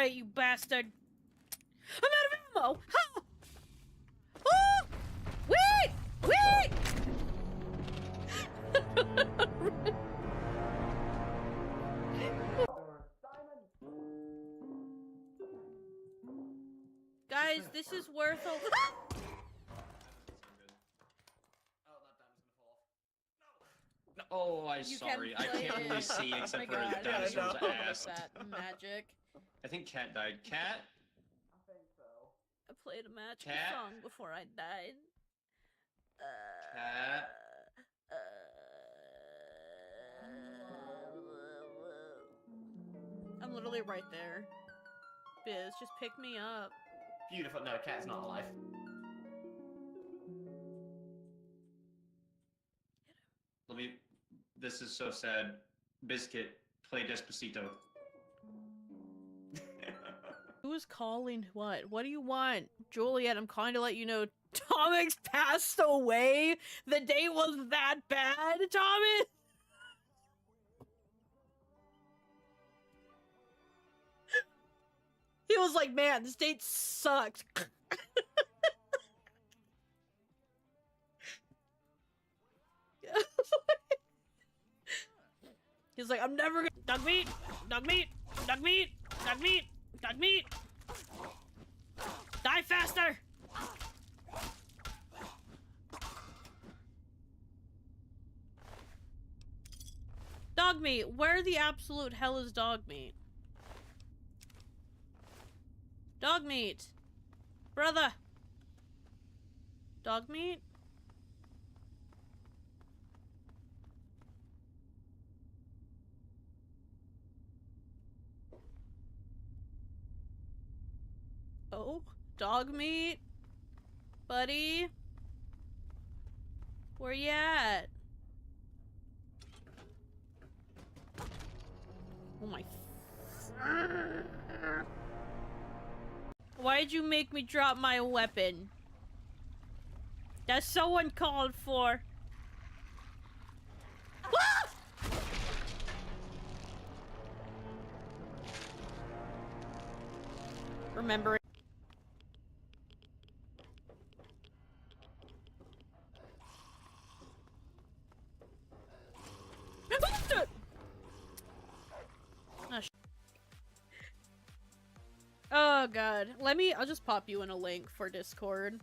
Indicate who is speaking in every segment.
Speaker 1: it, you bastard! I'm out of ammo! How? Oh! Wait! Wait! Guys, this is worth a...
Speaker 2: Oh, I'm sorry. I can't really see except for his dinosaur's ass.
Speaker 1: That magic.
Speaker 2: I think Cat died. Cat?
Speaker 3: I think so.
Speaker 1: I played a magical
Speaker 2: Cat?
Speaker 1: song before I died.
Speaker 2: Cat?
Speaker 1: I'm literally right there. Biz, just pick me up.
Speaker 3: Beautiful. No, Cat's not alive.
Speaker 2: Let me... This is so sad. Biscuit, play Despacito.
Speaker 1: Who is calling what? What do you want? Juliet, I'm calling to let you know Thomas passed away. The day was that bad, Thomas. He was like, man, this date sucks. He's like, I'm never gonna dog meat, dog meat, dog meat, dog meat, dog meat. Die faster. Dog meat, where the absolute hell is dog meat? Dog meat. Brother. Dog meat? Oh, dog meat? Buddy? Where you at? Oh my... Why'd you make me drop my weapon? That's so uncalled for. Ah! Remember it. Oh god. I'll just pop you in a link for Discord.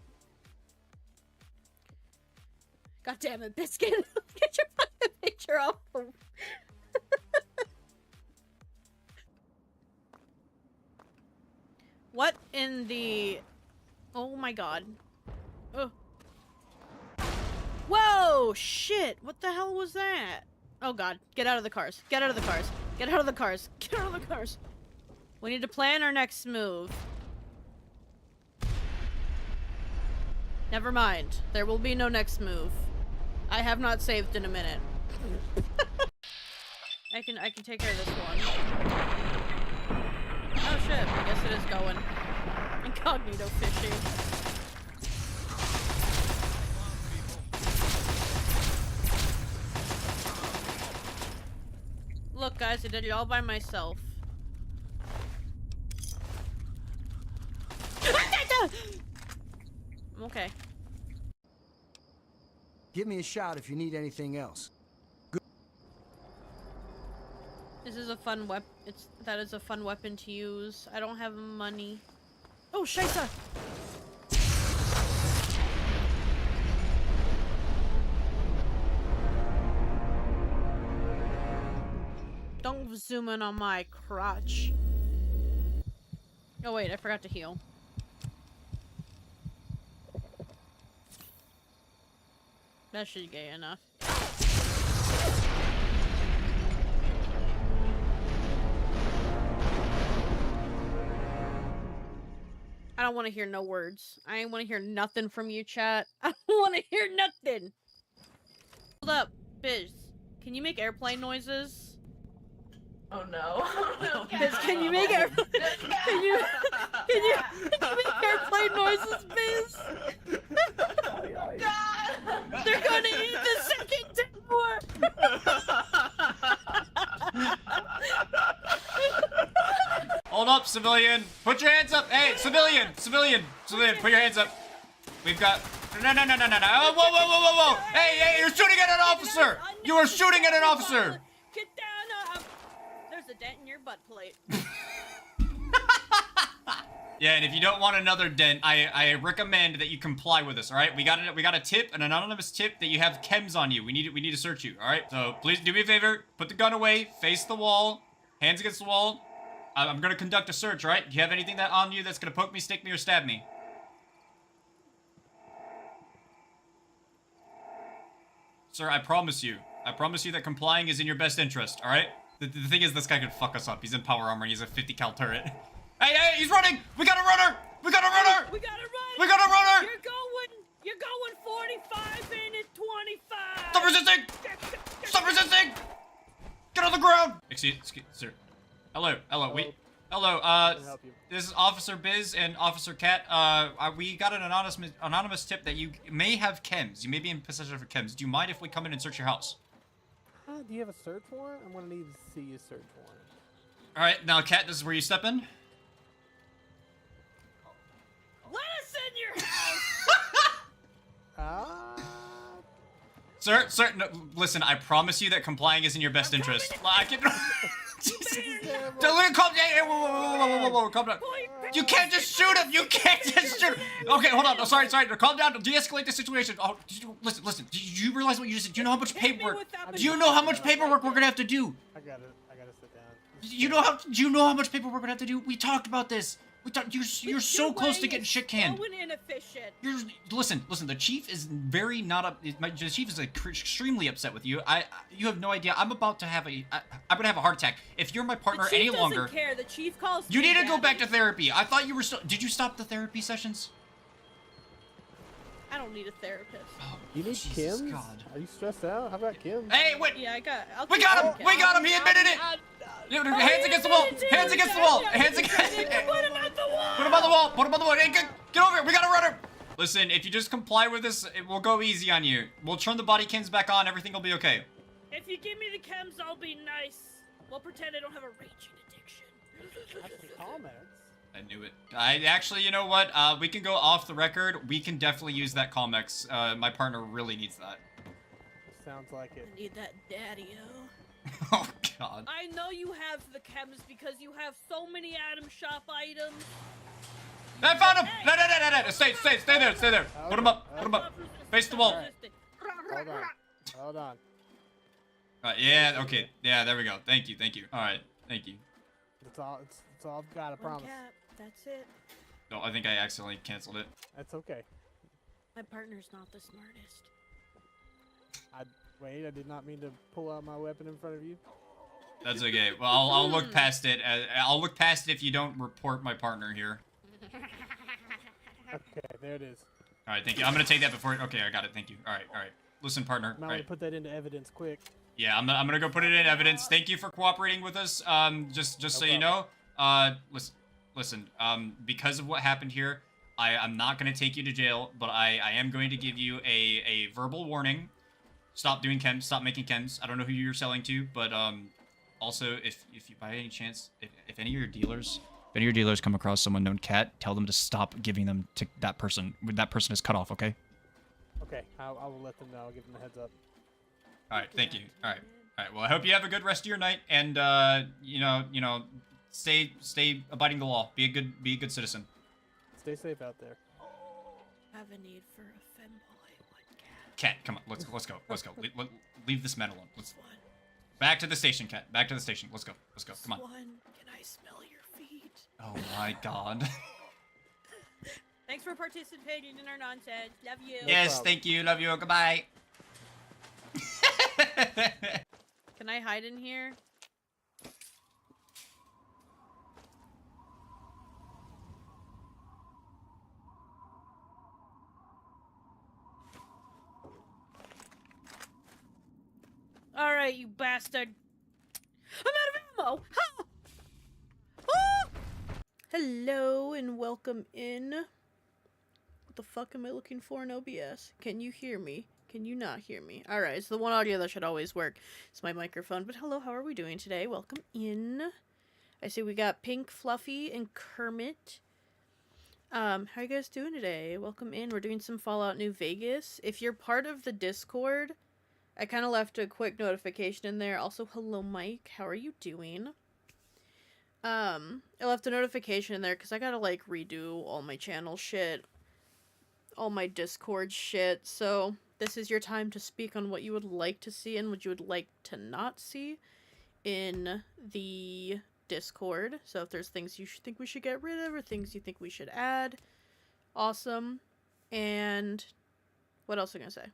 Speaker 1: God damn it, Biscuit. Get your fucking picture off. What in the... Oh my god. Oh. Whoa! Shit! What the hell was that? Oh god. Get out of the cars. Get out of the cars. Get out of the cars. Get out of the cars. We need to plan our next move. Never mind. There will be no next move. I have not saved in a minute. I can take care of this one. Oh shit, I guess it is going. Incognito fishing. Look guys, I did it all by myself. I'm okay.
Speaker 4: Give me a shout if you need anything else.
Speaker 1: This is a fun that is a fun weapon to use. I don't have money. Oh, Scheisse! Don't zoom in on my crotch. Oh wait, I forgot to heal. That should be enough. I don't want to hear no words. I ain't want to hear nothing from you, chat. I don't want to hear nothing. Hold up, Biz. Can you make airplane noises?
Speaker 5: Oh no.
Speaker 1: Biz, can you make airplane? Can you make airplane noises, Biz? They're gonna eat the second tower!
Speaker 6: Hold up, civilian. Put your hands up. Hey, civilian, put your hands up. We've got... No. Oh, whoa. Hey, you're shooting at an officer. You are shooting at an officer.
Speaker 1: Get down. There's a dent in your butt plate.
Speaker 6: Yeah, and if you don't want another dent, I recommend that you comply with us. All right, we got a tip, an anonymous tip that you have chems on you. We need to search you. All right, so please do me a favor, put the gun away, face the wall, hands against the wall. I'm gonna conduct a search. All right, do you have anything that on you that's gonna poke me, stick me, or stab me? Sir, I promise you that complying is in your best interest. All right. The thing is, this guy could fuck us up. He's in power armor. And he's a 50 cal turret. Hey, he's running! We got a runner! We got a runner!
Speaker 1: We gotta run!
Speaker 6: We got a runner!
Speaker 1: You're going 45 in at 25!
Speaker 6: Stop resisting! Stop resisting! Get on the ground! Excuse, sir. Hello,
Speaker 7: Hello.
Speaker 6: This is Officer Biz and Officer Cat. We got an anonymous tip that you may have chems. You may be in possession of chems. Do you mind if we come in and search your house?
Speaker 7: Do you have a search warrant? I'm gonna need to see your search warrant.
Speaker 6: Alright, now Cat, this is where you step in.
Speaker 1: Let us in your house!
Speaker 6: Sir, no, listen, I promise you that complying is in your best interest. I can... Calm down. Whoa, calm down. You can't just shoot him. You can't just shoot him. Okay, hold on. Sorry. Calm down. De-escalate the situation. Oh, listen. Do you realize what you just said? Do you know how much paperwork? Do you know how much paperwork we're gonna have to do?
Speaker 7: I gotta sit down.
Speaker 6: Do you know how much paperwork we're gonna have to do? We talked about this. You're so close to getting shit canned.
Speaker 1: So inefficient.
Speaker 6: Listen. The chief is very not up. The chief is extremely upset with you. You have no idea. I'm gonna have a heart attack. If you're my partner any longer,
Speaker 1: the chief doesn't care. The chief calls.
Speaker 6: You need to go
Speaker 1: daddy.
Speaker 6: back to therapy. I thought you were still. Did you stop the therapy sessions?
Speaker 1: I don't need a therapist.
Speaker 6: Oh,
Speaker 7: You need
Speaker 6: Jesus
Speaker 7: Kims?
Speaker 6: God.
Speaker 7: Are you stressed out? How about Kim?
Speaker 6: Hey, wait.
Speaker 1: Yeah,
Speaker 6: We got him. We got him. He admitted it. Hands against the wall. Hands against the wall. Hands against.
Speaker 1: Put him on the wall.
Speaker 6: Put him on the wall. Put him on the wall. Hey, get over here. We got a runner. Listen, if you just comply with this, we'll go easy on you. We'll turn the body cams back on. Everything will be okay.
Speaker 1: If you give me the chems, I'll be nice. We'll pretend I don't have a raging addiction.
Speaker 7: That's the comments.
Speaker 6: I knew it. I actually, you know what? We can go off the record. We can definitely use that Comex. My partner really needs that.
Speaker 7: Sounds like it.
Speaker 1: I need that daddy-o.
Speaker 6: Oh, God.
Speaker 1: I know you have the chems because you have so many Adam Shop items.
Speaker 6: I found him! No. Stay there. Put him up. Face the wall.
Speaker 7: Hold on.
Speaker 6: Yeah, okay. Yeah, there we go. Thank you. Alright, thank you.
Speaker 7: It's all I've got, I promise.
Speaker 1: Cap, that's it.
Speaker 6: No, I think I accidentally canceled it.
Speaker 7: That's okay.
Speaker 1: My partner's not the smartest.
Speaker 7: Wait, I did not mean to pull out my weapon in front of you.
Speaker 6: That's okay. Well, I'll look past it. I'll look past it if you don't report my partner here.
Speaker 7: Okay, there it is.
Speaker 6: Alright, thank you. I'm gonna take that before... Okay, I got it. Thank you. Alright. Listen, partner.
Speaker 7: Might want to put that into evidence quick.
Speaker 6: Yeah, I'm gonna go put it in evidence. Thank you for cooperating with us. Just so you know, listen, because of what happened here, I'm not gonna take you to jail, but I am going to give you a verbal warning. Stop doing chems. Stop making chems. I don't know who you're selling to, but also if you by any chance, if any of your dealers come across someone known Cat, tell them to stop giving them to that person when that person is cut off. Okay.
Speaker 7: Okay, I will let them know. I'll give them a heads up.
Speaker 6: All right. Thank you. All right. Well, I hope you have a good rest of your night, and you know, stay abiding the law. Be a good citizen.
Speaker 7: Stay safe out there.
Speaker 1: Have a need for a femboy, what cat?
Speaker 6: Cat, come on, let's go. Leave this man alone. Let's back to the station, Cat. Back to the station. Let's go. Come on.
Speaker 1: Swan, can I smell your feet?
Speaker 6: Oh my God.
Speaker 1: Thanks for participating in our nonsense. Love you.
Speaker 6: Yes, thank you. Love you. Goodbye.
Speaker 1: Can I hide in here? Alright, you bastard. I'm out of ammo! Ha! Ah! Hello and welcome in. What the fuck am I looking for in OBS? Can you hear me? Can you not hear me? Alright, it's the one audio that should always work. It's my microphone. But hello, how are we doing today? Welcome in. I see we got Pink, Fluffy, and Kermit. How are you guys doing today? Welcome in. We're doing some Fallout New Vegas. If you're part of the Discord, I kind of left a quick notification in there. Also, hello, Mike. How are you doing? I left a notification in there because I gotta, like, redo all my channel shit. All my Discord shit. So, this is your time to speak on what you would like to see and what you would like to not see in the Discord. So if there's things you think we should get rid of or things you think we should add, awesome. And what else am I gonna say?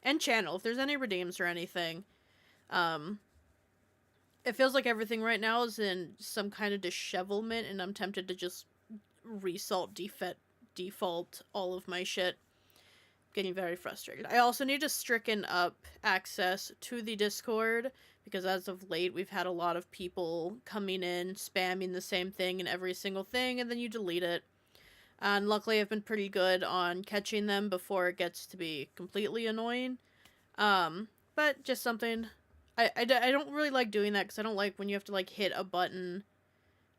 Speaker 1: And channel, if there's any redeems or anything. It feels like everything right now is in some kind of dishevelment, and I'm tempted to just default all of my shit. Getting very frustrated. I also need to stricken up access to the Discord, because as of late we've had a lot of people coming in spamming the same thing in every single thing, and then you delete it. And luckily I've been pretty good on catching them before it gets to be completely annoying. But just something. I don't really like doing that, because I don't like when you have to like hit a button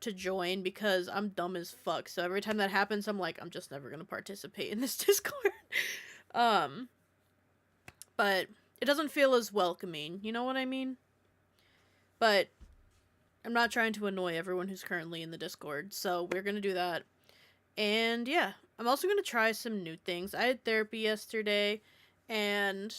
Speaker 1: to join, because I'm dumb as fuck. So every time that happens, I'm like, I'm just never gonna participate in this Discord. But it doesn't feel as welcoming, you know what I mean? But I'm not trying to annoy everyone who's currently in the Discord, so we're gonna do that. And yeah, I'm also gonna try some new things. I had therapy yesterday, and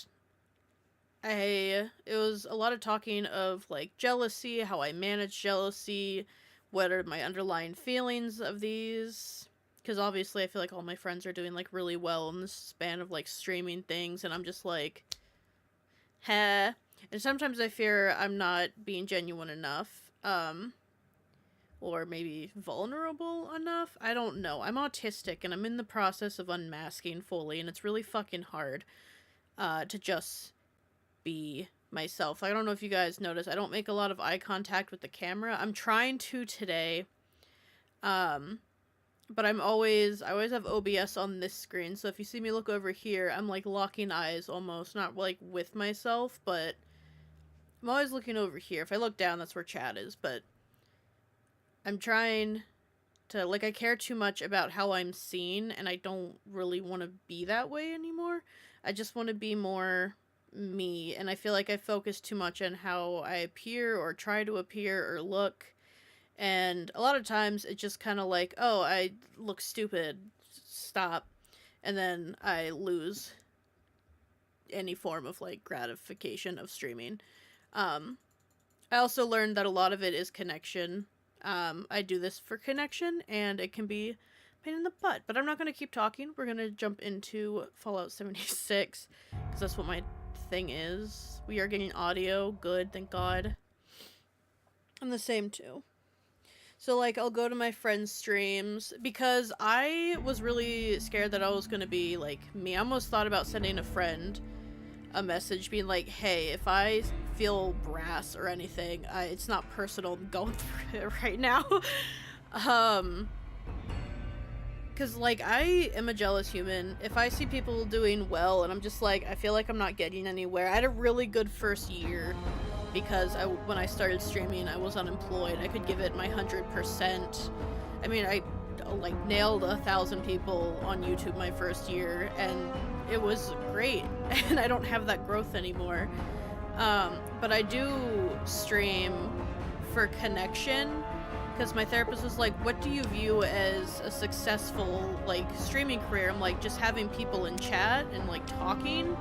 Speaker 1: it was a lot of talking of like jealousy, how I manage jealousy, what are my underlying feelings of these. Because obviously I feel like all my friends are doing, like, really well in the span of, like, streaming things, and I'm just like, heh. And sometimes I fear I'm not being genuine enough, or maybe vulnerable enough. I don't know. I'm autistic, and I'm in the process of unmasking fully, and it's really fucking hard, to just be myself. I don't know if you guys notice, I don't make a lot of eye contact with the camera. I'm trying to today, but I always have OBS on this screen, so if you see me look over here, I'm, like, locking eyes almost, not, like, with myself, but I'm always looking over here. If I look down, that's where chat is, but I'm trying to, like, I care too much about how I'm seen, and I don't really want to be that way anymore. I just want to be more me, and I feel like I focus too much on how I appear, or try to appear, or look. And a lot of times it's just kind of like, oh, I look stupid, stop. And then I lose any form of, like, gratification of streaming. I also learned that a lot of it is connection. I do this for connection, and it can be a pain in the butt. But I'm not going to keep talking. We're going to jump into Fallout 76, because that's what my thing is. We are getting audio. Good, thank God. I'm the same, too. So, like, I'll go to my friends' streams, because I was really scared that I was gonna be, like, me. I almost thought about sending a friend a message being like, hey, if I feel brass or anything, it's not personal, I'm going through it right now. Because, like, I am a jealous human. If I see people doing well, and I'm just like, I feel like I'm not getting anywhere. I had a really good first year, because when I started streaming, I was unemployed. I could give it my 100%. I mean, I, like, nailed 1,000 people on YouTube my first year, and it was great. And I don't have that growth anymore. But I do stream for connection, because my therapist was like, what do you view as a successful, like, streaming career? I'm like, just having people in chat and, like, talking.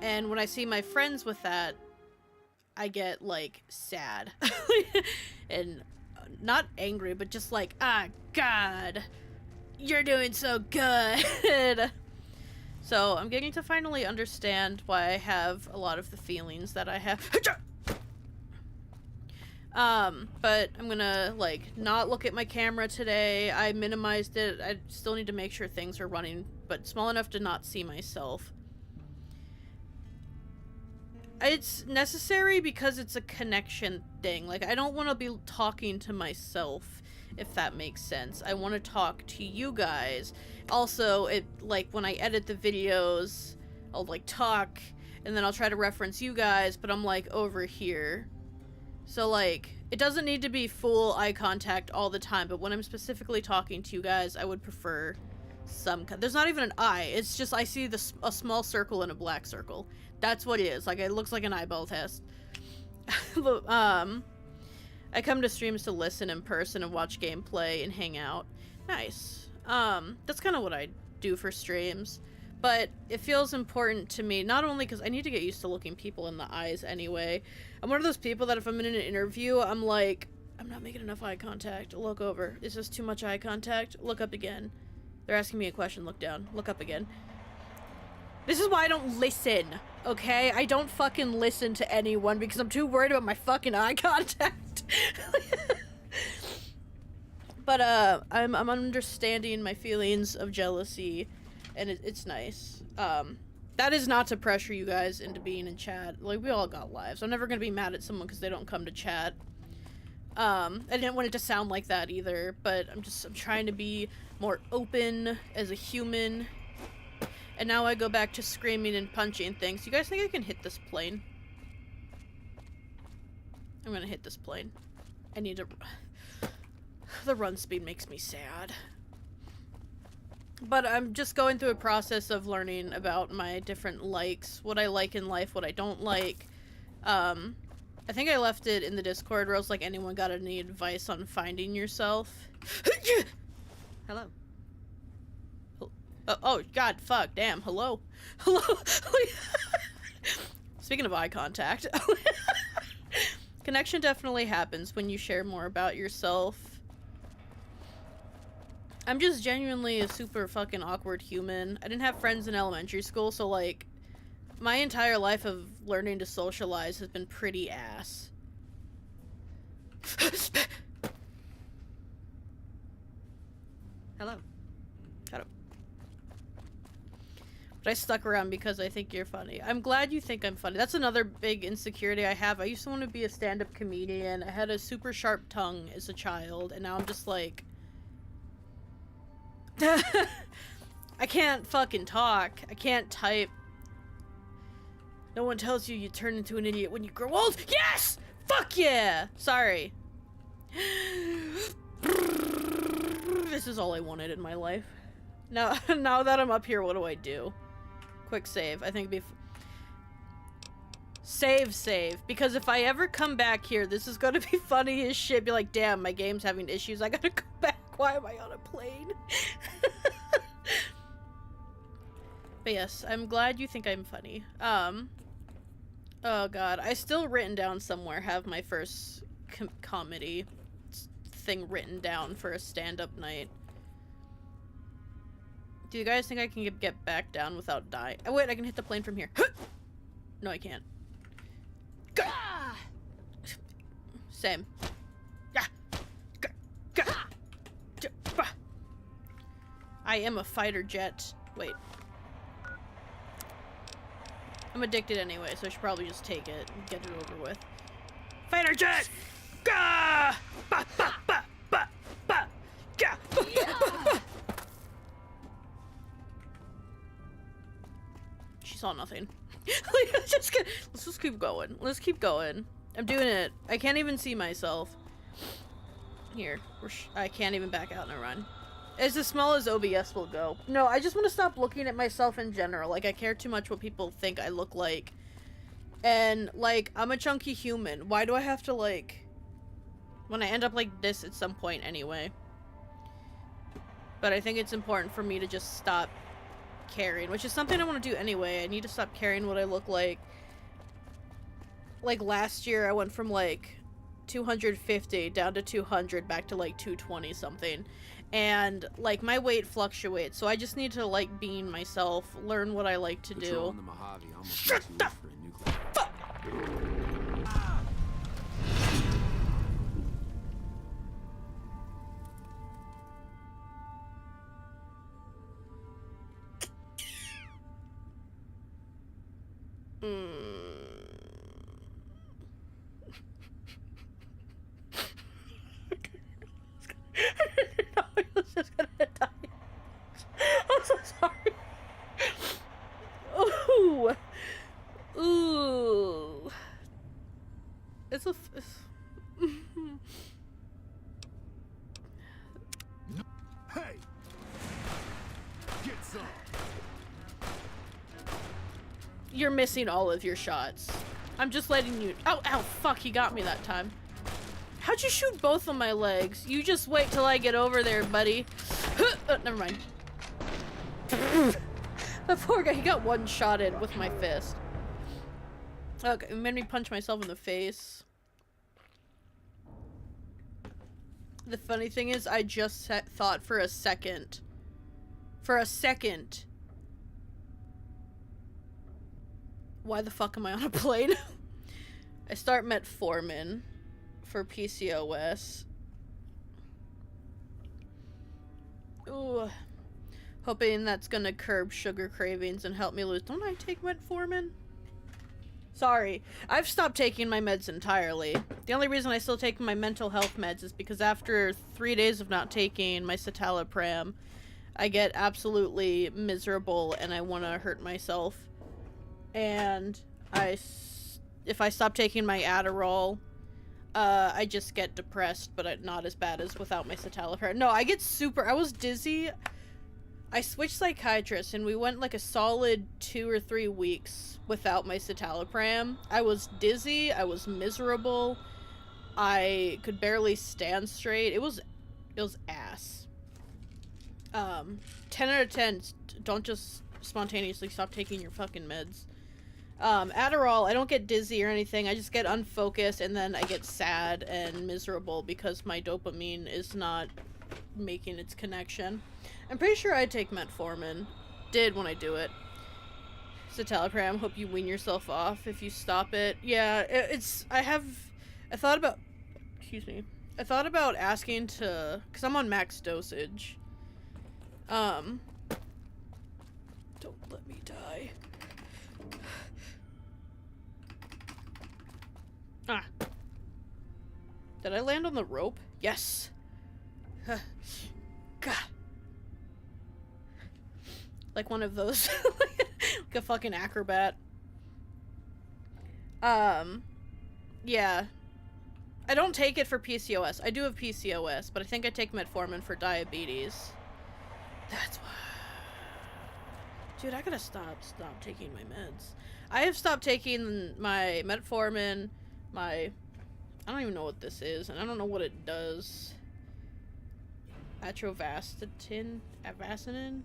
Speaker 1: And when I see my friends with that, I get, like, sad. And not angry, but just like, ah, God, you're doing so good. So I'm getting to finally understand why I have a lot of the feelings that I have. But I'm gonna, like, not look at my camera today. I minimized it. I still need to make sure things are running, but small enough to not see myself. It's necessary because it's a connection thing. Like, I don't want to be talking to myself, if that makes sense. I want to talk to you guys. Also, like, when I edit the videos, I'll, like, talk, and then I'll try to reference you guys, but I'm, like, over here. So, like, it doesn't need to be full eye contact all the time, but when I'm specifically talking to you guys, I would prefer some... There's not even an eye. It's just I see a small circle and a black circle. That's what it is. Like, it looks like an eyeball test. But, I come to streams to listen in person and watch gameplay and hang out. Nice. That's kind of what I do for streams. But it feels important to me, not only because I need to get used to looking people in the eyes anyway. I'm one of those people that if I'm in an interview, I'm like, I'm not making enough eye contact. Look over. Is this too much eye contact? Look up again. They're asking me a question. Look down. Look up again. This is why I don't listen, okay? I don't fucking listen to anyone because I'm too worried about my fucking eye contact. But, I'm understanding my feelings of jealousy, and it's nice. That is not to pressure you guys into being in chat. Like, we all got lives. I'm never gonna be mad at someone because they don't come to chat. I didn't want it to sound like that either, but I'm trying to be more open as a human. And now I go back to screaming and punching things. You guys think I can hit this plane? I'm gonna hit this plane. I need to... The run speed makes me sad. But I'm just going through a process of learning about my different likes, what I like in life, what I don't like. I think I left it in the Discord where I was like, anyone got any advice on finding yourself? Hello. Oh, God, fuck, damn, hello. Hello. Speaking of eye contact. Connection definitely happens when you share more about yourself. I'm just genuinely a super fucking awkward human. I didn't have friends in elementary school, so, like, my entire life of learning to socialize has been pretty ass. Hello. Shut up. But I stuck around because I think you're funny. I'm glad you think I'm funny. That's another big insecurity I have. I used to want to be a stand-up comedian. I had a super sharp tongue as a child, and now I'm just like... I can't fucking talk. I can't type. No one tells you you turn into an idiot when you grow old. Yes! Fuck yeah! Sorry. This is all I wanted in my life. Now that I'm up here, what do I do? Quick save. I think it'd be... Save. Because if I ever come back here, this is gonna be funny as shit. Be like, damn, my game's having issues. I gotta go back. Why am I on a plane? But yes, I'm glad you think I'm funny. Oh god, I still written down somewhere have my first comedy thing written down for a stand-up night. Do you guys think I can get back down without dying? Oh wait, I can hit the plane from here. No, I can't. Gah! Same. Yeah. I am a fighter jet. Wait. I'm addicted anyway, so I should probably just take it and get it over with. Fighter jet! Gah! Ba ba ba ba ba! Gah! Ba, ba, ba, ba. She saw nothing. Let's just keep going. Let's keep going. I'm doing it. I can't even see myself. Here. I can't even back out and run. It's as small as OBS will go. No, I just want to stop looking at myself in general. Like, I care too much what people think I look like. And, like, I'm a chunky human. Why do I have to, like... When I end up like this at some point anyway. But I think it's important for me to just stop caring. Which is something I want to do anyway. I need to stop caring what I look like. Like, last year I went from, like... 250 down to 200 back to like 220 something, and like my weight fluctuates, so I just need to like being myself, learn what I like to do. Shut the fuck. I was just gonna die. I'm so sorry. Ooh. Ooh. It's You're missing all of your shots. I'm just letting you- Ow, ow, fuck, he got me that time. How'd you shoot both of my legs? You just wait till I get over there, buddy. Oh, never mind. The poor guy, he got one-shotted with my fist. Okay, it made me punch myself in the face. The funny thing is, I just thought for a second. Why the fuck am I on a plane? I start metformin for PCOS. Ooh. Hoping that's gonna curb sugar cravings and help me lose. Don't I take metformin? Sorry. I've stopped taking my meds entirely. The only reason I still take my mental health meds is because after 3 days of not taking my citalopram, I get absolutely miserable and I want to hurt myself. And if I stop taking my Adderall, I just get depressed, but not as bad as without my citalopram. No, I was dizzy. I switched psychiatrists and we went like a solid 2 or 3 weeks without my citalopram. I was dizzy, I was miserable, I could barely stand straight. It was ass. 10 out of 10, don't just spontaneously stop taking your fucking meds. Adderall, I don't get dizzy or anything, I just get unfocused and then I get sad and miserable because my dopamine is not making its connection. I'm pretty sure I take metformin. Did when I do it. Citalopram, hope you wean yourself off if you stop it. Yeah, I thought about asking to, because I'm on max dosage. Don't let me die. Ah. Did I land on the rope? Yes. God. Like one of those, like a fucking acrobat. Yeah. I don't take it for PCOS. I do have PCOS, but I think I take metformin for diabetes. That's why. Dude, I gotta stop taking my meds. I have stopped taking my metformin, I don't even know what this is, and I don't know what it does. Atorvastatin? Avastin?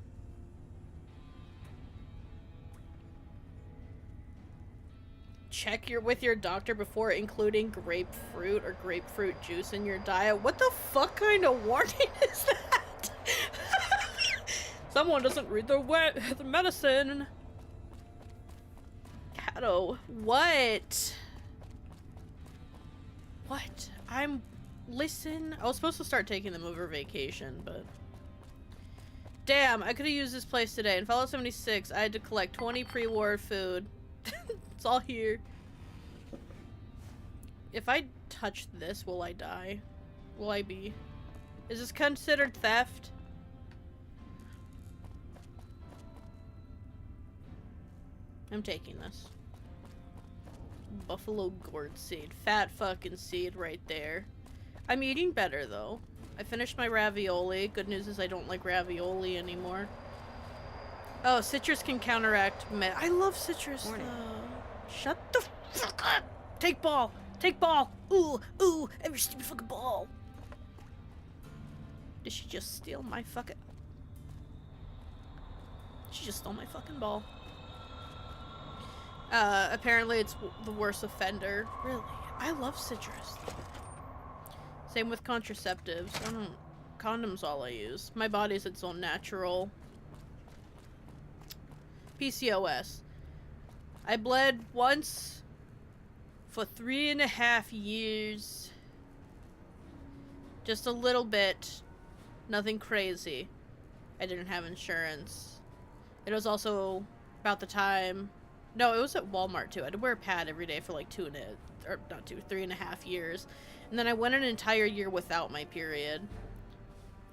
Speaker 1: Check with your doctor before including grapefruit or grapefruit juice in your diet. What the fuck kind of warning is that? Someone doesn't read the medicine. Cato, what? What? Listen, I was supposed to start taking them over vacation, but... Damn, I could've used this place today. In Fallout 76, I had to collect 20 pre-war food. It's all here. If I touch this, will I die? Will I be? Is this considered theft? I'm taking this. Buffalo gourd seed. Fat fucking seed right there. I'm eating better, though. I finished my ravioli. Good news is I don't like ravioli anymore. Oh, citrus can counteract I love citrus, though. Shut the fuck up! Take ball! Take ball! Ooh! Ooh! Every stupid fucking ball! Did she just steal my fucking... She just stole my fucking ball. Apparently it's the worst offender. Really? I love citrus. Same with contraceptives. Condoms all I use. My body's its own natural... PCOS. I bled once for 3.5 years. Just a little bit. Nothing crazy. I didn't have insurance. It was also about the time... No, it was at Walmart too. I had to wear a pad every day for like 3.5 years. And then I went an entire year without my period.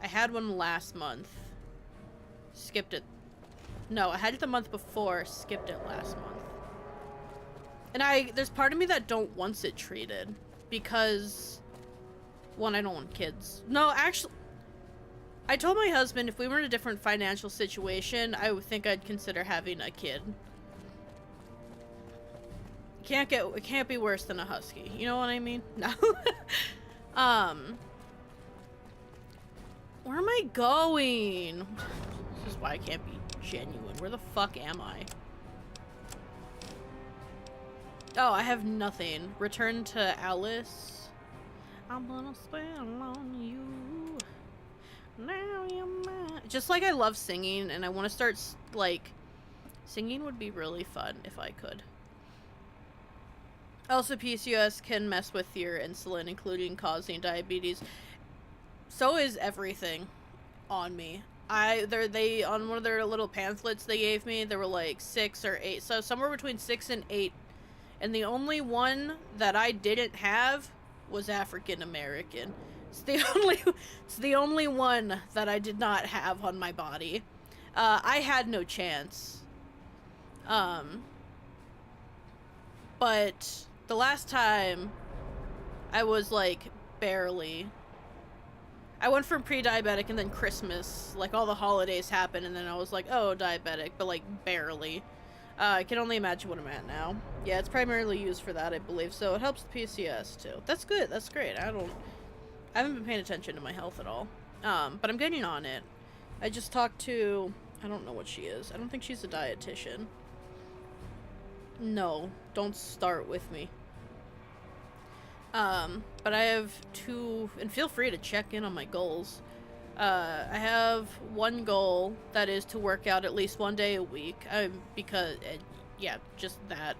Speaker 1: I had one last month. Skipped it. No, I had it the month before, skipped it last month. And there's part of me that don't want it treated. Because, one, I don't want kids. No, actually, I told my husband if we were in a different financial situation, I would think I'd consider having a kid. It can't be worse than a husky. You know what I mean? No. Where am I going? This is why I can't be genuine. Where the fuck am I? Oh, I have nothing. Return to Alice. I'm gonna spell on you. Now you're mine. Just like I love singing, and I want to start, like, singing would be really fun if I could. Also, PCOS can mess with your insulin, including causing diabetes. So is everything on me. They on one of their little pamphlets they gave me, there were like 6 or 8, so somewhere between 6 and 8. And the only one that I didn't have was African American. It's the only one that I did not have on my body. I had no chance. But the last time I was like barely. I went from pre-diabetic and then Christmas, like all the holidays happened, and then I was like, oh, diabetic, but like barely. I can only imagine what I'm at now. Yeah, it's primarily used for that, I believe, so it helps the PCOS too. That's good, that's great. I haven't been paying attention to my health at all. But I'm getting on it. I just talked to, I don't know what she is. I don't think she's a dietitian. No, don't start with me. But I have 2, and feel free to check in on my goals. I have 1 goal that is to work out at least 1 day a week. Yeah, just that.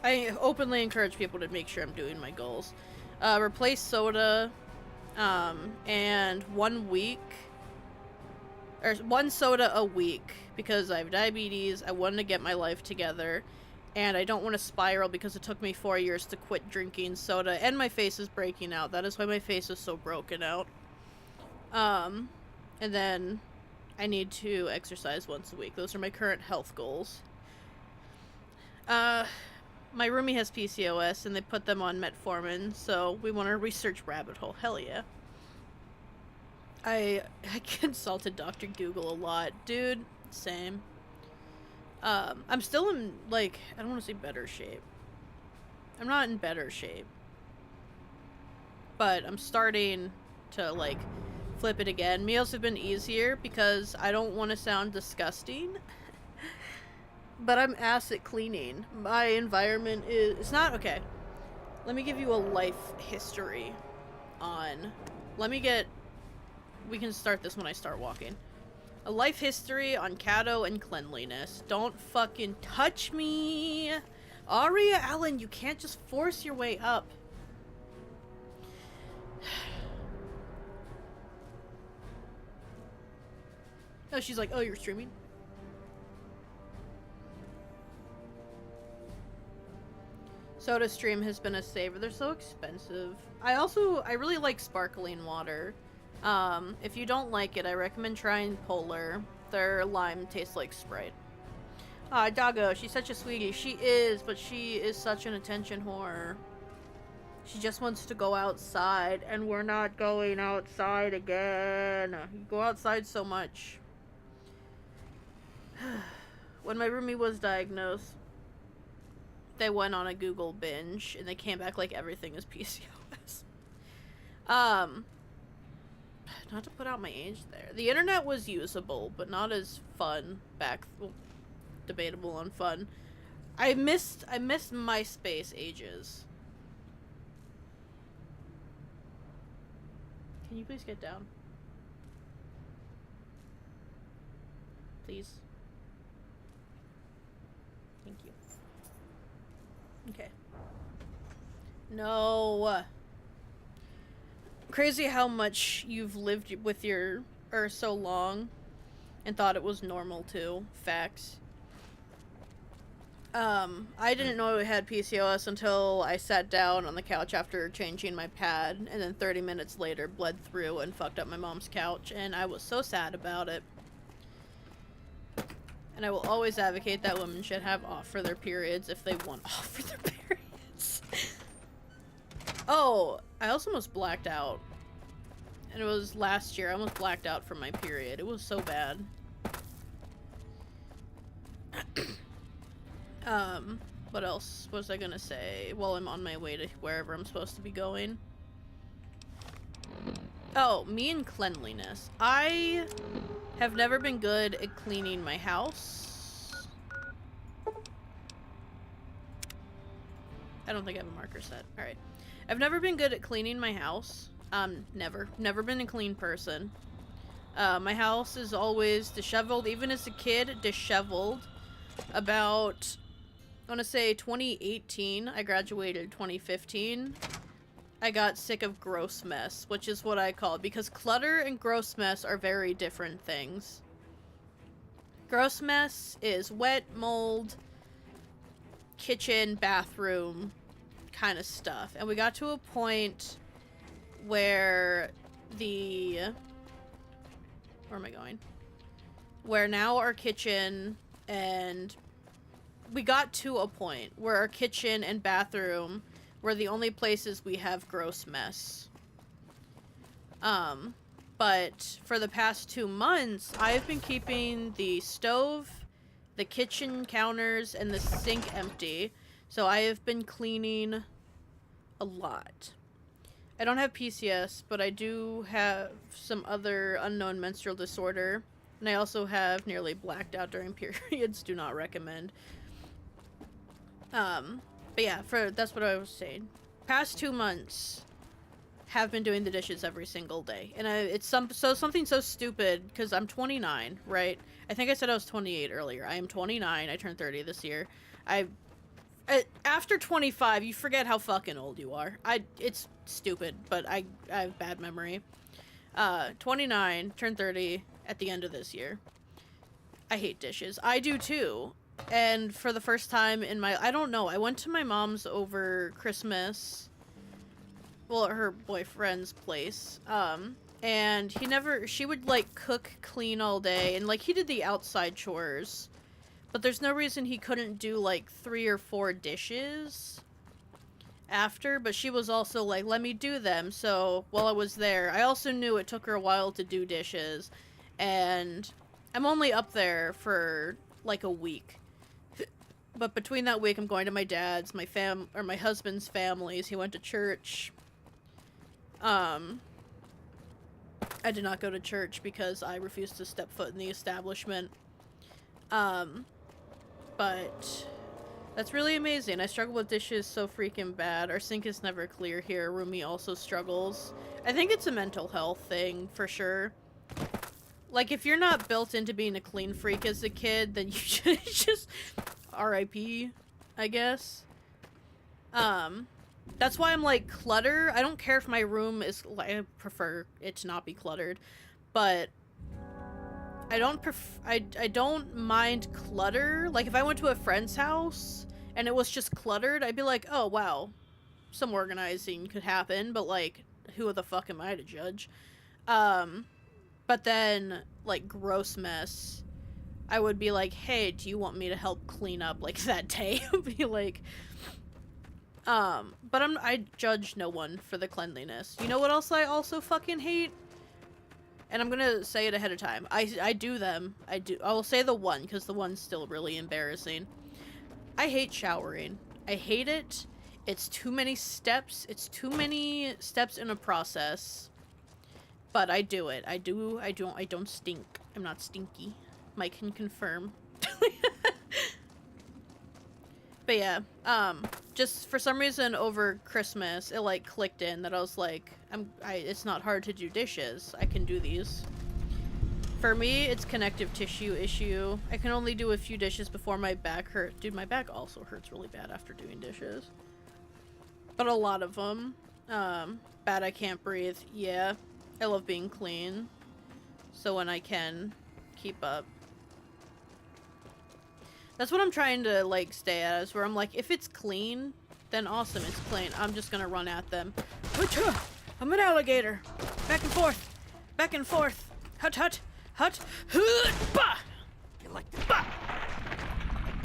Speaker 1: I openly encourage people to make sure I'm doing my goals. Replace soda, and 1 week, or 1 soda a week, because I have diabetes, I wanted to get my life together, and I don't want to spiral because it took me 4 years to quit drinking soda, and my face is breaking out. That is why my face is so broken out. And then I need to exercise once a week. Those are my current health goals. My roomie has PCOS, and they put them on metformin, so we want to research rabbit hole. Hell yeah. I consulted Dr. Google a lot. Dude, same. I'm still in, like, I don't want to say better shape. I'm not in better shape. But I'm starting to, like, flip it again. Meals have been easier because I don't want to sound disgusting. But I'm asset cleaning. My environment is... It's not... Okay. Let me give you a life history on... We can start this when I start walking. A life history on Cato and cleanliness. Don't fucking touch me! Aria Allen, you can't just force your way up. Oh, she's like, oh, you're streaming? SodaStream has been a saver. They're so expensive. I really like sparkling water. If you don't like it, I recommend trying Polar. Their lime tastes like Sprite. Doggo, she's such a sweetie. She is, but she is such an attention whore. She just wants to go outside, and we're not going outside again. You go outside so much. When my roomie was diagnosed, they went on a Google binge, and they came back like everything is PCOS. Not to put out my age there. The internet was usable, but not as fun back... Well, debatable on fun. I missed MySpace ages. Can you please get down? Please. Thank you. Okay. No. Crazy how much you've lived with your Earth so long and thought it was normal too. Facts. I didn't know I had PCOS until I sat down on the couch after changing my pad, and then 30 minutes later bled through and fucked up my mom's couch, and I was so sad about it. And I will always advocate that women should have off for their periods if they want off for their periods. Oh, I also almost blacked out. And it was last year. I almost blacked out from my period. It was so bad. What else was I gonna say while I'm on my way to wherever I'm supposed to be going? Oh, me and cleanliness. I have never been good at cleaning my house. I don't think I have a marker set. Alright. I've never been good at cleaning my house. Never been a clean person. My house is always disheveled. Even as a kid, disheveled. About, I want to say 2018. I graduated 2015. I got sick of gross mess, which is what I call it, because clutter and gross mess are very different things. Gross mess is wet, mold, kitchen, bathroom kind of stuff. And we got to a point where where am I going? Where now our kitchen and we got to a point where our kitchen and bathroom were the only places we have gross mess. But for the past 2 months, I've been keeping the stove, the kitchen counters, and the sink empty. So I have been cleaning a lot. I don't have PCS, but I do have some other unknown menstrual disorder. And I also have nearly blacked out during periods. Do not recommend. But yeah, that's what I was saying. Past 2 months have been doing the dishes every single day. And it's something so stupid, because I'm 29, right? I think I said I was 28 earlier. I am 29. I turned 30 this year. After 25, you forget how fucking old you are. It's stupid, but I have bad memory. 29, turned 30 at the end of this year. I hate dishes. I do too. And for the first time in my... I don't know. I went to my mom's over Christmas. Well, at her boyfriend's place. And she would, like, cook, clean all day. And, like, he did the outside chores. But there's no reason he couldn't do, like, 3 or 4 dishes after. But she was also like, let me do them. So, while I was there, I also knew it took her a while to do dishes. And I'm only up there for, like, a week. But between that week, I'm going to my dad's, my husband's families. He went to church. I did not go to church because I refused to step foot in the establishment. But that's really amazing. I struggle with dishes so freaking bad. Our sink is never clear here. Rumi also struggles. I think it's a mental health thing, for sure. Like, if you're not built into being a clean freak as a kid, then you should just... R.I.P., I guess. That's why I'm like, clutter. I don't care if my room is... I prefer it to not be cluttered. But I don't mind clutter. Like, if I went to a friend's house and it was just cluttered, I'd be like, oh, wow. Some organizing could happen, but, like, who the fuck am I to judge? But then, like, gross mess... I would be like, hey, do you want me to help clean up, like, that day? Be like, but I judge no one for the cleanliness. You know what else I also fucking hate? And I'm gonna say it ahead of time. I do them. I will say the one, because the one's still really embarrassing. I hate showering. I hate it. It's too many steps. It's too many steps in a process. But I do it. I don't stink. I'm not stinky. Mike can confirm. But yeah, just for some reason over Christmas, it like clicked in that I was like, it's not hard to do dishes. I can do these. For me, it's connective tissue issue. I can only do a few dishes before my back hurts. Dude, my back also hurts really bad after doing dishes. But a lot of them. Bad I can't breathe. Yeah, I love being clean. So when I can, keep up. That's what I'm trying to, like, stay at, is where I'm like, if it's clean, then awesome, it's clean. I'm just gonna run at them. I'm an alligator. Back and forth. Back and forth. Hut, hut, hut. Bah! You like that? Bah!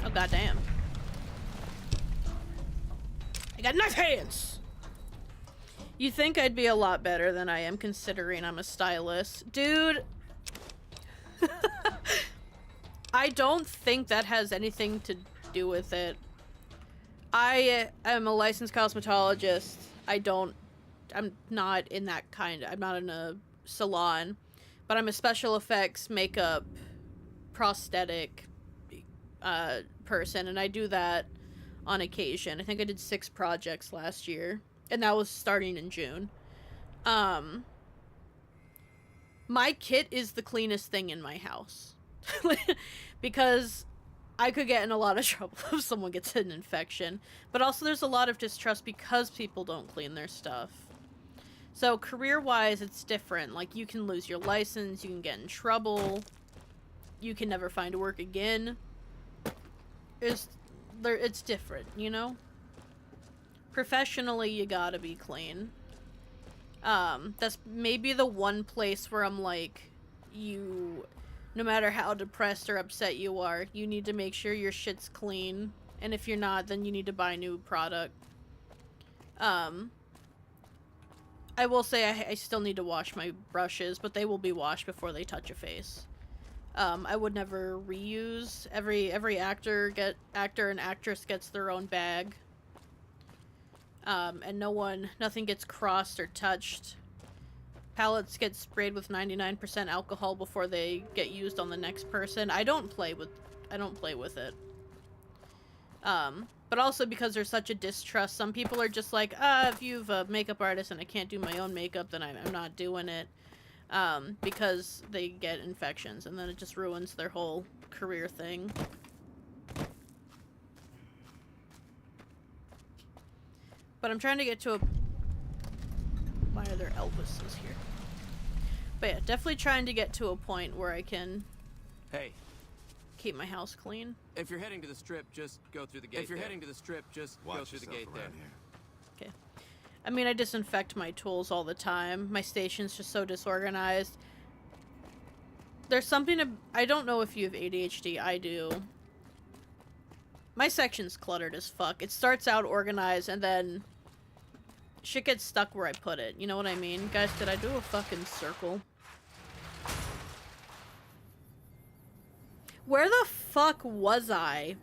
Speaker 1: Oh, goddamn. I got knife hands! You think I'd be a lot better than I am, considering I'm a stylist. Dude... I don't think that has anything to do with it. I am a licensed cosmetologist. I'm not in that I'm not in a salon, but I'm a special effects, makeup, prosthetic person, and I do that on occasion. I think I did 6 projects last year, and that was starting in June. My kit is the cleanest thing in my house. Because I could get in a lot of trouble if someone gets an infection. But also there's a lot of distrust because people don't clean their stuff. So career-wise, it's different. Like, you can lose your license, you can get in trouble, you can never find work again. It's different, you know? Professionally, you gotta be clean. That's maybe the one place where I'm like, no matter how depressed or upset you are, you need to make sure your shit's clean. And if you're not, then you need to buy new product. I will say I still need to wash my brushes, but they will be washed before they touch a face. I would never reuse. Every actor and actress gets their own bag. And nothing gets crossed or touched. Palettes get sprayed with 99% alcohol before they get used on the next person. I don't play with it. But also because there's such a distrust, some people are just like, if you've a makeup artist and I can't do my own makeup, then I'm not doing it. Because they get infections, and then it just ruins their whole career thing. But I'm trying to get to a... Why are there Elvises here? But yeah, definitely trying to get to a point where I can...
Speaker 8: Hey.
Speaker 1: Keep my house clean.
Speaker 8: If you're heading to the strip, just go through the gate. If you're heading to the strip, just go through the gate there.
Speaker 1: Okay. I mean, I disinfect my tools all the time. My station's just so disorganized. There's something I don't know if you have ADHD. I do. My section's cluttered as fuck. It starts out organized and then shit gets stuck where I put it. You know what I mean? Guys, did I do a fucking circle? Where the fuck was I?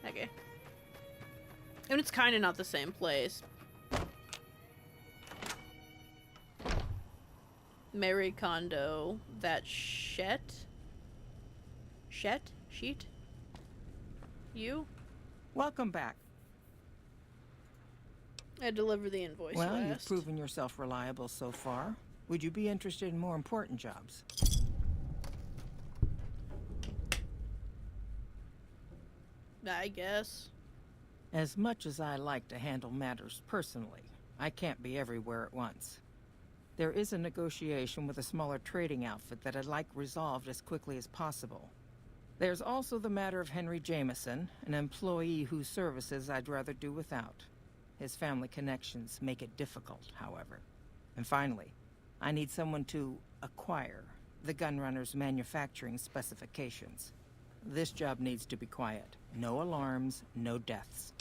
Speaker 1: Okay. And it's kind of not the same place. Mary Kondo. That Shet? Sheet? You?
Speaker 9: Welcome back.
Speaker 1: I deliver the invoice
Speaker 9: Well,
Speaker 1: last.
Speaker 9: you've proven yourself reliable so far. Would you be interested in more important jobs?
Speaker 1: I guess.
Speaker 9: As much as I like to handle matters personally, I can't be everywhere at once. There is a negotiation with a smaller trading outfit that I'd like resolved as quickly as possible. There's also the matter of Henry Jameson, an employee whose services I'd rather do without. His family connections make it difficult, however. And finally, I need someone to acquire the Gunrunner's manufacturing specifications. This job needs to be quiet. No alarms, no deaths.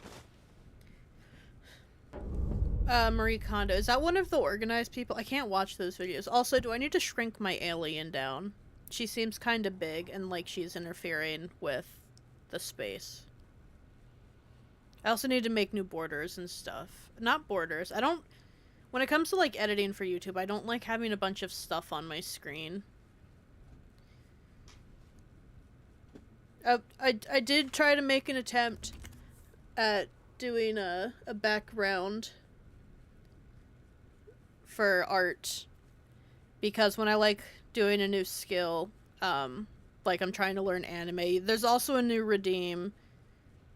Speaker 1: Marie Kondo. Is that one of the organized people? I can't watch those videos. Also, do I need to shrink my alien down? She seems kind of big and like she's interfering with the space. I also need to make new borders and stuff. Not borders. When it comes to like editing for YouTube, I don't like having a bunch of stuff on my screen. I did try to make an attempt at doing a background for art, because when I like doing a new skill, like I'm trying to learn anime, there's also a new redeem,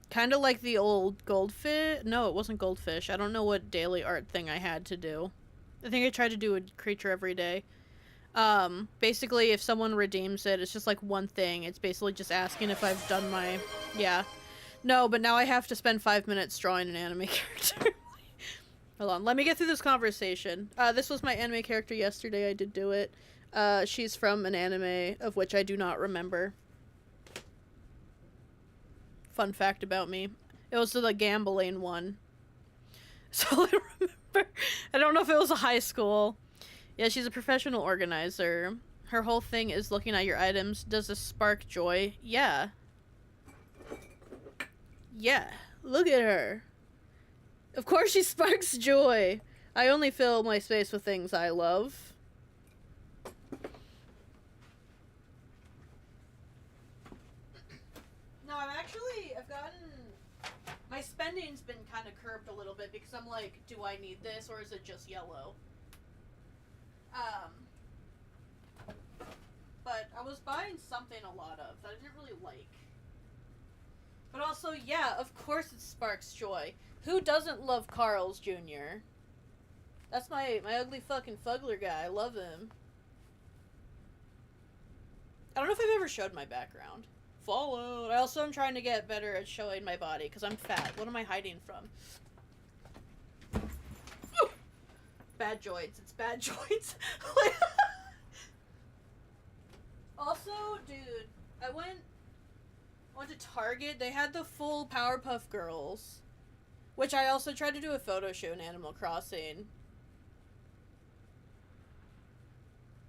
Speaker 1: kind of like the old Goldfish. No, it wasn't Goldfish. I don't know what daily art thing I had to do. I think I tried to do a creature every day. Basically, if someone redeems it, it's just like one thing. It's basically just asking if I've done my... Yeah. No, but now I have to spend 5 minutes drawing an anime character. Hold on, let me get through this conversation. This was my anime character yesterday. I did do it. She's from an anime of which I do not remember. Fun fact about me. It was the gambling one. So I remember. I don't know if it was a high school. Yeah, she's a professional organizer. Her whole thing is looking at your items. Does this spark joy? Yeah. Yeah. Look at her. Of course she sparks joy. I only fill my space with things I love. No, I've gotten... My spending's been kind of curbed a little bit because I'm like, do I need this or is it just yellow? But I was buying something a lot of that I didn't really like. But also, yeah, of course it sparks joy. Who doesn't love Carl's Jr.? That's my ugly fucking fuggler guy. I love him. I don't know if I've ever showed my background. Followed. I also am trying to get better at showing my body because I'm fat. What am I hiding from? Bad joints. It's bad joints. Also, dude, I went to Target. They had the full Powerpuff Girls, which I also tried to do a photo shoot in Animal Crossing.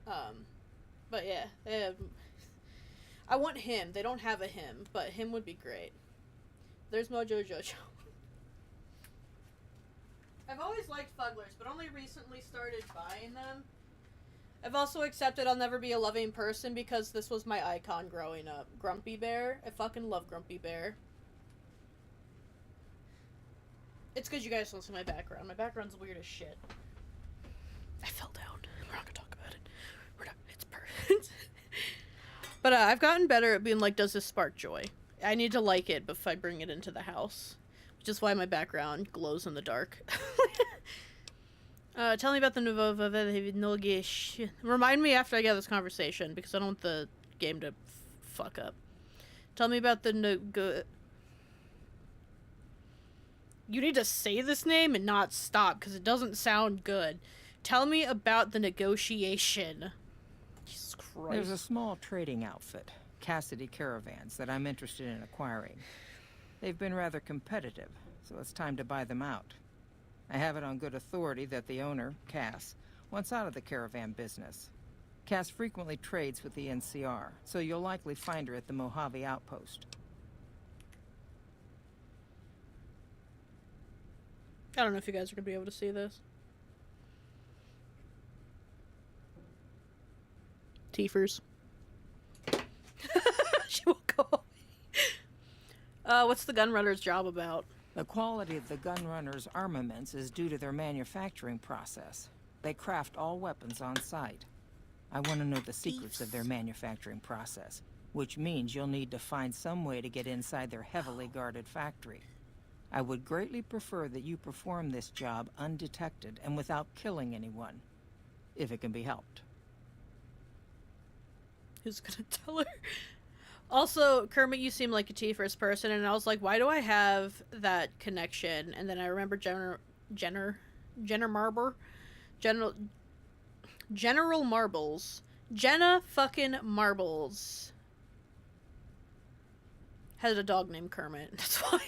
Speaker 1: But yeah, they have... I want him. They don't have a him, but him would be great. There's Mojo Jojo. I've always liked Fugglers, but only recently started buying them. I've also accepted I'll never be a loving person because this was my icon growing up. Grumpy Bear. I fucking love Grumpy Bear. It's because you guys don't see my background. My background's weird as shit. I fell down. We're not gonna talk about it. We're not. It's perfect. But I've gotten better at being like, does this spark joy? I need to like it before I bring it into the house. Which is why my background glows in the dark. Tell me about the nouveau Nogish. Remind me after I get this conversation, because I don't want the game to fuck up. Tell me about the You need to say this name and not stop, because it doesn't sound good. Tell me about the negotiation. Jesus Christ.
Speaker 9: There's a small trading outfit, Cassidy Caravans, that I'm interested in acquiring. They've been rather competitive, so it's time to buy them out. I have it on good authority that the owner, Cass, wants out of the caravan business. Cass frequently trades with the NCR, so you'll likely find her at the Mojave outpost.
Speaker 1: I don't know if you guys are going to be able to see this. Teefers. She won't go away. What's the Gunrunner's job about?
Speaker 9: The quality of the Gunrunner's armaments is due to their manufacturing process. They craft all weapons on site. I want to know the secrets of their manufacturing process, which means you'll need to find some way to get inside their heavily guarded factory. I would greatly prefer that you perform this job undetected and without killing anyone, if it can be helped.
Speaker 1: Who's gonna tell her? Also, Kermit, you seem like a T-first person, and I was like, why do I have that connection? And then I remember General Marbles. Jenna fucking Marbles had a dog named Kermit. That's why.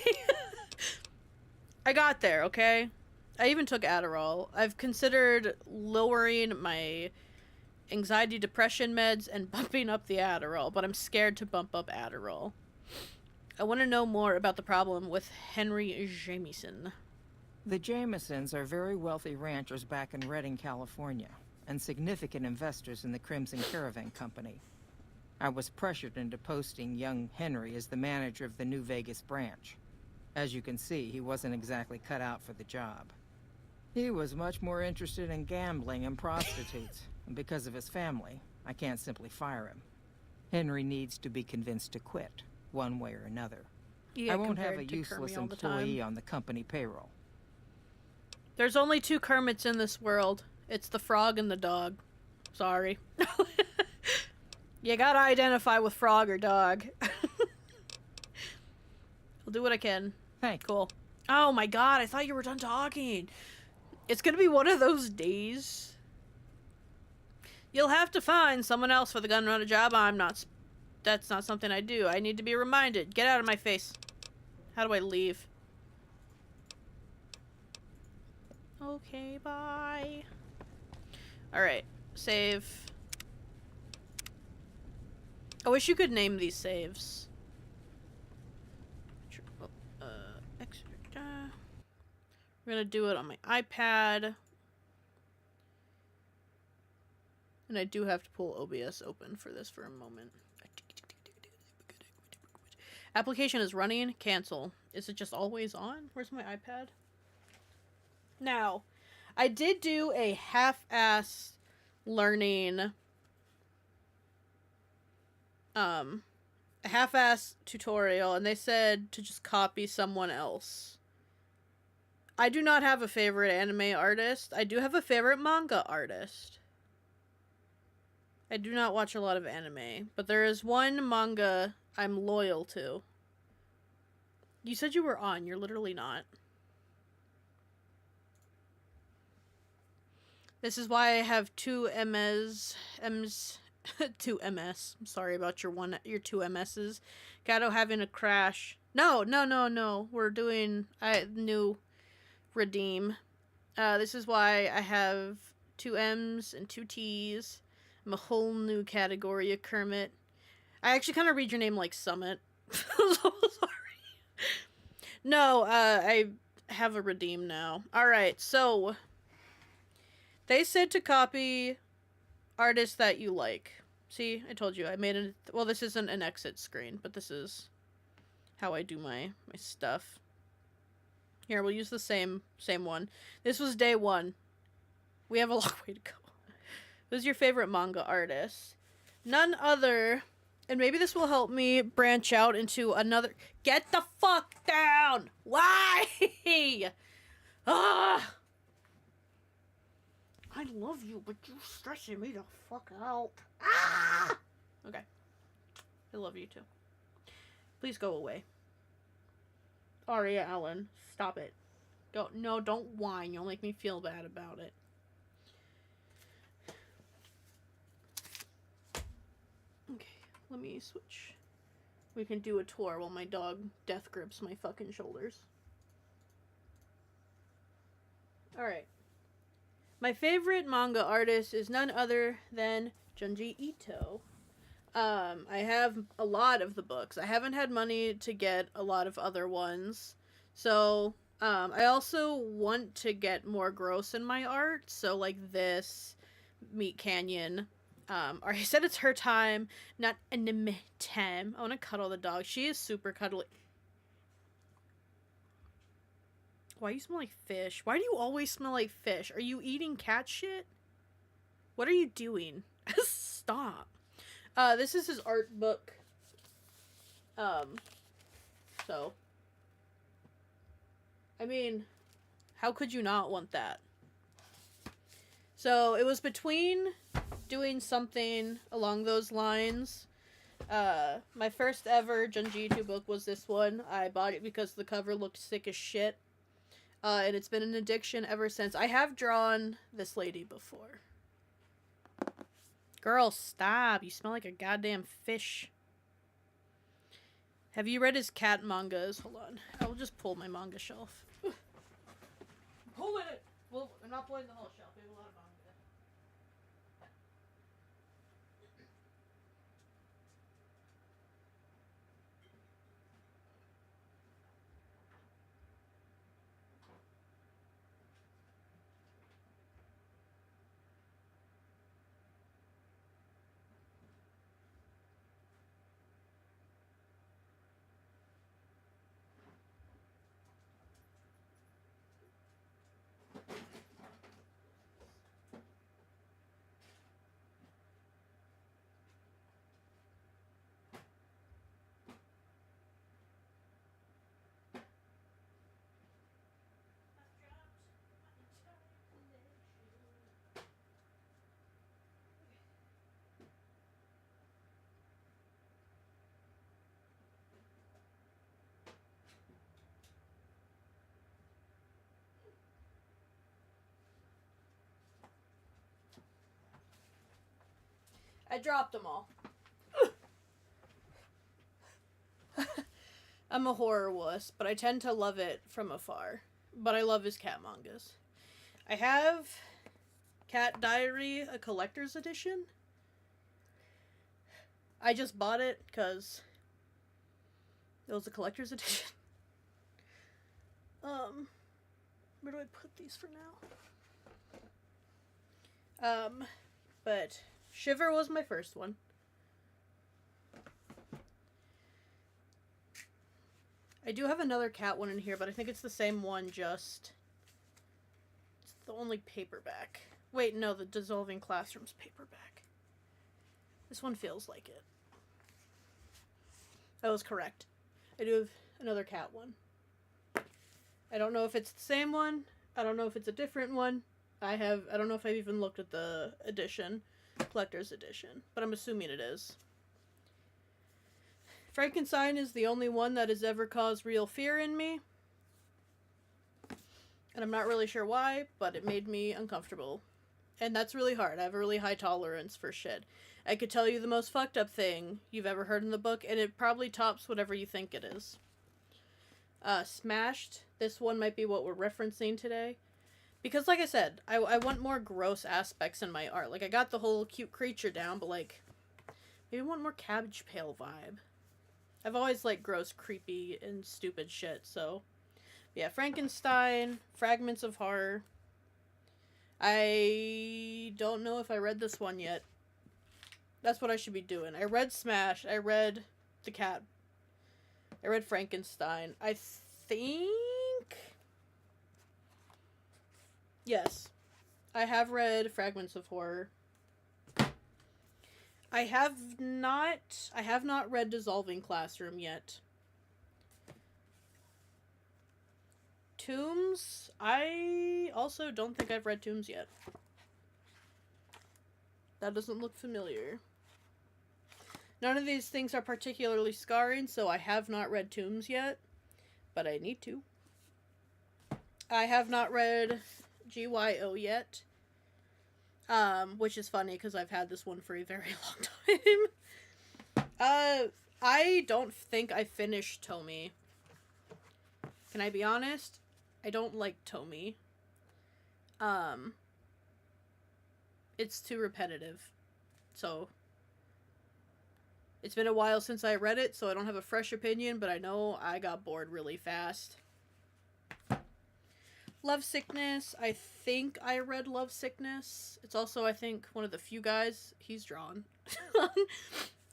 Speaker 1: I got there, okay? I even took Adderall. I've considered lowering my anxiety, depression meds, and bumping up the Adderall, but I'm scared to bump up Adderall. I want to know more about the problem with Henry Jameson.
Speaker 9: The Jamesons are very wealthy ranchers back in Redding, California, and significant investors in the Crimson Caravan Company. I was pressured into posting young Henry as the manager of the New Vegas branch. As you can see, he wasn't exactly cut out for the job. He was much more interested in gambling and prostitutes, and because of his family, I can't simply fire him. Henry needs to be convinced to quit, one way or another. I won't have a useless employee on the company payroll.
Speaker 1: There's only two Kermits in this world. It's the frog and the dog. Sorry. You gotta identify with frog or dog. I'll do what I can.
Speaker 9: Hey.
Speaker 1: Cool. Oh my god, I thought you were done talking. It's gonna be one of those days. You'll have to find someone else for the Gunrunner job. That's not something I do. I need to be reminded. Get out of my face. How do I leave? Okay, bye. Alright, save. I wish you could name these saves. We're gonna do it on my iPad. And I do have to pull OBS open for this for a moment. Application is running. Cancel. Is it just always on? Where's my iPad? Now, I did do a half-ass learning, a half-ass tutorial, and they said to just copy someone else. I do not have a favorite anime artist. I do have a favorite manga artist. I do not watch a lot of anime, but there is one manga I'm loyal to. You said you were on. You're literally not. This is why I have two two MS. I'm sorry about your two MSs. Gato having a crash. No. We're doing new redeem. This is why I have two M's and two T's. I'm a whole new category of Kermit. I actually kind of read your name like Summit. I'm so sorry. No, I have a redeem now. Alright, so they said to copy artists that you like. See, I told you, I made it. Well, this isn't an exit screen, but this is how I do my stuff. Here, we'll use the same one. This was day one. We have a long way to go. Who's your favorite manga artist? None other, and maybe this will help me branch out into another. Get the fuck down! Why? Ah! I love you, but you're stressing me the fuck out. Ah! Okay. I love you too. Please go away. Aria Allen, stop it. Don't whine. You'll make me feel bad about it. Okay, let me switch. We can do a tour while my dog death grips my fucking shoulders. Alright. My favorite manga artist is none other than Junji Ito. I have a lot of the books. I haven't had money to get a lot of other ones. So, I also want to get more gross in my art. So, like this, Meat Canyon. I said it's her time, not anime time. I want to cuddle the dog. She is super cuddly. Why do you smell like fish? Why do you always smell like fish? Are you eating cat shit? What are you doing? Stop. This is his art book. So. I mean, how could you not want that? So, it was between doing something along those lines. My first ever Junji Ito book was this one. I bought it because the cover looked sick as shit. And it's been an addiction ever since. I have drawn this lady before. Girl, stop. You smell like a goddamn fish. Have you read his cat mangas? Hold on. I will just pull my manga shelf. Pull it! Well, I'm not pulling the whole shelf. We have a lot of manga. I dropped them all. I'm a horror wuss, but I tend to love it from afar. But I love his cat mangas. I have Cat Diary, a collector's edition. I just bought it because it was a collector's edition. Where do I put these for now? But Shiver was my first one. I do have another cat one in here, but I think it's the same one, just... It's the only paperback. Wait, no, the Dissolving Classroom's paperback. This one feels like it. I was correct. I do have another cat one. I don't know if it's the same one. I don't know if it's a different one. I don't know if I've even looked at the edition, collector's edition, but I'm assuming it is. Frankenstein is the only one that has ever caused real fear in me. And I'm not really sure why, but it made me uncomfortable. And that's really hard. I have a really high tolerance for shit. I could tell you the most fucked up thing you've ever heard in the book, and it probably tops whatever you think it is. Smashed. This one might be what we're referencing today. Because, like I said, I want more gross aspects in my art. Like, I got the whole cute creature down, but, like, maybe I want more Cabbage Pail vibe. I've always liked gross, creepy, and stupid shit, so... Yeah, Frankenstein, Fragments of Horror. I don't know if I read this one yet. That's what I should be doing. I read Smash, I read The Cat... I read Frankenstein. I think... Yes. I have read Fragments of Horror. I have not read Dissolving Classroom yet. Tombs? I also don't think I've read Tombs yet. That doesn't look familiar. None of these things are particularly scarring, so I have not read Tombs yet, but I need to. I have not read GYO yet, which is funny because I've had this one for a very long time. I don't think I finished Tomy. Can I be honest? I don't like Tomy. It's too repetitive, so... It's been a while since I read it, so I don't have a fresh opinion, but I know I got bored really fast. Lovesickness. I think I read Lovesickness. It's also, I think, one of the few guys he's drawn.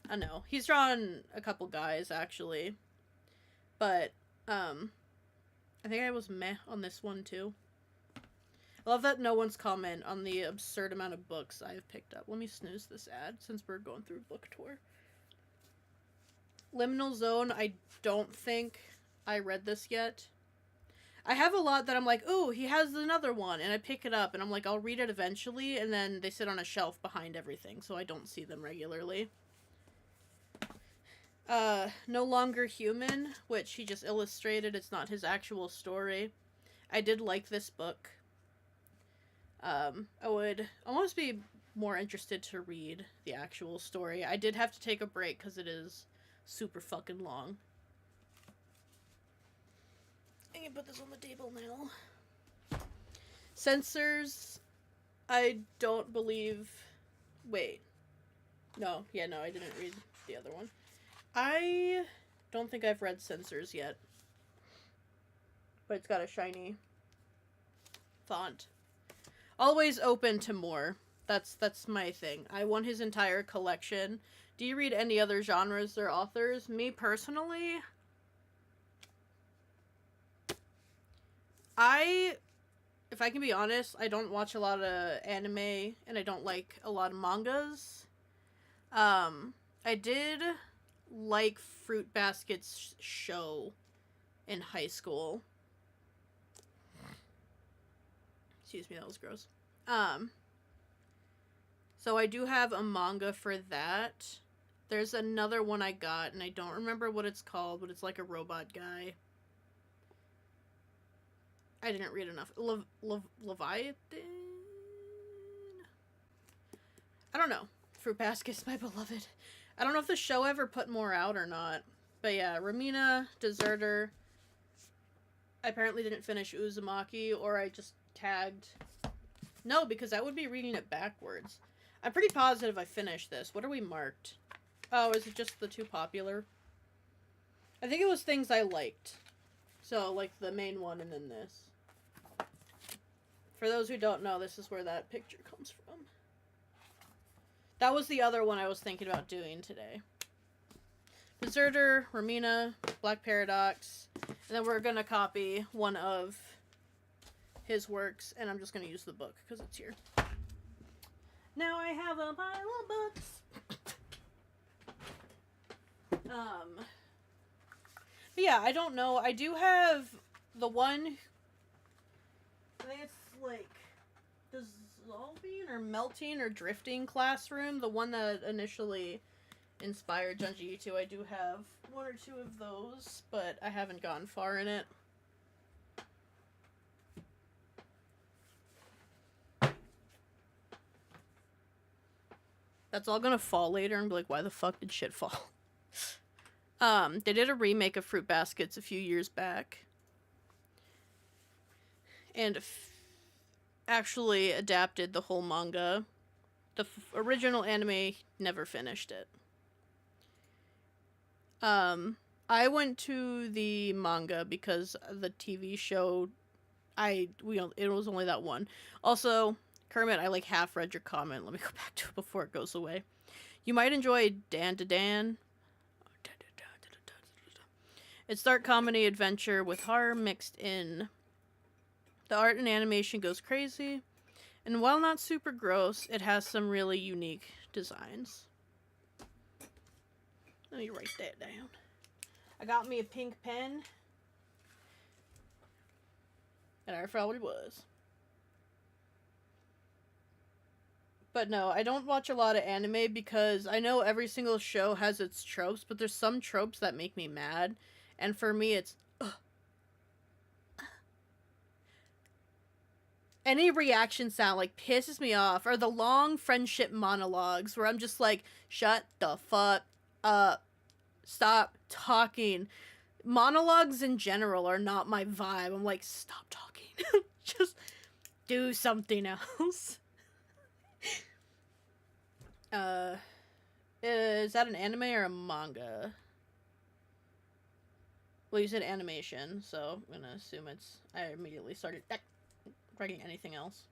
Speaker 1: I know. He's drawn a couple guys, actually. But, I think I was meh on this one, too. I love that no one's comment on the absurd amount of books I've picked up. Let me snooze this ad, since we're going through book tour. Liminal Zone, I don't think I read this yet. I have a lot that I'm like, ooh, he has another one, and I pick it up, and I'm like, I'll read it eventually, and then they sit on a shelf behind everything, so I don't see them regularly. No Longer Human, which he just illustrated, it's not his actual story. I did like this book. I would almost be more interested to read the actual story. I did have to take a break, because it is super fucking long. I can put this on the table now. Censors, I don't believe... Wait. No, yeah, no, I didn't read the other one. I don't think I've read Censors yet. But it's got a shiny font. Always open to more. That's my thing. I want his entire collection. Do you read any other genres or authors? Me personally... if I can be honest, I don't watch a lot of anime, and I don't like a lot of mangas. I did like Fruit Basket's show in high school. Excuse me, that was gross. So I do have a manga for that. There's another one I got, and I don't remember what it's called, but it's like a robot guy. I didn't read enough. Leviathan? I don't know. Fruit Basket's my beloved. I don't know if the show ever put more out or not. But yeah, Ramina, Deserter. I apparently didn't finish Uzumaki, or I just tagged No, because that would be reading it backwards. I'm pretty positive I finished this. What are we marked? Oh, is it just the too popular? I think it was things I liked. So, like, the main one and then this. For those who don't know, this is where that picture comes from. That was the other one I was thinking about doing today. Deserter, Romina, Black Paradox, and then we're gonna copy one of his works, and I'm just gonna use the book, because it's here. Now I have a pile of books. But yeah, I don't know. I do have the one, I think it's like dissolving or melting or drifting classroom. The one that initially inspired Junji Ito. I do have one or two of those, but I haven't gone far in it. That's all gonna fall later and be like, why the fuck did shit fall? They did a remake of Fruit Baskets a few years back. And actually adapted the whole manga. The original anime never finished it. I went to the manga because the TV show, it was only that one. Also, Kermit, I like half read your comment. Let me go back to it before it goes away. You might enjoy Dan to Dan. It's dark comedy adventure with horror mixed in. The art and animation goes crazy. And while not super gross, it has some really unique designs. Let me write that down. I got me a pink pen. And I forgot what it was. But no, I don't watch a lot of anime because I know every single show has its tropes, but there's some tropes that make me mad. And for me, it's... Any reaction sound, like, pisses me off. Or the long friendship monologues where I'm just like, shut the fuck up. Stop talking. Monologues in general are not my vibe. I'm like, stop talking. Just do something else. Is that an anime or a manga? Well, you said animation, so I'm gonna assume it's... I immediately started writing anything else.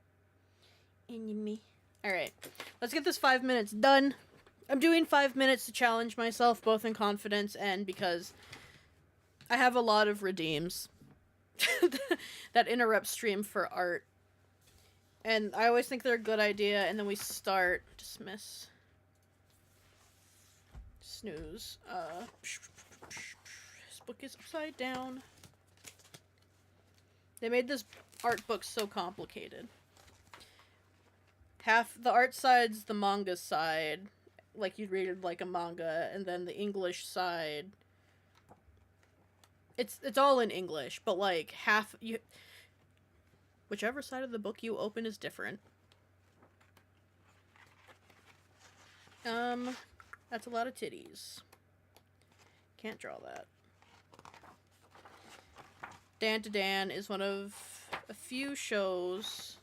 Speaker 1: Anime. Alright, let's get this 5 minutes done. I'm doing 5 minutes to challenge myself, both in confidence and because I have a lot of redeems that interrupt stream for art. And I always think they're a good idea, and then we start. Dismiss. Snooze. This book is upside down. They made this art book so complicated. Half the art side's the manga side, like you'd read it like a manga, and then the English side. It's all in English, but like half you. Whichever side of the book you open is different. That's a lot of titties. Can't draw that. Dan to Dan is one of a few shows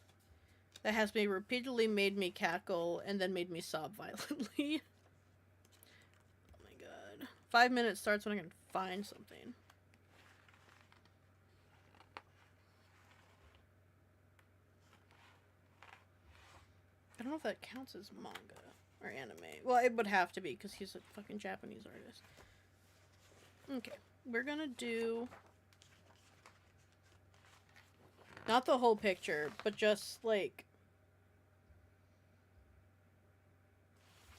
Speaker 1: that has repeatedly made me cackle and then made me sob violently. Oh my god. 5 minutes starts when I can find something. I don't know if that counts as manga or anime. Well, it would have to be because he's a fucking Japanese artist. Okay, we're gonna do... not the whole picture, but just, like...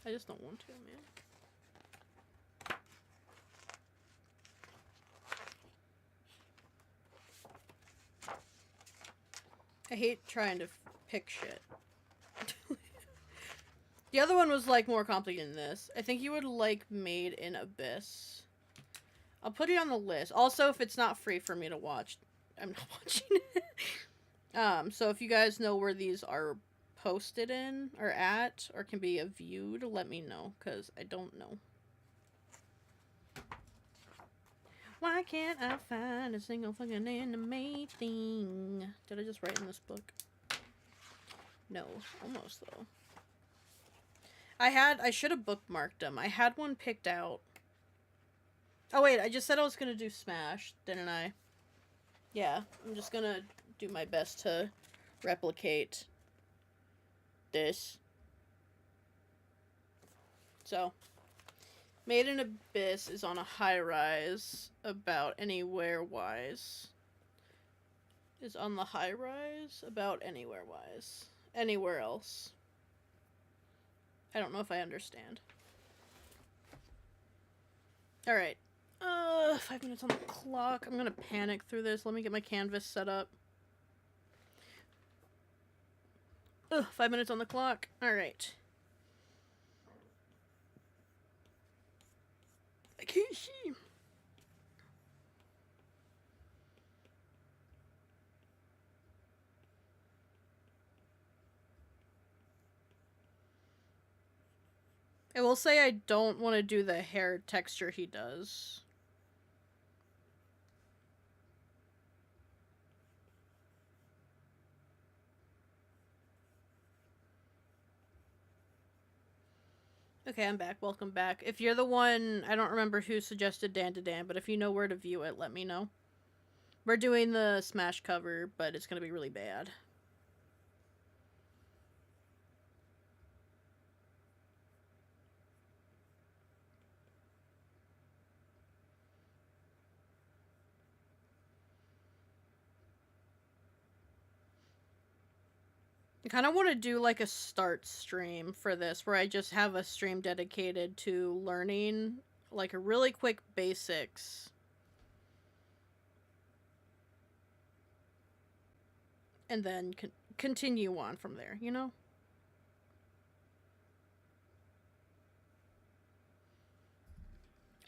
Speaker 1: I just don't want to, man. I hate trying to pick shit. The other one was, like, more complicated than this. I think you would like Made in Abyss. I'll put it on the list. Also, if it's not free for me to watch, I'm not watching it. So if you guys know where these are posted in, or at, or can be viewed, let me know, because I don't know. Why can't I find a single fucking anime thing? Did I just write in this book? No, almost though. I should have bookmarked them. I had one picked out. Oh wait, I just said I was gonna do Smash, didn't I? Yeah, I'm just gonna do my best to replicate this. So, Made in Abyss is on a high rise about anywhere wise. Is on the high rise about anywhere wise. Anywhere else. I don't know if I understand. Alright. 5 minutes on the clock. I'm gonna panic through this. Let me get my canvas set up. 5 minutes on the clock. Alright. I can't see. I will say I don't want to do the hair texture he does. Okay, I'm back. Welcome back. If you're the one, I don't remember who suggested Dan to Dan, but if you know where to view it, let me know. We're doing the Smash cover, but it's going to be really bad. I kind of want to do like a start stream for this where I just have a stream dedicated to learning like a really quick basics. And then continue on from there, you know?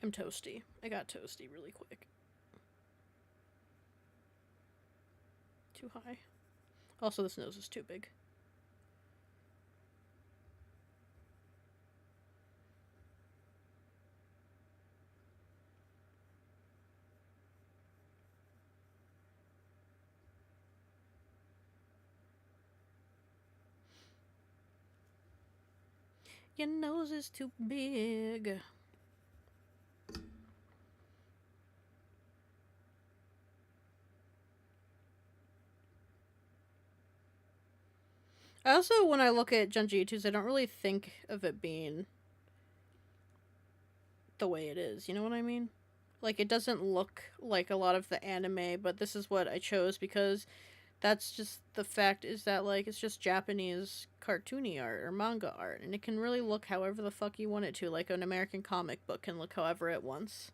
Speaker 1: I'm toasty. I got toasty really quick. Too high. Also, this nose is too big. Your nose is too big. I also, when I look at Junji I don't really think of it being the way it is. You know what I mean? Like, it doesn't look like a lot of the anime, but this is what I chose because that's just the fact is that, like, it's just Japanese cartoony art or manga art, and it can really look however the fuck you want it to, like an American comic book can look however it wants.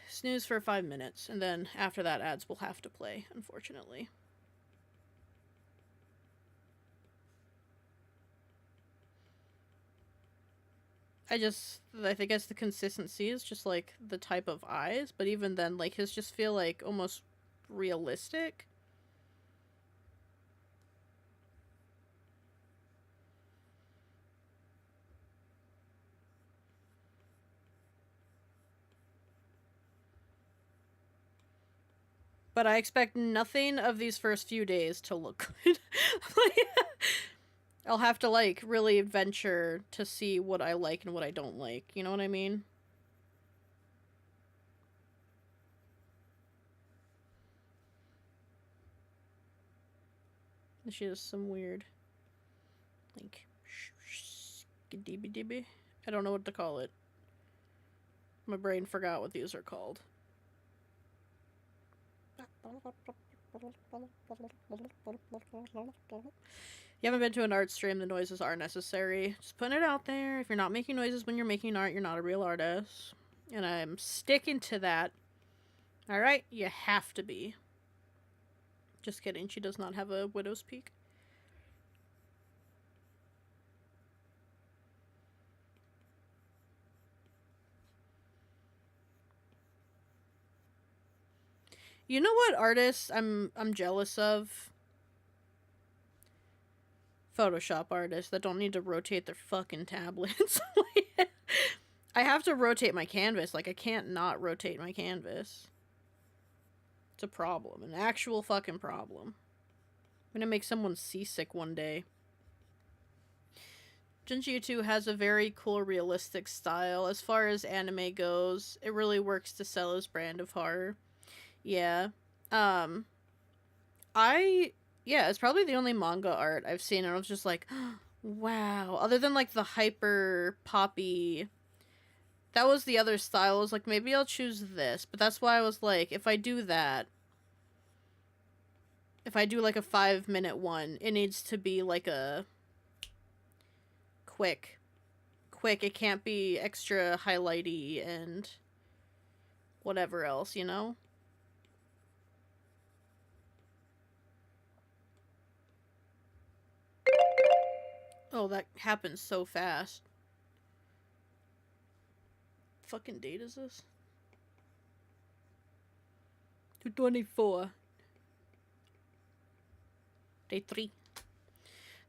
Speaker 1: Snooze for 5 minutes, and then after that ads will have to play, unfortunately. I think it's the consistency is just, like, the type of eyes, but even then, like, his just feel, like, almost realistic. But I expect nothing of these first few days to look good. I'll have to, like, really venture to see what I like and what I don't like. You know what I mean? She has some weird, like, skidibby-dibby. I don't know what to call it. My brain forgot what these are called. You haven't been to an art stream, the noises are necessary. Just putting it out there. If you're not making noises when you're making art, you're not a real artist. And I'm sticking to that. Alright? You have to be. Just kidding, she does not have a widow's peak. You know what artists I'm jealous of? Photoshop artists that don't need to rotate their fucking tablets. I have to rotate my canvas. Like, I can't not rotate my canvas. It's a problem. An actual fucking problem. gonna make someone seasick one day. Junji 2 has a very cool, realistic style. As far as anime goes, it really works to sell his brand of horror. Yeah. Yeah, it's probably the only manga art I've seen, and I was just like, wow. Other than, like, the hyper poppy... That was the other style. I was like, maybe I'll choose this. But that's why I was like, if I do that... If I do, like, a 5-minute one, it needs to be, like, a... Quick. It can't be extra highlighty and... whatever else, you know? Oh, that happens so fast. Fucking date is this? 224. Day 3.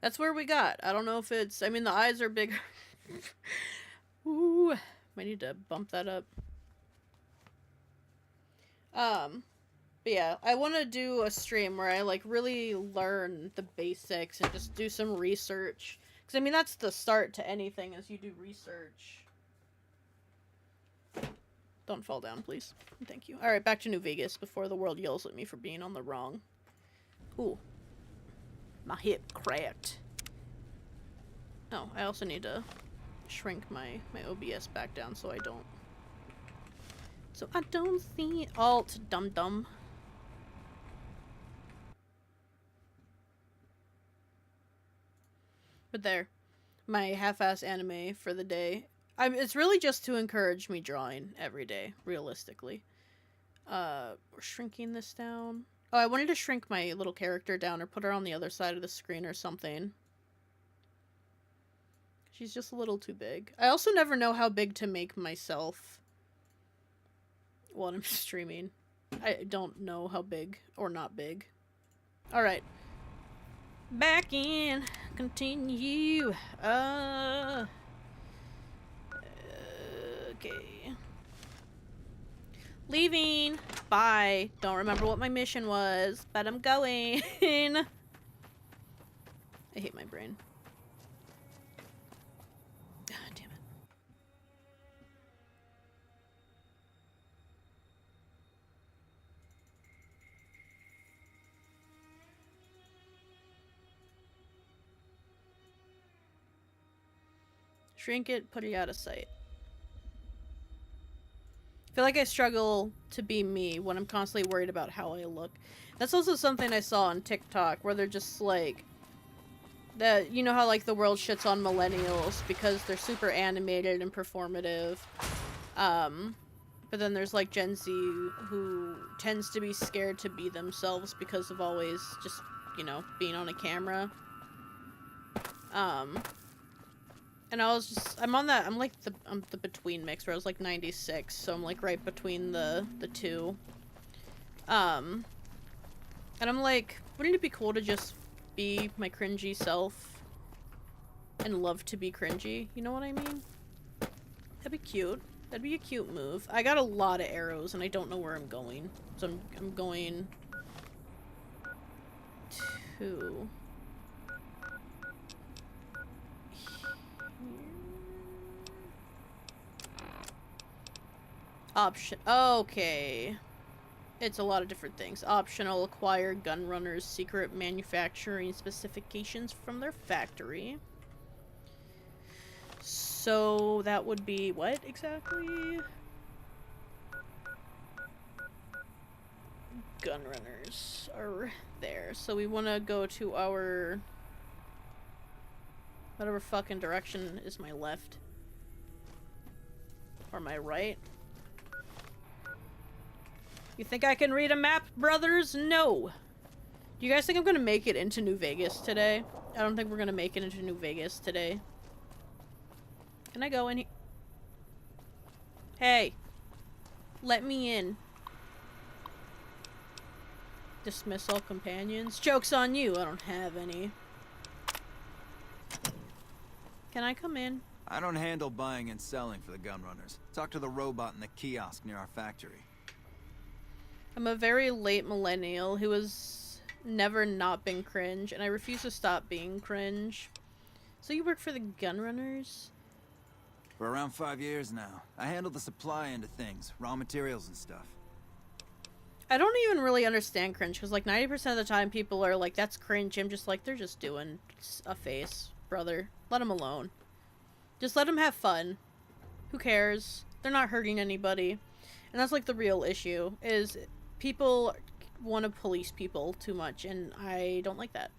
Speaker 1: That's where we got. I don't know if it's... I mean, the eyes are bigger. Ooh. Might need to bump that up. But yeah, I want to do a stream where I, like, really learn the basics and just do some research. Because, I mean, that's the start to anything, is you do research. Don't fall down, please. Thank you. Alright, back to New Vegas before the world yells at me for being on the wrong. Ooh. My hip cracked. Oh, I also need to shrink my OBS back down so I don't... So I don't see alt dum-dum. But there. My half-ass anime for the day. It's really just to encourage me drawing every day, realistically. We're shrinking this down. Oh, I wanted to shrink my little character down or put her on the other side of the screen or something. She's just a little too big. I also never know how big to make myself when I'm streaming. I don't know how big or not big. Alright. Back in. Continue. Okay. Leaving. Bye. Don't remember what my mission was, but I'm going. I hate my brain. Ah, damn it. Shrink it, put it out of sight. I feel like I struggle to be me when I'm constantly worried about how I look. That's also something I saw on TikTok, where they're just like... that, you know how like the world shits on millennials because they're super animated and performative. But then there's like Gen Z who tends to be scared to be themselves because of always just, you know, being on a camera. And I was just, I'm like I'm the between mix where I was like 96, so I'm like right between the two. And I'm like, wouldn't it be cool to just be my cringy self and love to be cringy? You know what I mean? That'd be cute. That'd be a cute move. I got a lot of arrows and I don't know where I'm going. So I'm going to... Option. Okay. It's a lot of different things. Optional, acquire Gunrunner's secret manufacturing specifications from their factory. So that would be what exactly? Gunrunners are there. So we want to go to our... whatever fucking direction is my left. Or my right. You think I can read a map, brothers? No. Do you guys think I'm gonna make it into New Vegas today? I don't think we're gonna make it into New Vegas today. Can I go in here? Hey. Let me in. Dismiss all companions. Joke's on you. I don't have any. Can I come in?
Speaker 10: I don't handle buying and selling for the Gunrunners. Talk to the robot in the kiosk near our factory.
Speaker 1: I'm a very late millennial who was never not been cringe, and I refuse to stop being cringe. So you work for the Gunrunners?
Speaker 10: For around 5 years now. I handle the supply end of things, raw materials and stuff.
Speaker 1: I don't even really understand cringe, because like 90% of the time people are like, that's cringe. I'm just like, they're just doing a face, brother. Let them alone. Just let them have fun. Who cares? They're not hurting anybody. And that's like the real issue, is people want to police people too much, and I don't like that.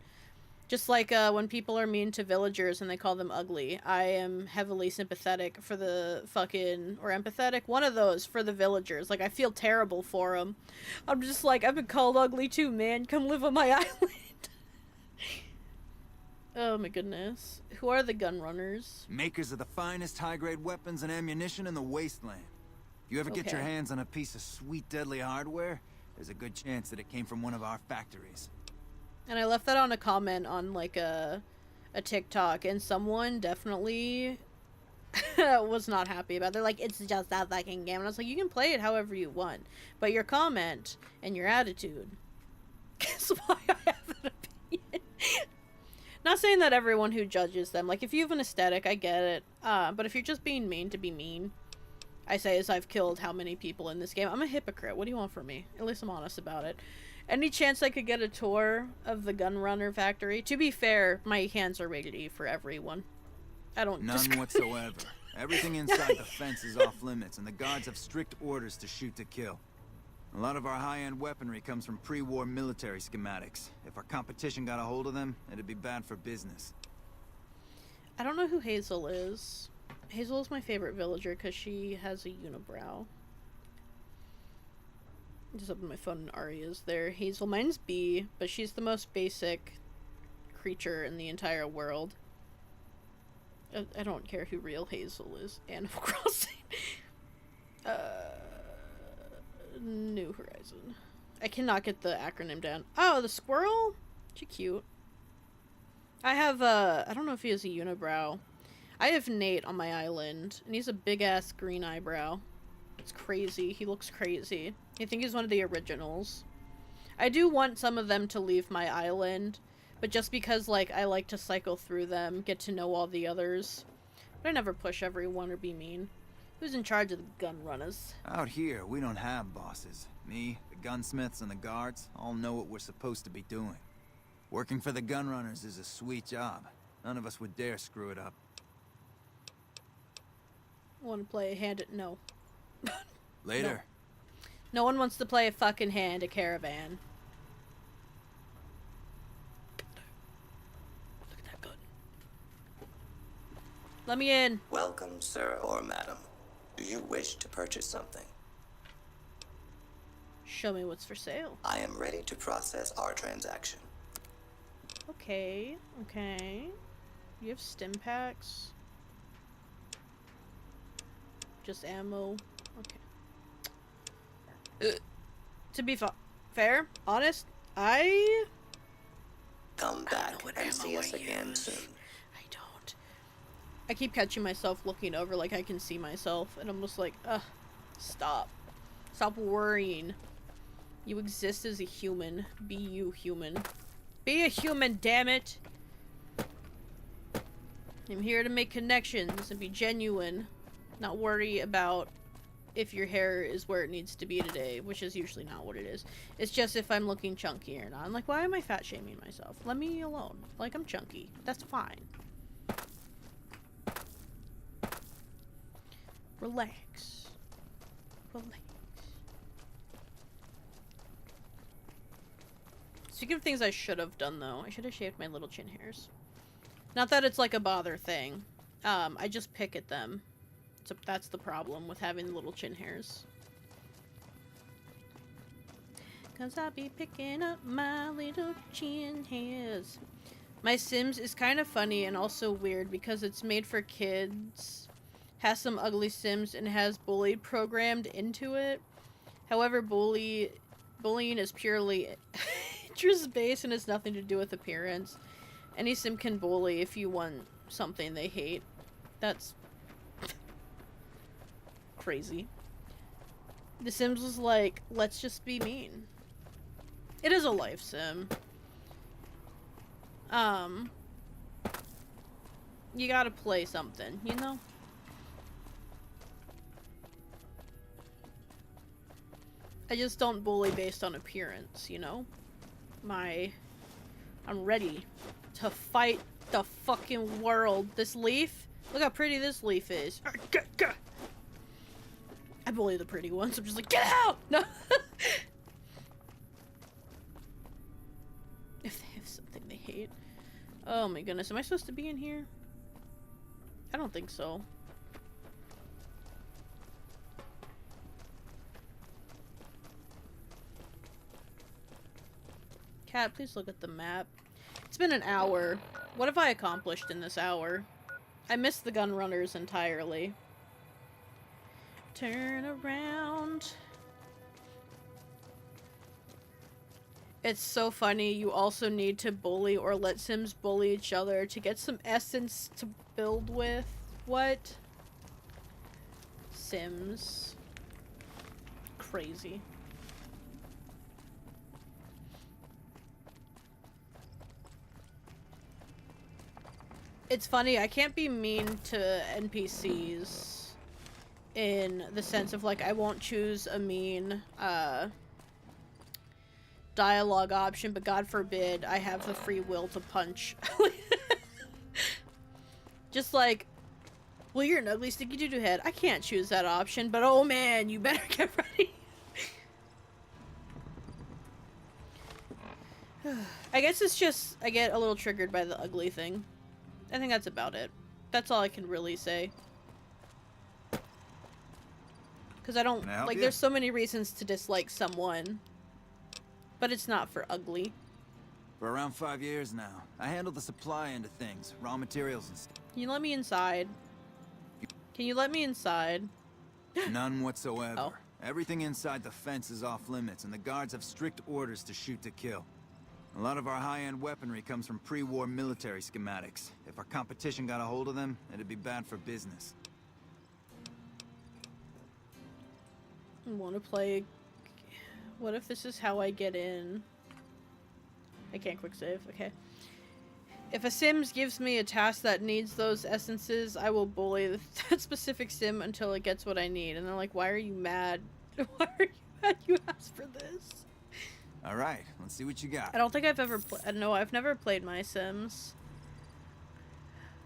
Speaker 1: Just like when people are mean to villagers and they call them ugly, I am heavily sympathetic for the fucking, or empathetic, one of those, for the villagers. Like, I feel terrible for them. I'm just like, I've been called ugly too, man. Come live on my island. Oh my goodness. Who are the Gunrunners?
Speaker 10: Makers of the finest high-grade weapons and ammunition in the wasteland. If you ever get your hands on a piece of sweet, deadly hardware, there's a good chance that it came from one of our factories.
Speaker 1: And I left that on a comment on, like, a TikTok, and someone definitely was not happy about it. They're like, it's just that fucking game. And I was like, you can play it however you want. But your comment and your attitude is why I have an opinion. Not saying that everyone who judges them, like, if you have an aesthetic, I get it. But if you're just being mean to be mean, I say as I've killed how many people in this game. I'm a hypocrite. What do you want from me? At least I'm honest about it. Any chance I could get a tour of the Gunrunner factory? To be fair, my hands are ready for everyone. I don't.
Speaker 10: None whatsoever. Everything inside the fence is off limits, and the guards have strict orders to shoot to kill. A lot of our high-end weaponry comes from pre-war military schematics. If our competition got a hold of them, it'd be bad for business.
Speaker 1: I don't know who Hazel is. Hazel is my favorite villager because she has a unibrow. Just open my phone and Arya's there. Hazel, mine's B, but she's the most basic creature in the entire world. I don't care who real Hazel is. Animal Crossing. New Horizon. I cannot get the acronym down. Oh, the squirrel? She cute. I have, I don't know if he has a unibrow. I have Nate on my island, and he's a big-ass green eyebrow. It's crazy. He looks crazy. I think he's one of the originals. I do want some of them to leave my island, but just because, like, I like to cycle through them, get to know all the others. But I never push everyone or be mean. Who's in charge of the Gunrunners?
Speaker 10: Out here, we don't have bosses. Me, the gunsmiths, and the guards all know what we're supposed to be doing. Working for the Gunrunners is a sweet job. None of us would dare screw it up.
Speaker 1: Want to play a hand at... No.
Speaker 10: Later.
Speaker 1: No one wants to play a fucking hand at Caravan. Look at that gun. Let me in.
Speaker 11: Welcome, sir or madam. Do you wish to purchase something?
Speaker 1: Show me what's for sale.
Speaker 11: I am ready to process our transaction.
Speaker 1: Okay, okay. You have stim packs. Just ammo. Okay. To be fair, honest, I
Speaker 11: come back and see us again soon.
Speaker 1: I don't. I keep catching myself looking over like I can see myself, and I'm just like, stop. Stop worrying. You exist as a human. Be you human. Be a human, damn it! I'm here to make connections and be genuine. Not worry about if your hair is where it needs to be today, which is usually not what it is. It's just if I'm looking chunky or not. I'm like, why am I fat shaming myself? Let me alone. Like, I'm chunky. That's fine. Relax. Relax. Speaking of things I should have done, though, I should have shaved my little chin hairs. Not that it's like a bother thing. I just pick at them. So that's the problem with having little chin hairs. 'Cause I be picking up my little chin hairs. My Sims is kind of funny and also weird because it's made for kids, has some ugly Sims, and has bully programmed into it. However, bullying is purely interest-based and has nothing to do with appearance. Any Sim can bully if you want something they hate. That's crazy. The Sims was like, let's just be mean. It is a life sim. you gotta play something, you know? I just don't bully based on appearance, you know? I'm ready to fight the fucking world. This leaf? Look how pretty this leaf is. I bully the pretty ones. I'm just like, get out! No. If they have something they hate. Oh my goodness. Am I supposed to be in here? I don't think so. Cat, please look at the map. It's been an hour. What have I accomplished in this hour? I missed the gun runners entirely. Turn around. It's so funny. You also need to bully or let Sims bully each other to get some essence to build with. What? Sims. Crazy. It's funny, I can't be mean to NPCs in the sense of, like, I won't choose a mean, dialogue option, but God forbid I have the free will to punch. Just like, well, you're an ugly sticky doo-doo head. I can't choose that option, but oh man, you better get ready. I guess it's just, I get a little triggered by the ugly thing. I think that's about it. That's all I can really say. Because I don't, like, there's so many reasons to dislike someone. But it's not for ugly.
Speaker 10: For around 5 years now, I handle the supply end of things, raw materials and stuff.
Speaker 1: Can you let me inside? Can you let me inside?
Speaker 10: None whatsoever.
Speaker 1: Oh.
Speaker 10: Everything inside the fence is off limits, and the guards have strict orders to shoot to kill. A lot of our high-end weaponry comes from pre-war military schematics. If our competition got a hold of them, it'd be bad for business.
Speaker 1: I want to play... What if this is how I get in? I can't quick save, okay. If a Sims gives me a task that needs those essences, I will bully that specific Sim until it gets what I need. And they're like, why are you mad? Why are you mad you asked for this?
Speaker 10: Alright, let's see what you got.
Speaker 1: I don't think I've ever no, I've never played my Sims.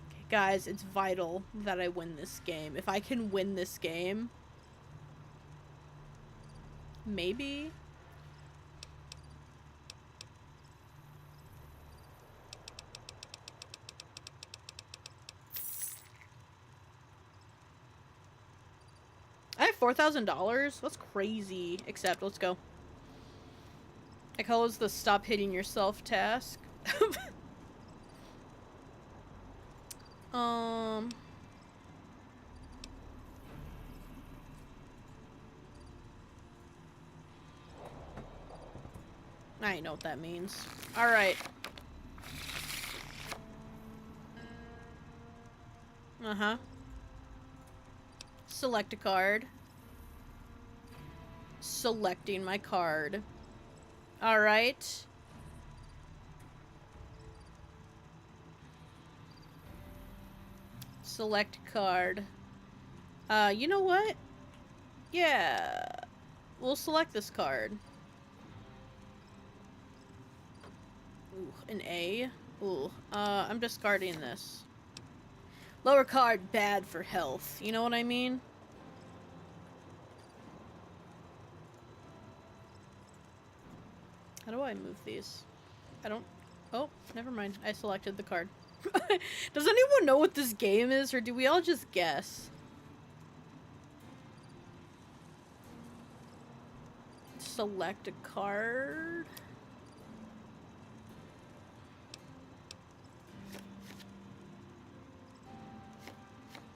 Speaker 1: Okay, guys, it's vital that I win this game. If I can win this game... Maybe? I have $4,000? That's crazy. Except, let's go. I call this the stop hitting yourself task. I know what that means. Alright. Uh-huh. Select a card. Selecting my card. Alright. Select card. You know what? Yeah. We'll select this card. Ooh, an A. Ooh. I'm discarding this. Lower card, bad for health. You know what I mean? How do I move these? I don't... Oh, never mind. I selected the card. Does anyone know what this game is, or do we all just guess? Select a card.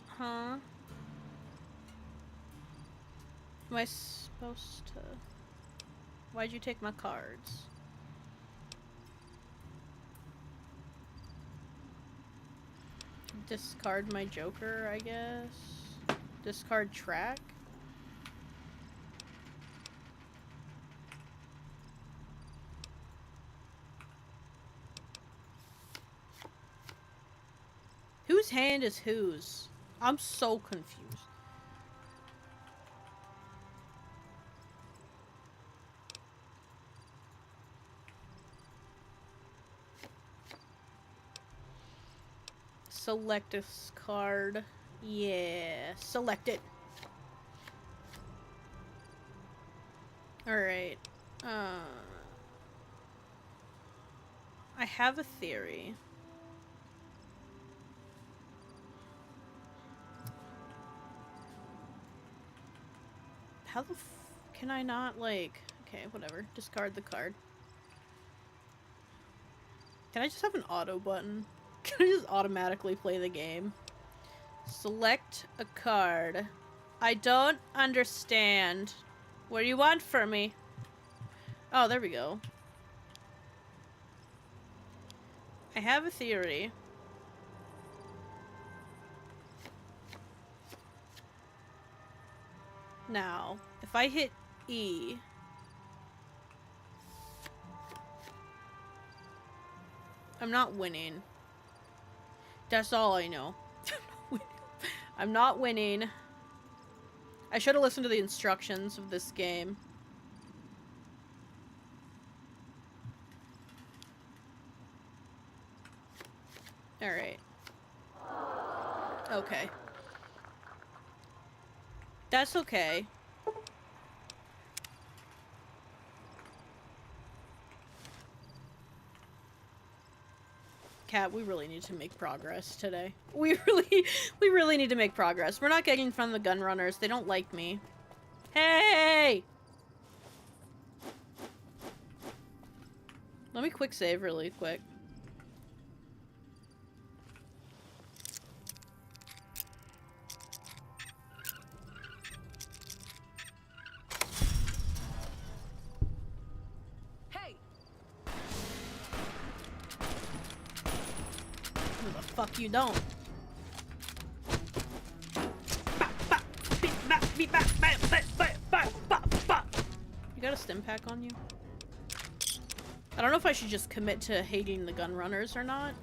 Speaker 1: Huh? Am I supposed to... Why'd you take my cards? Discard my Joker, I guess. Discard track. Whose hand is whose? I'm so confused. Select a card. Yeah, select it. Alright. I have a theory. How the can I not, like... Okay, whatever. Discard the card. Can I just have an auto button? Can I just automatically play the game? Select a card. I don't understand. What do you want from me? Oh, there we go. I have a theory. Now, if I hit E... I'm not winning. That's all I know. I'm not winning. I should have listened to the instructions of this game. Alright. Okay. That's okay. Cat, we really need to make progress today. We really need to make progress. We're not getting in front of the gun runners. They don't like me. Hey! Let me quick save really quick. Fuck you don't. You got a stim pack on you? I don't know if I should just commit to hating the gun runners or not.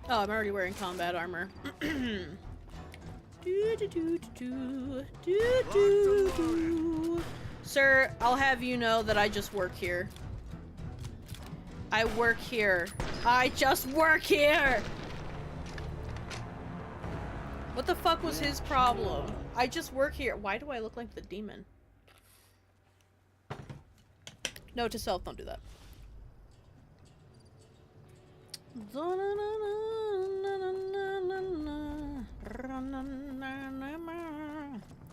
Speaker 1: Oh, I'm already wearing combat armor. Sir, I'll have you know that I just work here. I work here. I just work here! What the fuck was his problem? I just work here. Why do I look like the demon? Note to self, don't do that.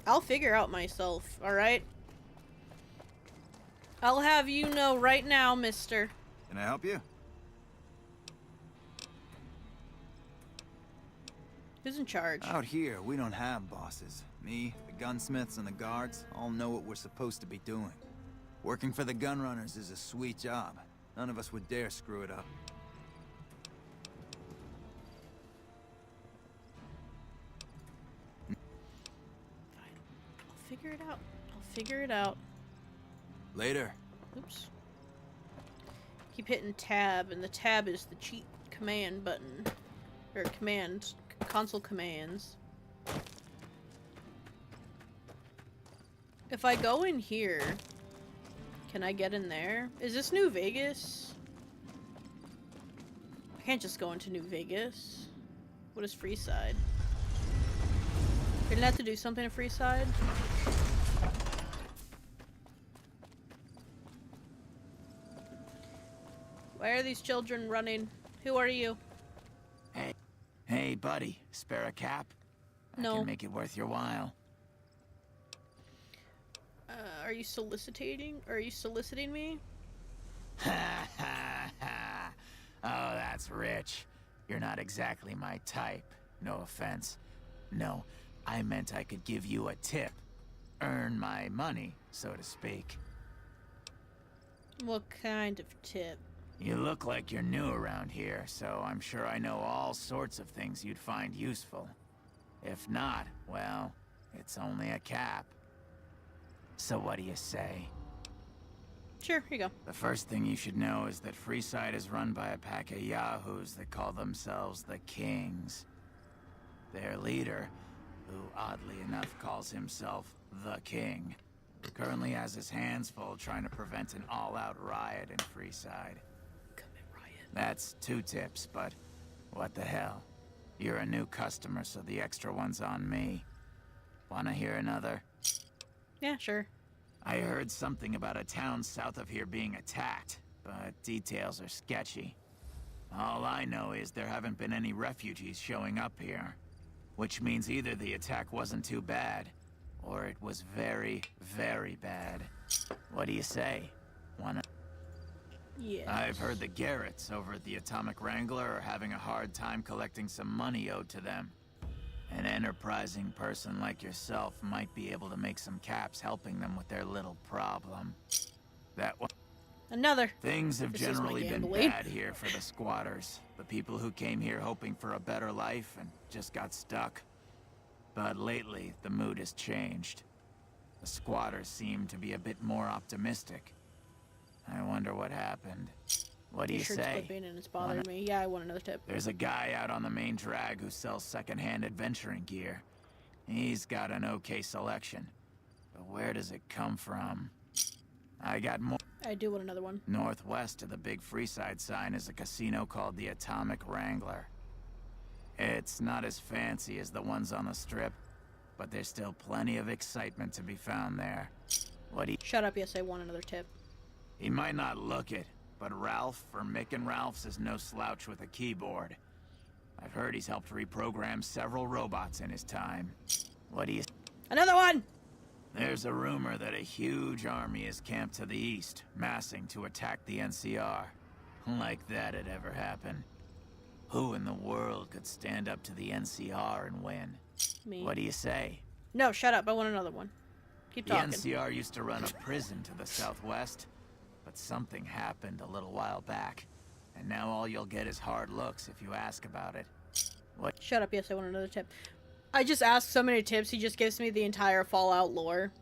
Speaker 1: I'll figure out myself, alright? I'll have you know right now, mister.
Speaker 10: Can I help you?
Speaker 1: Who's in charge?
Speaker 10: Out here, we don't have bosses. Me, the gunsmiths, and the guards all know what we're supposed to be doing. Working for the gunrunners is a sweet job. None of us would dare screw it up.
Speaker 1: Figure it out. I'll figure it out.
Speaker 10: Later.
Speaker 1: Oops. Keep hitting tab, and the tab is the cheat command button. Or command. Console commands. If I go in here, can I get in there? Is this New Vegas? I can't just go into New Vegas. What is Freeside? Didn't I have to do something to Freeside? Why are these children running? Who are you?
Speaker 12: Hey, buddy. Spare a cap?
Speaker 1: No.
Speaker 12: I can make it worth your while.
Speaker 1: Are you soliciting? Are you soliciting me?
Speaker 12: Ha ha ha. Oh, that's rich. You're not exactly my type. No offense. No, I meant I could give you a tip. Earn my money, so to speak.
Speaker 1: What kind of tip?
Speaker 12: You look like you're new around here, so I'm sure I know all sorts of things you'd find useful. If not, well, it's only a cap. So what do you say?
Speaker 1: Sure, here you go.
Speaker 12: The first thing you should know is that Freeside is run by a pack of yahoos that call themselves the Kings. Their leader, who oddly enough calls himself the King, currently has his hands full trying to prevent an all-out riot in Freeside. That's 2 tips, but what the hell? You're a new customer, so the extra one's on me. Wanna hear another?
Speaker 1: Yeah, sure.
Speaker 12: I heard something about a town south of here being attacked, but details are sketchy. All I know is there haven't been any refugees showing up here, which means either the attack wasn't too bad, or it was very, very bad. What do you say? Wanna...
Speaker 1: Yeah.
Speaker 12: I've heard the Garretts over at the Atomic Wrangler are having a hard time collecting some money owed to them. An enterprising person like yourself might be able to make some caps helping them with their little problem. That one.
Speaker 1: Another.
Speaker 12: Things have
Speaker 1: This is my
Speaker 12: generally been
Speaker 1: gambling.
Speaker 12: bad here for the squatters. The people who came here hoping for a better life and just got stuck. But lately, the mood has changed. The squatters seem to be a bit more optimistic. I wonder what happened. What do you
Speaker 1: T-shirt's
Speaker 12: say?
Speaker 1: flipping and it's bothering me. Yeah, I want another tip.
Speaker 12: There's a guy out on the main drag who sells secondhand adventuring gear. He's got an okay selection. But where does it come from? I got more.
Speaker 1: I do want another one.
Speaker 12: Northwest of the big Freeside sign is a casino called the Atomic Wrangler. It's not as fancy as the ones on the strip, but there's still plenty of excitement to be found there. What do you...
Speaker 1: Shut up, yes, I want another tip.
Speaker 12: He might not look it, but Ralph for Mick and Ralph's is no slouch with a keyboard. I've heard he's helped reprogram several robots in his time. What do you...
Speaker 1: Another one!
Speaker 12: There's a rumor that a huge army is camped to the east, massing to attack the NCR. Like that'd ever happen. Who in the world could stand up to the NCR and win?
Speaker 1: Me.
Speaker 12: What do you say?
Speaker 1: No, shut up. I want another one. Keep
Speaker 12: The
Speaker 1: talking.
Speaker 12: NCR used to run a prison to the southwest, but something happened a little while back, and now all you'll get is hard looks if you ask about it. What?
Speaker 1: Shut up, yes, I want another tip. I just asked so many tips, he just gives me the entire Fallout lore.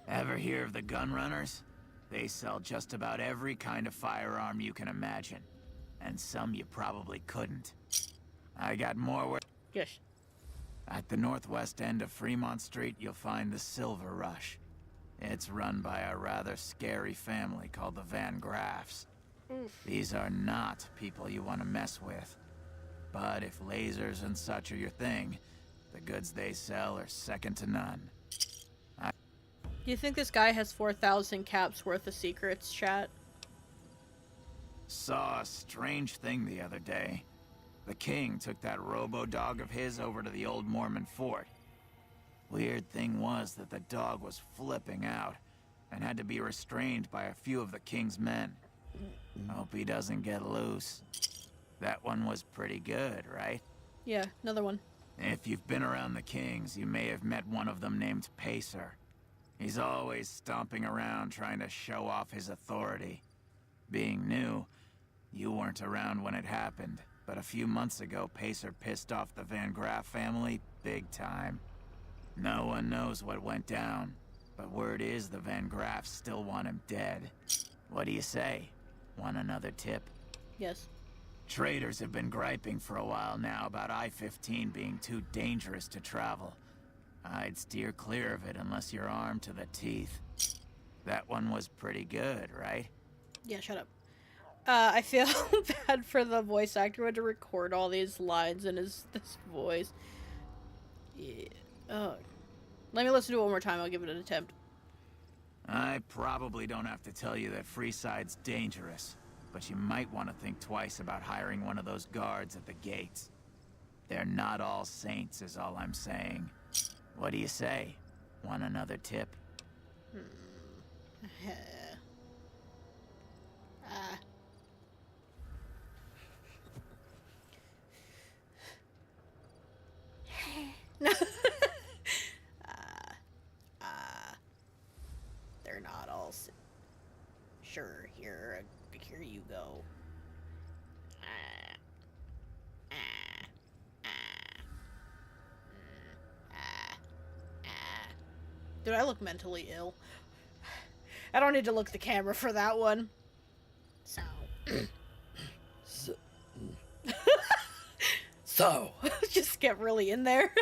Speaker 12: Ever hear of the gun runners? They sell just about every kind of firearm you can imagine, and some you probably couldn't. I got more where...
Speaker 1: Yes.
Speaker 12: At the northwest end of Fremont Street, you'll find the Silver Rush. It's run by a rather scary family called the Van Graffs. These are not people you want to mess with. But if lasers and such are your thing, the goods they sell are second to none.
Speaker 1: Do you think this guy has 4,000 caps worth of secrets, chat?
Speaker 12: Saw a strange thing the other day. The king took that robo-dog of his over to the old Mormon fort. Weird thing was that the dog was flipping out and had to be restrained by a few of the king's men. Hope he doesn't get loose. That one was pretty good, right?
Speaker 1: Yeah, another one.
Speaker 12: If you've been around the kings, you may have met one of them named Pacer. He's always stomping around trying to show off his authority. Being new, you weren't around when it happened, but a few months ago, Pacer pissed off the Van Graff family big time. No one knows what went down, but word is the Van Graffs still want him dead. What do you say? Want another tip?
Speaker 1: Yes.
Speaker 12: Traders have been griping for a while now about I-15 being too dangerous to travel. I'd steer clear of it unless you're armed to the teeth. That one was pretty good, right?
Speaker 1: Yeah, shut up. I feel bad for the voice actor who had to record all these lines in this voice. Yeah. Oh. Let me listen to it one more time. I'll give it an attempt.
Speaker 12: I probably don't have to tell you that Freeside's dangerous, but you might want to think twice about hiring one of those guards at the gates. They're not all saints, is all I'm saying. What do you say? Want another tip?
Speaker 1: They're not all sure, here you go. Dude, I look mentally ill. I don't need to look at the camera for that one. So. So. Just get really in there.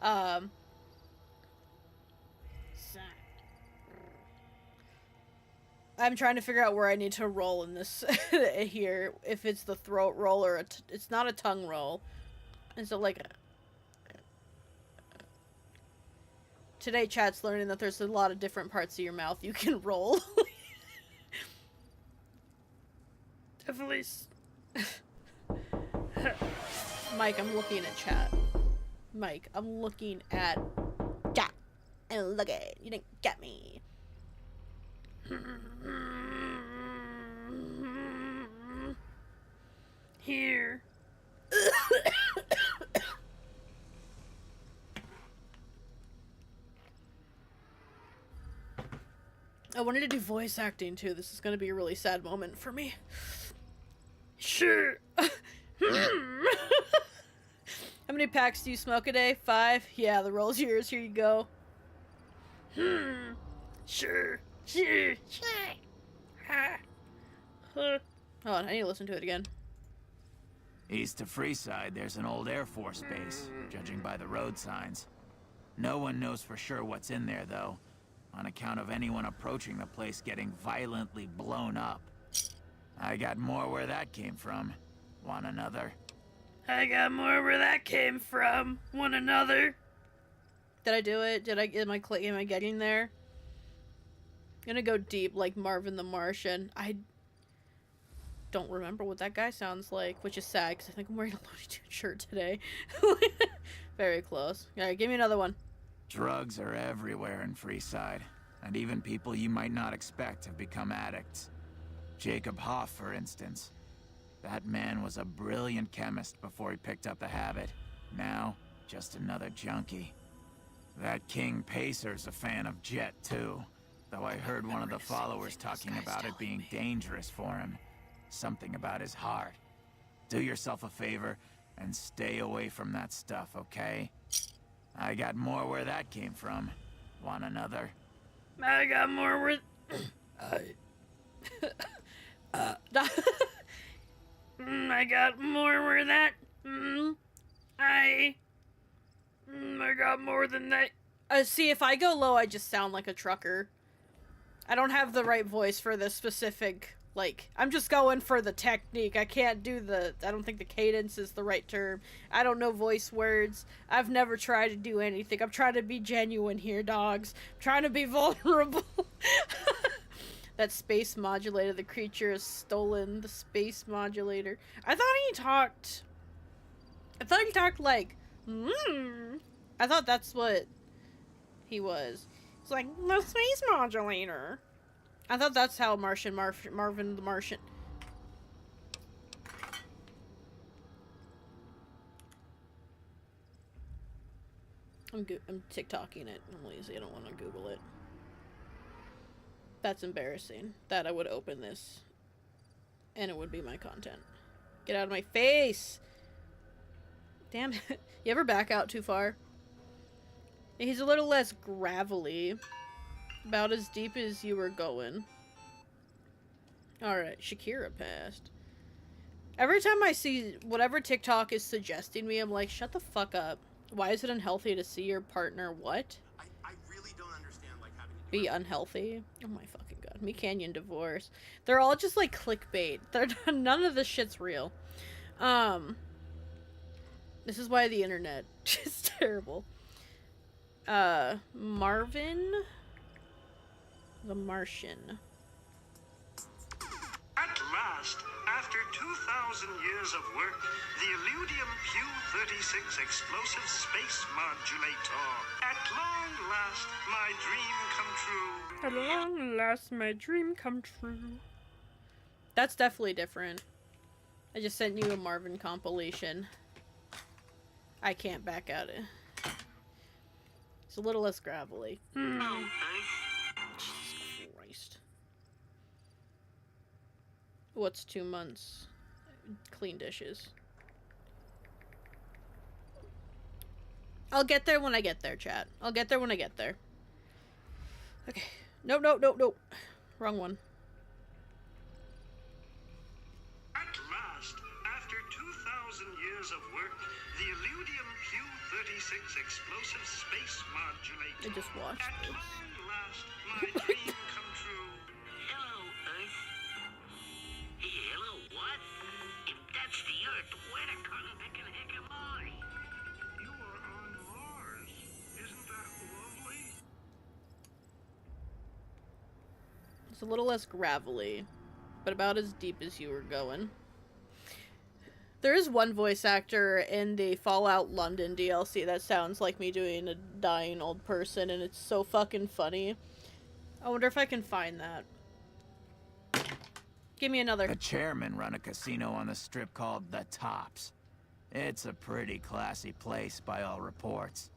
Speaker 1: So. I'm trying to figure out where I need to roll in this here. If it's the throat roll or it's not a tongue roll. Is it like today chat's learning that there's a lot of different parts of your mouth you can roll. Definitely. Mike, I'm looking at chat. Mike, I'm looking at chat. And look at it. You didn't get me. Here. I wanted to do voice acting too. This is going to be a really sad moment for me. Sure. How many packs do you smoke a day? 5? Yeah, the roll's yours. Here you go. Sure. Sure. Hold on, I need to listen to it again.
Speaker 12: East of Freeside, there's an old Air Force base, judging by the road signs. No one knows for sure what's in there, though, on account of anyone approaching the place getting violently blown up. I got more where that came from. Want another?
Speaker 1: I got more where that came from. Want another? Did I do it? Am I getting there? I'm gonna go deep like Marvin the Martian. I don't remember what that guy sounds like, which is sad because I think I'm wearing a Looney Tunes shirt today. Very close. Alright, give me another one.
Speaker 12: Drugs are everywhere in Freeside, and even people you might not expect have become addicts. Jacob Hoff, for instance. That man was a brilliant chemist before he picked up the habit. Now, just another junkie. That King Pacer's a fan of Jet, too. Though I heard one of the followers talking about it being dangerous for him. Something about his heart. Do yourself a favor and stay away from that stuff, okay? I got more where that came from. Want another?
Speaker 1: I got more where... I got more where that... I got more than that. See, if I go low, I just sound like a trucker. I don't have the right voice for this specific... Like, I'm just going for the technique. I can't do the... I don't think the cadence is the right term. I don't know voice words. I've never tried to do anything. I'm trying to be genuine here, dogs. I'm trying to be vulnerable. That space modulator. The creature has stolen the space modulator. I thought he talked like... I thought that's what he was. It's like, the space modulator. I thought that's how Marvin the Martian. I'm TikToking it. I'm lazy. I don't want to Google it. That's embarrassing. That I would open this, and it would be my content. Get out of my face! Damn it! You ever back out too far? He's a little less gravelly. About as deep as you were going. Alright, Shakira passed. Every time I see whatever TikTok is suggesting me, I'm like, shut the fuck up. Why is it unhealthy to see your partner what?
Speaker 8: I really don't understand, like, having to
Speaker 1: be unhealthy? Oh my fucking god. Me Canyon divorce. They're all just like clickbait. None of this shit's real. This is why the internet is terrible. Marvin the Martian.
Speaker 13: At last, after 2,000 years of work, the Illudium Q-36 explosive space modulator. At long last, my dream come true.
Speaker 1: At long last, my dream come true. That's definitely different. I just sent you a Marvin compilation. I can't back out it. It's a little less gravelly. Jesus Christ. What's 2 months? Clean dishes. I'll get there when I get there, chat. I'll get there when I get there. Okay. Nope, nope, nope, nope. Wrong one.
Speaker 13: At last, after 2,000 years of work, the Illudium Q-36 explosive space modulator.
Speaker 1: I just watched
Speaker 13: At
Speaker 1: this.
Speaker 13: long last, my dream come true.
Speaker 14: Hello, Earth. Hello, what? If that's the Earth, where the heckin' heck am I?
Speaker 13: You are on Mars. Isn't that lovely?
Speaker 1: It's a little less gravelly, but about as deep as you were going. There is one voice actor in the Fallout London DLC that sounds like me doing a dying old person, and it's so fucking funny. I wonder if I can find that. Give me another.
Speaker 12: The chairman run a casino on the strip called The Tops. It's a pretty classy place by all reports.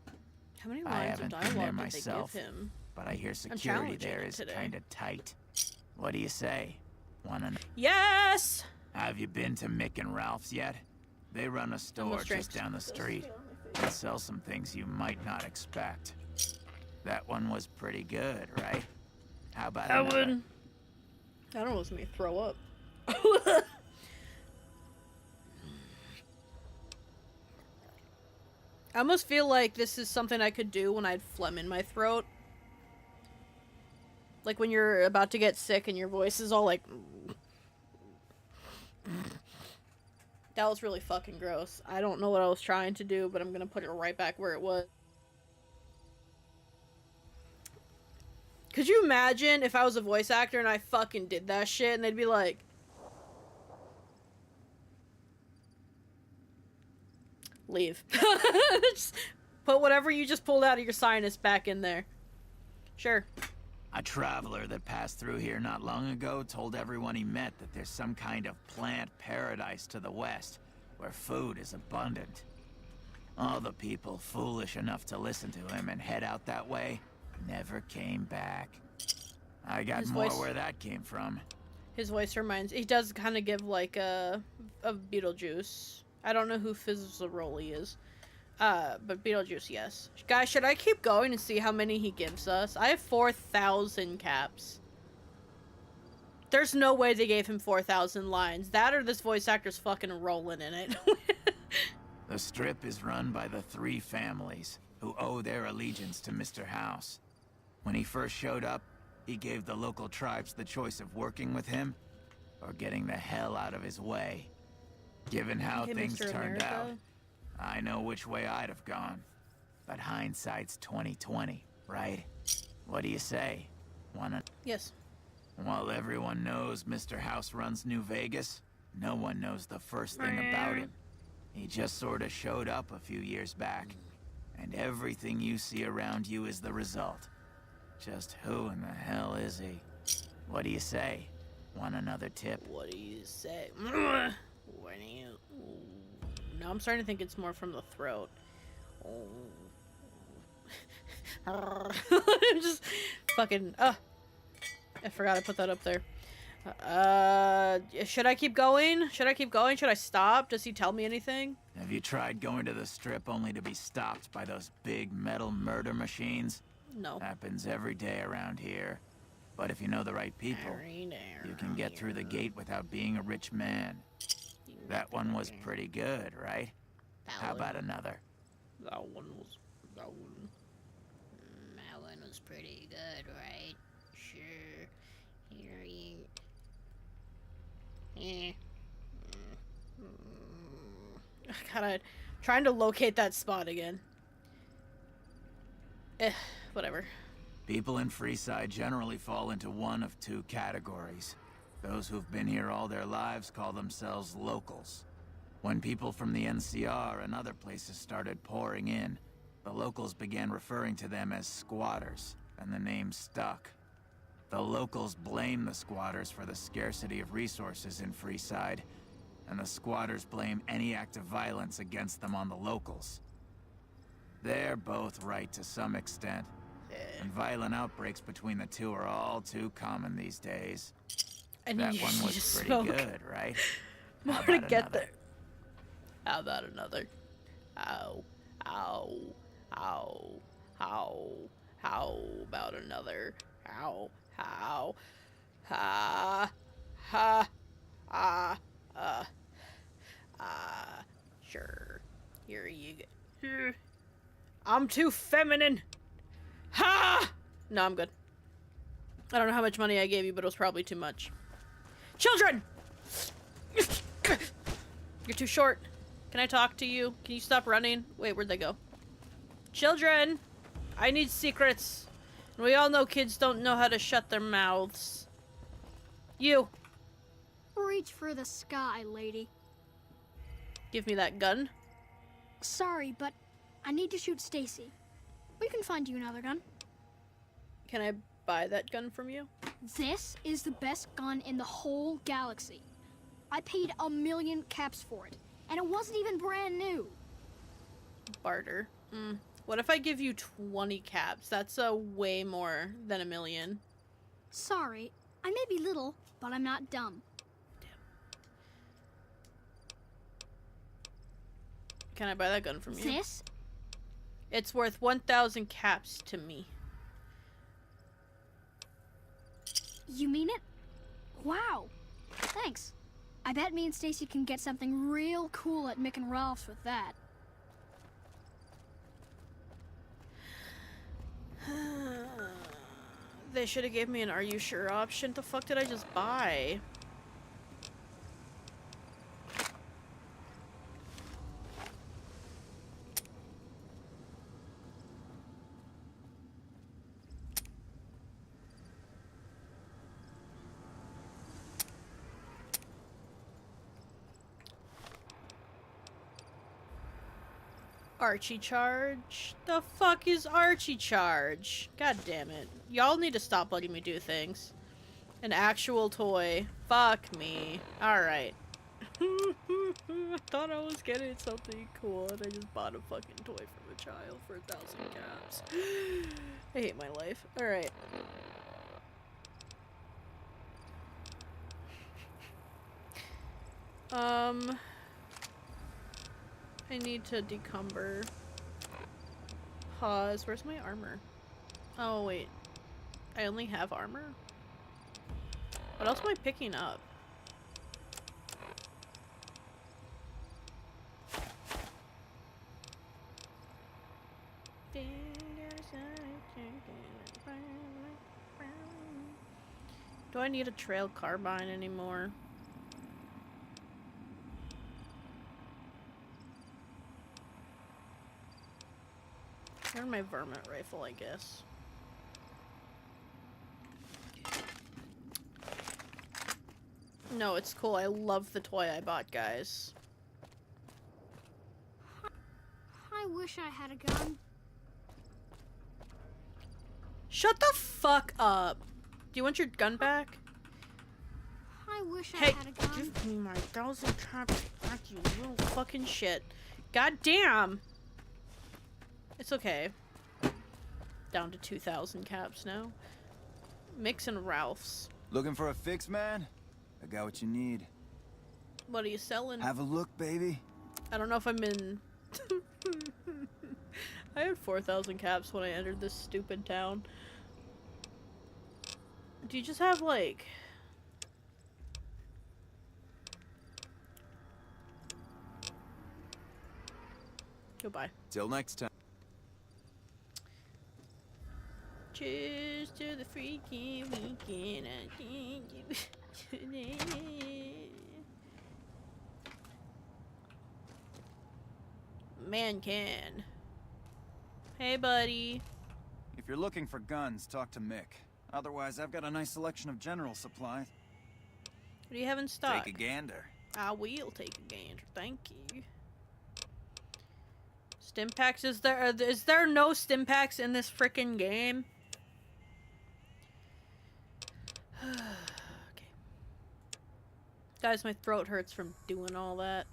Speaker 1: How many
Speaker 12: I
Speaker 1: lines of
Speaker 12: haven't been there
Speaker 1: dialogue did
Speaker 12: myself,
Speaker 1: they give him?
Speaker 12: but I hear
Speaker 1: I'm
Speaker 12: security
Speaker 1: challenging
Speaker 12: there
Speaker 1: it
Speaker 12: is
Speaker 1: today.
Speaker 12: kinda tight. What do you say? Wanna...
Speaker 1: Yes!
Speaker 12: Have you been to Mick and Ralph's yet? They run a store
Speaker 1: Almost drank
Speaker 12: just down the
Speaker 1: some
Speaker 12: street. They sell some things you might not expect. That one was pretty good, right? How about
Speaker 1: I
Speaker 12: another?
Speaker 1: would. That almost made me throw up. I almost feel like this is something I could do when I had phlegm in my throat. Like when you're about to get sick and your voice is all like... That was really fucking gross. I don't know what I was trying to do, but I'm gonna put it right back where it was. Could you imagine if I was a voice actor and I fucking did that shit and they'd be like... Leave. Just put whatever you just pulled out of your sinus back in there. Sure.
Speaker 12: A traveler that passed through here not long ago told everyone he met that there's some kind of plant paradise to the west, where food is abundant. All the people foolish enough to listen to him and head out that way never came back. I got
Speaker 1: His
Speaker 12: more
Speaker 1: voice-
Speaker 12: where that came from.
Speaker 1: His voice reminds... He does kind of give like a Beetlejuice. I don't know who Fizzaroli is. But Beetlejuice, yes. Guys, should I keep going and see how many he gives us? I have 4,000 caps. There's no way they gave him 4,000 lines. That or this voice actor's fucking rolling in it.
Speaker 12: The strip is run by the three families who owe their allegiance to Mr. House. When he first showed up, he gave the local tribes the choice of working with him or getting the hell out of his way. Given how
Speaker 1: Okay,
Speaker 12: things
Speaker 1: Mr.
Speaker 12: turned out,
Speaker 1: America.
Speaker 12: I know which way I'd have gone. But hindsight's 20/20, right? What do you say? Wanna...
Speaker 1: Yes.
Speaker 12: While everyone knows Mr. House runs New Vegas, no one knows the first thing about him. He just sorta showed up a few years back. And everything you see around you is the result. Just who in the hell is he? What do you say? Want another tip?
Speaker 1: What do you say? What do you... No, I'm starting to think it's more from the throat. Just fucking... I forgot I put that up there. Should I keep going? Should I keep going? Should I stop? Does he tell me anything?
Speaker 12: Have you tried going to the strip only to be stopped by those big metal murder machines?
Speaker 1: No.
Speaker 12: Happens every day around here. But if you know the right people, you can get through the gate without being a rich man. That one was pretty good, right? How about another?
Speaker 1: That one was pretty good, right? Sure. Here you... God, I'm trying to locate that spot again. Whatever.
Speaker 12: People in Freeside generally fall into one of two categories. Those who've been here all their lives call themselves locals. When people from the NCR and other places started pouring in, the locals began referring to them as squatters, and the name stuck. The locals blame the squatters for the scarcity of resources in Freeside, and the squatters blame any act of violence against them on the locals. They're both right to some extent, and violent outbreaks between the two are all too common these days.
Speaker 1: I
Speaker 12: That
Speaker 1: need
Speaker 12: one
Speaker 1: you
Speaker 12: was
Speaker 1: to
Speaker 12: pretty
Speaker 1: smoke.
Speaker 12: good, right?
Speaker 1: More
Speaker 12: How
Speaker 1: to
Speaker 12: about
Speaker 1: get
Speaker 12: another?
Speaker 1: there. How about another? Ow. Ow. Ow. Ow. How about another? How? How? Ha. Ha. Sure. Here you go. I'm too feminine. Ha! No, I'm good. I don't know how much money I gave you, but it was probably too much. Children! You're too short. Can I talk to you? Can you stop running? Wait, where'd they go? Children! I need secrets. And we all know kids don't know how to shut their mouths. You.
Speaker 15: Reach for the sky, lady.
Speaker 1: Give me that gun.
Speaker 15: Sorry, but I need to shoot Stacy. We can find you another gun.
Speaker 1: Can I buy that gun from you?
Speaker 15: This is the best gun in the whole galaxy. I paid 1 million caps for it, and it wasn't even brand new.
Speaker 1: Barter. What if I give you 20 caps? That's way more than 1 million.
Speaker 15: Sorry, I may be little, but I'm not dumb.
Speaker 1: Can I buy that gun from you?
Speaker 15: This?
Speaker 1: It's worth 1,000 caps to me.
Speaker 15: You mean it? Wow. Thanks. I bet me and Stacy can get something real cool at Mick and Ralph's with that.
Speaker 1: They should have gave me an "Are you sure" option. The fuck did I just buy? Archie charge? The fuck is Archie charge? God damn it. Y'all need to stop letting me do things. An actual toy. Fuck me. Alright. I thought I was getting something cool and I just bought a fucking toy from a child for 1,000 caps. I hate my life. Alright. I need to decumber. Pause. Where's my armor? Oh, wait. I only have armor? What else am I picking up? Do I need a trail carbine anymore? Or my varmint rifle, I guess. No, it's cool. I love the toy I bought, guys.
Speaker 15: I wish I had a gun.
Speaker 1: Shut the fuck up. Do you want your gun back?
Speaker 15: I wish I
Speaker 1: Hey,
Speaker 15: had a gun.
Speaker 1: give me my 1,000 caps back, you little fucking shit. God damn. It's okay. Down to 2,000 caps now. Mix and Ralph's.
Speaker 10: Looking for a fix, man? I got what you need.
Speaker 1: What are you selling?
Speaker 10: Have a look, baby.
Speaker 1: I don't know if I'm in... I had 4,000 caps when I entered this stupid town. Do you just have, like... Goodbye.
Speaker 10: Till next time.
Speaker 1: Cheers to the freaking weekend. I think you Man can. Hey, buddy.
Speaker 10: If you're looking for guns, talk to Mick. Otherwise, I've got a nice selection of general supplies.
Speaker 1: What do you have in stock?
Speaker 10: Take a gander.
Speaker 1: I will take a gander. Thank you. Stim packs? Is there no stim packs in this frickin' game? Okay. Guys, my throat hurts from doing all that.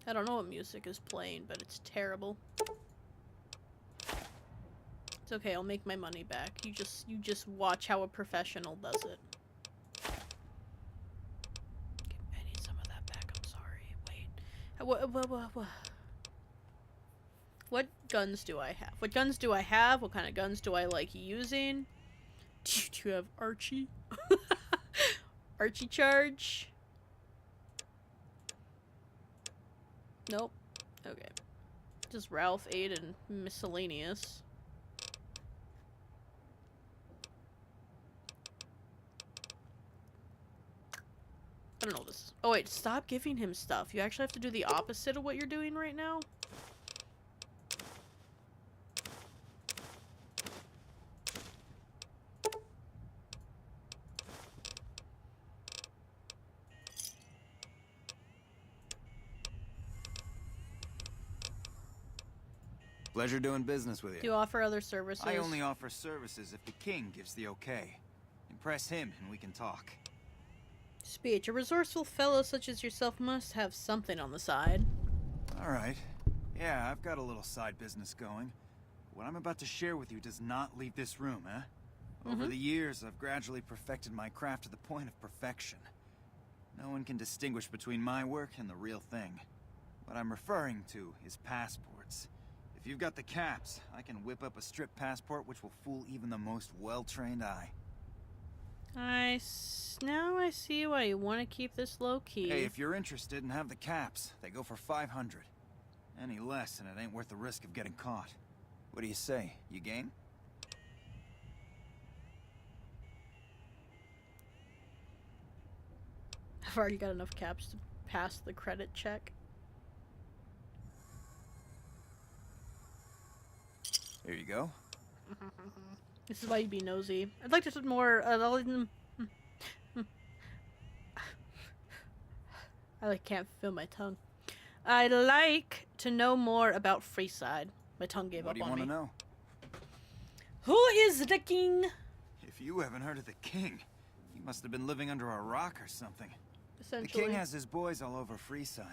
Speaker 1: I don't know what music is playing, but it's terrible. It's okay, I'll make my money back. You just watch how a professional does it. Okay, I need some of that back, I'm sorry. Wait. What guns do I have? What guns do I have? What kind of guns do I like using? Do you have Archie? Archie charge? Nope. Okay. Just Ralph 8 and miscellaneous. I don't know this. Oh wait, stop giving him stuff. You actually have to do the opposite of what you're doing right now.
Speaker 10: Pleasure doing business with you.
Speaker 1: Do you offer other services?
Speaker 10: I only offer services if the king gives the okay. Impress him and we can talk.
Speaker 1: Speech. A resourceful fellow such as yourself must have something on the side.
Speaker 10: Alright. Yeah, I've got a little side business going. What I'm about to share with you does not leave this room, eh? Over the years, I've gradually perfected my craft to the point of perfection. No one can distinguish between my work and the real thing. What I'm referring to is passports. If you've got the caps, I can whip up a strip passport which will fool even the most well-trained eye.
Speaker 1: Now I see why you want to keep this low-key.
Speaker 10: Hey, if you're interested and have the caps, they go for 500. Any less and it ain't worth the risk of getting caught. What do you say? You game?
Speaker 1: I've already got enough caps to pass the credit check.
Speaker 10: Here you go.
Speaker 1: This is why you'd be nosy. I'd like to put more. I can't feel my tongue. I'd like to know more about Freeside. My tongue gave
Speaker 10: What
Speaker 1: up on me.
Speaker 10: do you want to know?
Speaker 1: Who is the king?
Speaker 10: If you haven't heard of the king, you must have been living under a rock or something. The
Speaker 1: Essentially.
Speaker 10: king has his boys all over Freeside.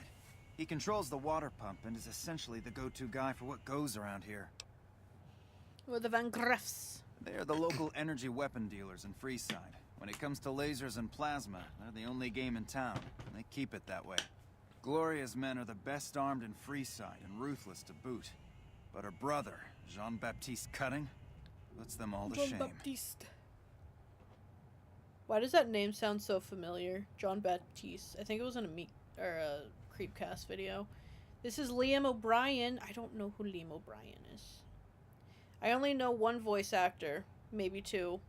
Speaker 10: He controls the water pump and is essentially the go-to guy for what goes around here.
Speaker 1: Or the Van Greffs.
Speaker 10: They are the local energy weapon dealers in Freeside. When it comes to lasers and plasma, they're the only game in town, and they keep it that way. Gloria's men are the best armed in Freeside and ruthless to boot. But her brother, Jean-Baptiste Cutting, puts them all to shame.
Speaker 1: Jean-Baptiste. Why does that name sound so familiar? Jean-Baptiste. I think it was in a Creepcast video. This is Liam O'Brien. I don't know who Liam O'Brien is. I only know one voice actor, maybe two.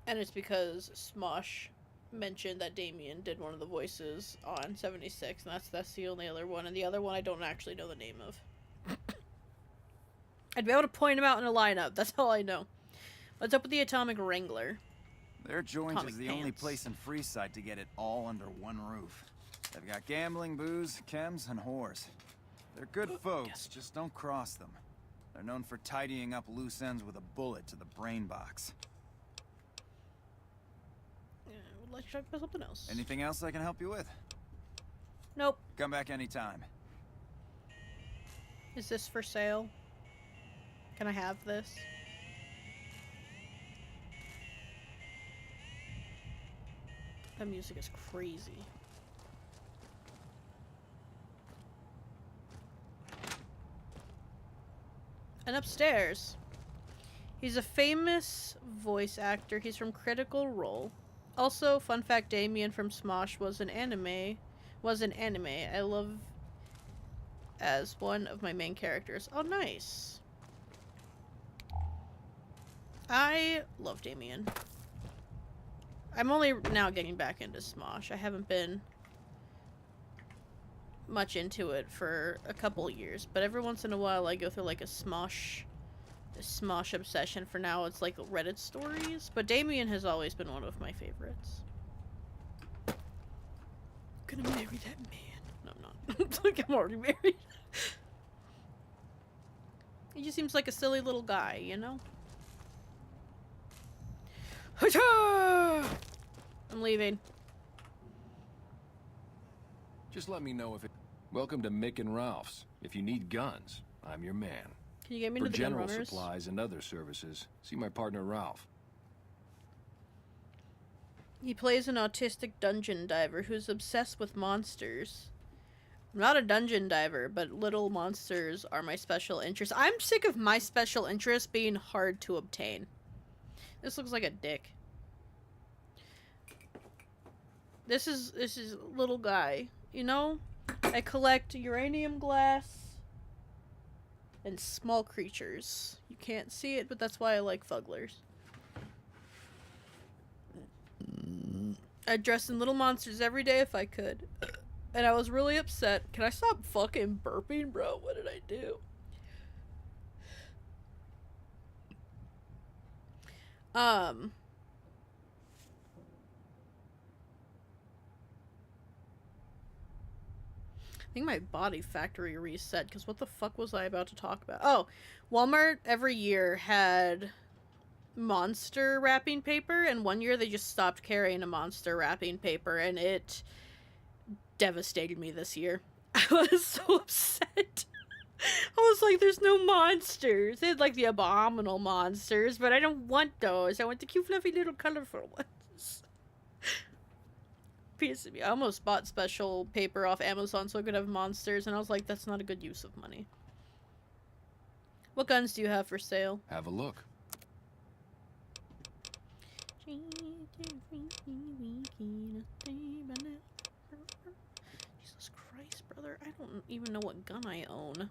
Speaker 1: And it's because Smosh mentioned that Damien did one of the voices on 76, and that's the only other one. And the other one I don't actually know the name of. I'd be able to point him out in a lineup. That's all I know. What's up with the Atomic Wrangler?
Speaker 10: Their joint
Speaker 1: Atomic
Speaker 10: is the only
Speaker 1: Pants.
Speaker 10: place in Freeside to get it all under one roof. They've got gambling, booze, chems, and whores. They're good folks, just don't cross them. They're known for tidying up loose ends with a bullet to the brain box.
Speaker 1: Yeah, I would like to talk about something else.
Speaker 10: Anything else I can help you with?
Speaker 1: Nope.
Speaker 10: Come back anytime.
Speaker 1: Is this for sale? Can I have this? That music is crazy. And upstairs, he's a famous voice actor. He's from Critical Role. Also, fun fact, Damien from Smosh was an anime. I love as one of my main characters. Oh, nice. I love Damien. I'm only now getting back into Smosh. I haven't been much into it for a couple years, but every once in a while I go through like a Smosh obsession. For now it's like Reddit stories, but Damien has always been one of my favorites. I'm gonna marry that man. No, I'm not. Like, I'm already married. He just seems like a silly little guy, you know? I'm leaving.
Speaker 16: Just let me know if it... Welcome to Mick and Ralph's. If you need guns, I'm your man.
Speaker 1: Can you get me
Speaker 16: For
Speaker 1: to the gun
Speaker 16: general
Speaker 1: runners?
Speaker 16: supplies and other services, see my partner Ralph.
Speaker 1: He plays an autistic dungeon diver who's obsessed with monsters. I'm not a dungeon diver, but little monsters are my special interest. I'm sick of my special interest being hard to obtain. This looks like a dick. This is little guy, you know? I collect uranium glass and small creatures. You can't see it, but that's why I like fugglers. I'd dress in little monsters every day if I could. And I was really upset. Can I stop fucking burping, bro? What did I do? I think my body factory reset, because what the fuck was I about to talk about? Oh, Walmart every year had monster wrapping paper, and one year they just stopped carrying a monster wrapping paper, and it devastated me this year. I was so upset. I was like, there's no monsters. They had like the abominable monsters, but I don't want those. I want the cute fluffy little colorful ones. Piece of me. I almost bought special paper off Amazon so I could have monsters, and I was like, that's not a good use of money. What guns do you have for sale?
Speaker 16: Have a look.
Speaker 1: Jesus Christ, brother. I don't even know what gun I own.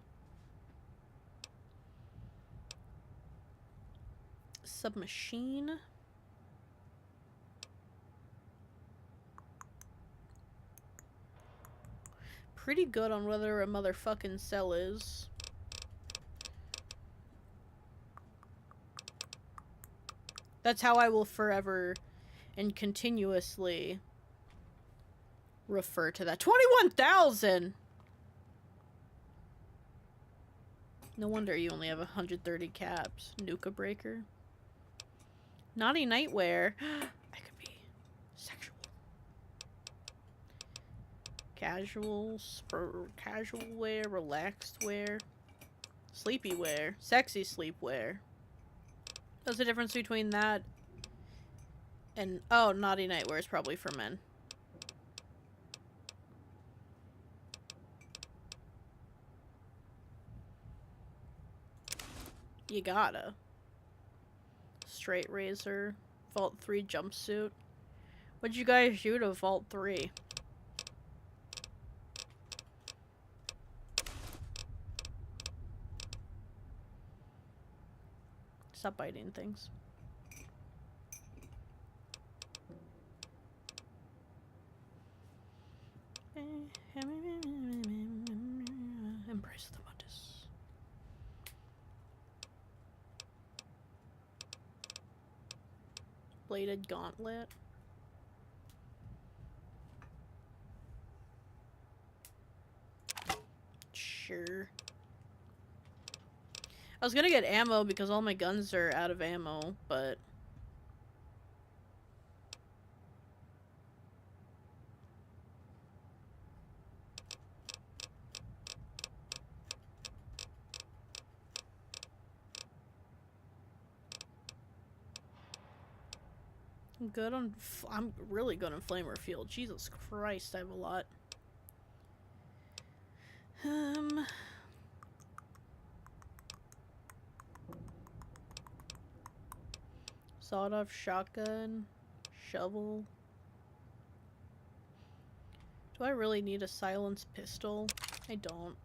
Speaker 1: Submachine. Pretty good on whether a motherfucking cell is. That's how I will forever and continuously refer to that. 21,000! No wonder you only have 130 caps. Nuka Breaker. Naughty Nightwear. I could be sexual. Casual wear, relaxed wear, sleepy wear, sexy sleep wear. What's the difference between that and... Oh, Naughty Nightwear is probably for men. You gotta. Straight Razor. Vault 3 jumpsuit. What'd you guys do to Vault 3? Stop biting things. Embrace the Mundus. Bladed Gauntlet. Sure. I was gonna get ammo because all my guns are out of ammo, but... I'm good on... I'm really good on Flamer Field. Jesus Christ, I have a lot. Sawed-off shotgun, shovel. Do I really need a silenced pistol? I don't.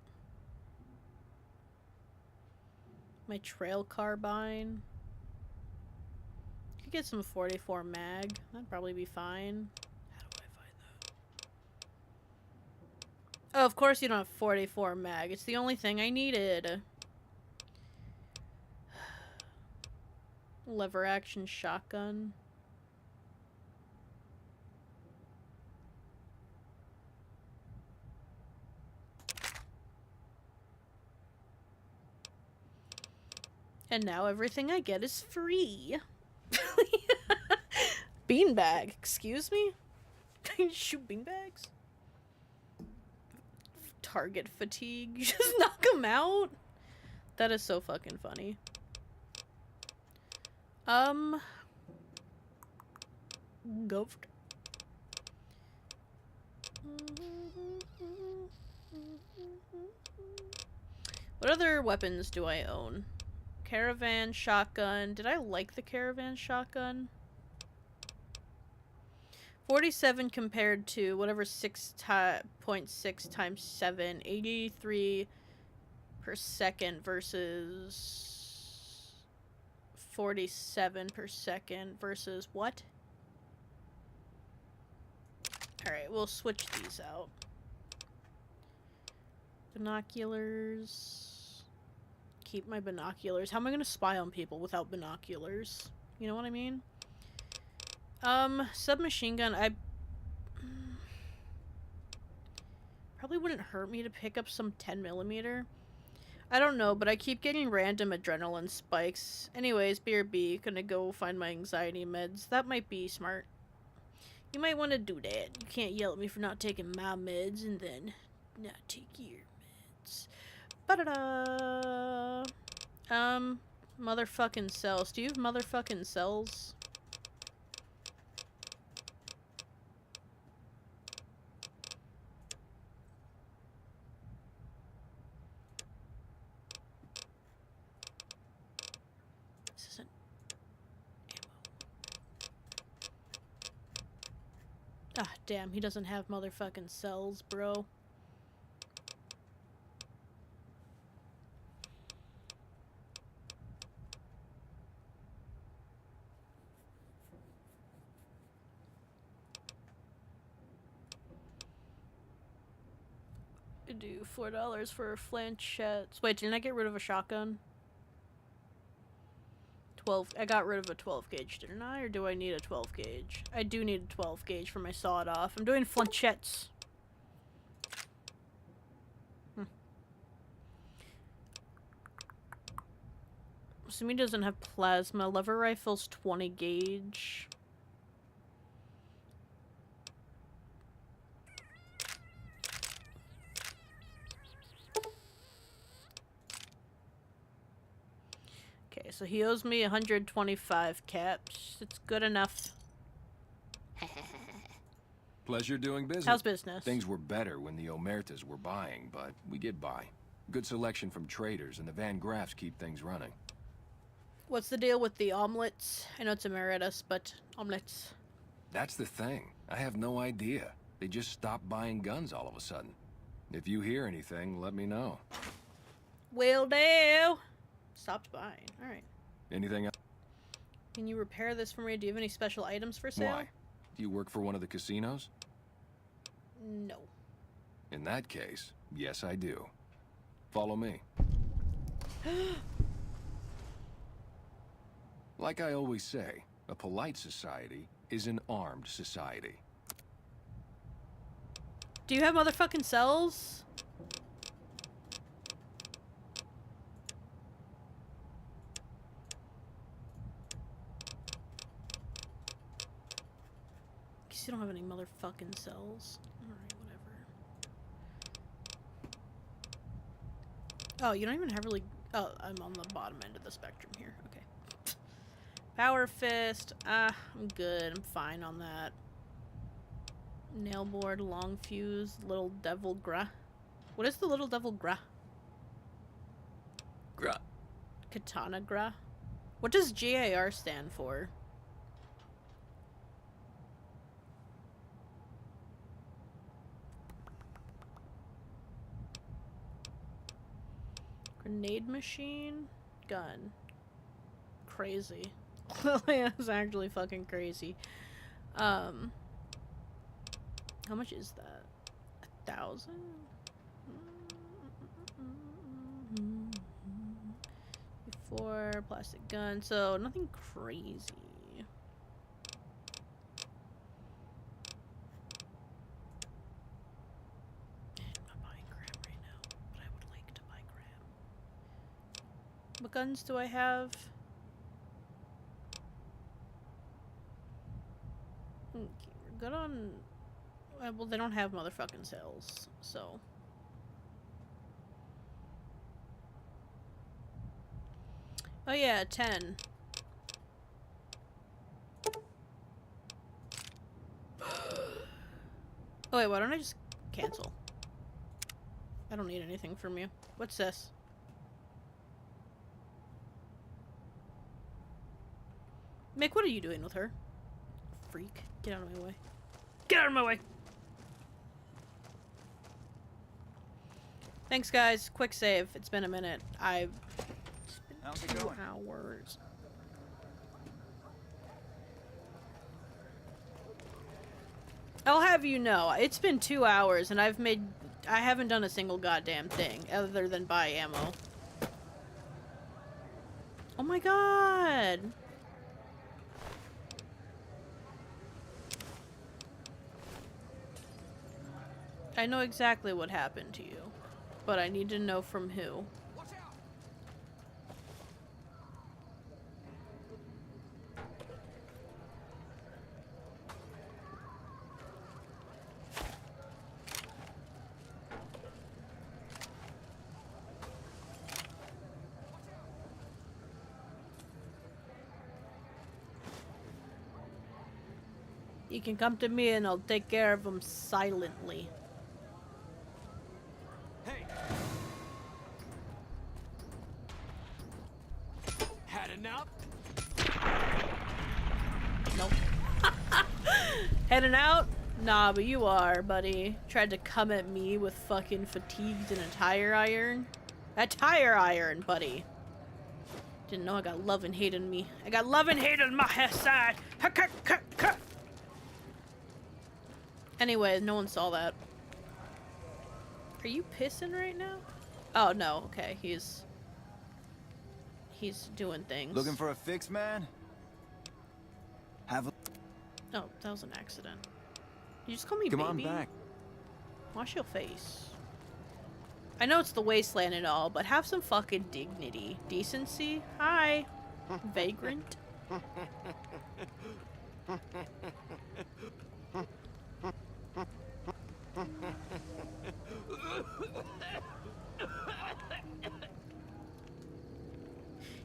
Speaker 1: My trail carbine. Could get some 44 mag. That'd probably be fine. How do I find that? Oh, of course you don't have 44 mag. It's the only thing I needed. Lever action shotgun. And now everything I get is free. Beanbag, excuse me? Can you shoot beanbags? Target fatigue. You just knock them out? That is so fucking funny. Goat. What other weapons do I own? Caravan shotgun. Did I like the caravan shotgun? 47 compared to whatever 6.6 times 7. 83 per second versus 47 per second versus what? Alright, we'll switch these out. Binoculars. Keep my binoculars. How am I gonna spy on people without binoculars? You know what I mean? Submachine gun. I probably wouldn't hurt me to pick up some 10mm. I don't know, but I keep getting random adrenaline spikes. Anyways, BRB, gonna go find my anxiety meds. That might be smart. You might want to do that. You can't yell at me for not taking my meds and then not take your meds. Ba-da-da! Motherfucking cells. Do you have motherfucking cells? This isn't ammo. Ah, damn, he doesn't have motherfucking cells, bro. Do $4 for flanchettes. Wait, didn't I get rid of a shotgun? 12. I got rid of a 12 gauge, didn't I? Or do I need a 12 gauge? I do need a 12 gauge for my sawed off. I'm doing flanchettes. Assuming doesn't have plasma. Lever rifle's 20 gauge. Okay, so he owes me 125 caps. It's good enough.
Speaker 16: Pleasure doing business.
Speaker 1: How's business?
Speaker 16: Things were better when the Omertas were buying, but we get by. Good selection from traders, and the Van Graffs keep things running.
Speaker 1: What's the deal with the omelets? I know it's Emeritus, but omelets.
Speaker 16: That's the thing. I have no idea. They just stopped buying guns all of a sudden. If you hear anything, let me know.
Speaker 1: Will do. Stopped buying. Alright.
Speaker 16: Anything else?
Speaker 1: Can you repair this for me? Do you have any special items for sale?
Speaker 16: Why? Do you work for one of the casinos?
Speaker 1: No.
Speaker 16: In that case, yes I do. Follow me. Like I always say, a polite society is an armed society.
Speaker 1: Do you have motherfucking cells? Guess you don't have any motherfucking cells. Alright, whatever. Oh, you don't even have really... Oh, I'm on the bottom end of the spectrum here. Okay. Power fist. I'm good. I'm fine on that. Nail board, long fuse, little devil gra. What is the little devil gra?
Speaker 8: Gra.
Speaker 1: Katana gra. What does GAR stand for? Grenade machine? Gun. Crazy. That's actually fucking crazy. How much is that? 1,000? Before plastic gun, so nothing crazy. I'm not buying Graham right now, but I would like to buy Graham. What guns do I have? Okay, we're good on... Well, they don't have motherfucking cells, so... Oh yeah, 10. Oh wait, why don't I just cancel? I don't need anything from you. What's this? Mick, what are you doing with her? Freak. Get out of my way. Get out of my way! Thanks, guys. Quick save. It's been a minute. It's been
Speaker 10: How's it
Speaker 1: 2
Speaker 10: going?
Speaker 1: hours. I'll have you know, it's been 2 hours and I haven't done a single goddamn thing other than buy ammo. Oh my god! I know exactly what happened to you, but I need to know from who. You can come to me and I'll take care of them silently.
Speaker 8: Hey! Had enough?
Speaker 1: Nope. Heading out? Nah, but you are, buddy. Tried to come at me with fucking fatigues and a tire iron. A tire iron, buddy. Didn't know I got love and hate in me. I got love and hate on my side. Anyway, no one saw that. Are you pissing right now? Oh, no. Okay, he's doing things.
Speaker 10: Looking for a fix, man? Have a...
Speaker 1: Oh, that was an accident. You just call me
Speaker 10: Come
Speaker 1: baby?
Speaker 10: on back.
Speaker 1: Wash your face. I know it's the wasteland and all, but have some fucking dignity. Decency? Hi. Vagrant.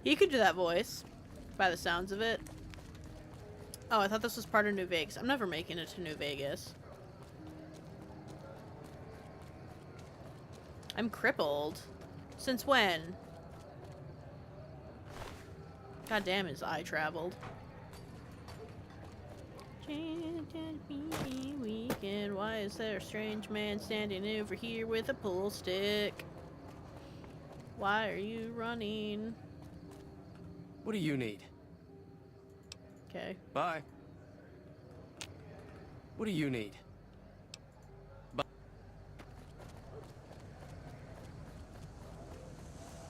Speaker 1: He could do that voice, by the sounds of it. Oh, I thought this was part of New Vegas. I'm never making it to New Vegas. I'm crippled. Since when? God damn, his eye traveled. Weekend. Why is there a strange man standing over here with a pool stick? Why are you running?
Speaker 8: What do you need?
Speaker 1: Okay.
Speaker 8: Bye. What do you need? Bye.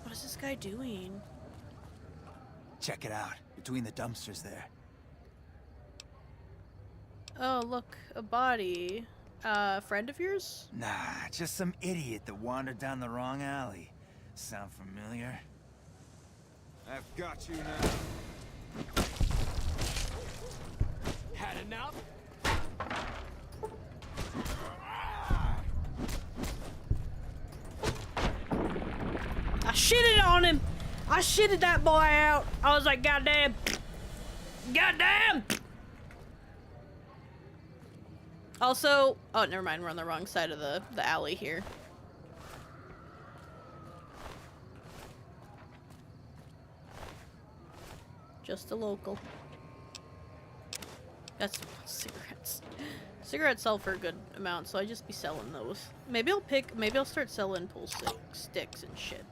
Speaker 1: What is this guy doing?
Speaker 10: Check it out. Between the dumpsters there.
Speaker 1: Oh, look. A body. Friend of yours?
Speaker 10: Nah, just some idiot that wandered down the wrong alley. Sound familiar? I've got you now.
Speaker 8: Had enough?
Speaker 1: I shitted on him! I shitted that boy out! I was like, goddamn! Goddamn! Also, oh, never mind, we're on the wrong side of the alley here. Just a local. That's cigarettes. Cigarettes sell for a good amount, so I just be selling those. Maybe I'll start selling pool sticks and shit.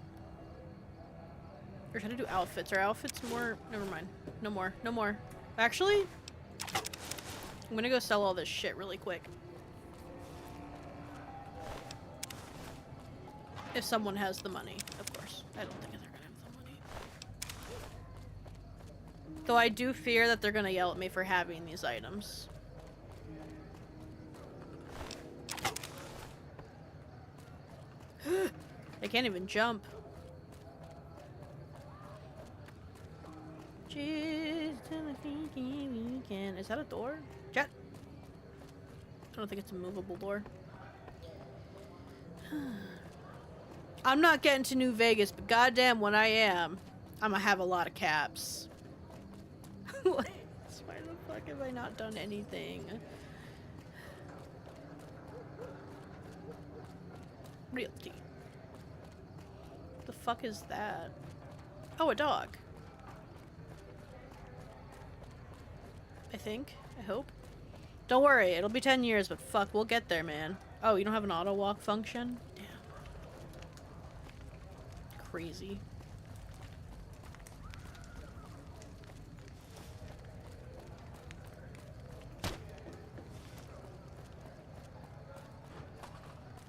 Speaker 1: Or try to do outfits. Are outfits more? Never mind. No more. No more. Actually, I'm gonna go sell all this shit really quick. If someone has the money, of course. I don't think they're gonna have the money. Though I do fear that they're gonna yell at me for having these items. I can't even jump. Is that a door? Chat? I don't think it's a movable door. I'm not getting to New Vegas, but goddamn when I am, I'm gonna have a lot of caps. Like, why the fuck have I not done anything? Realty. The fuck is that? Oh, a dog. I think. I hope. Don't worry, it'll be 10 years, but fuck, we'll get there, man. Oh, you don't have an auto walk function? Damn. Crazy.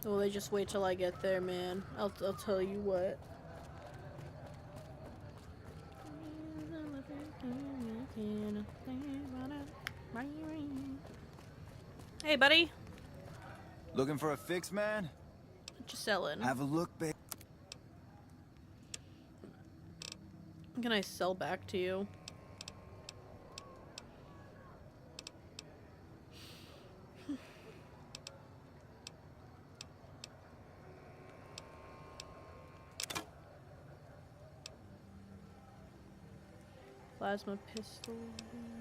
Speaker 1: Well, they just wait till I get there, man. I'll tell you what. Hey, buddy.
Speaker 10: Looking for a fix, man?
Speaker 1: What you selling?
Speaker 10: Have a look, babe.
Speaker 1: Can I sell back to you? Plasma pistol,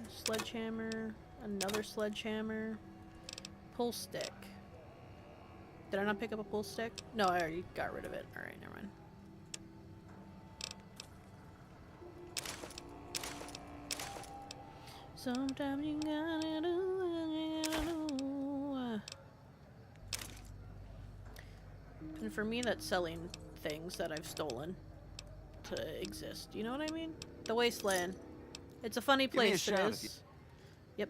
Speaker 1: sledgehammer, another sledgehammer, pull stick. Did I not pick up a pull stick? No, I already got rid of it. Alright, never mind. Sometimes you gotta do what you gotta do. And for me, that's selling things that I've stolen to exist. You know what I mean? The Wasteland. It's a funny place, it is. Yep.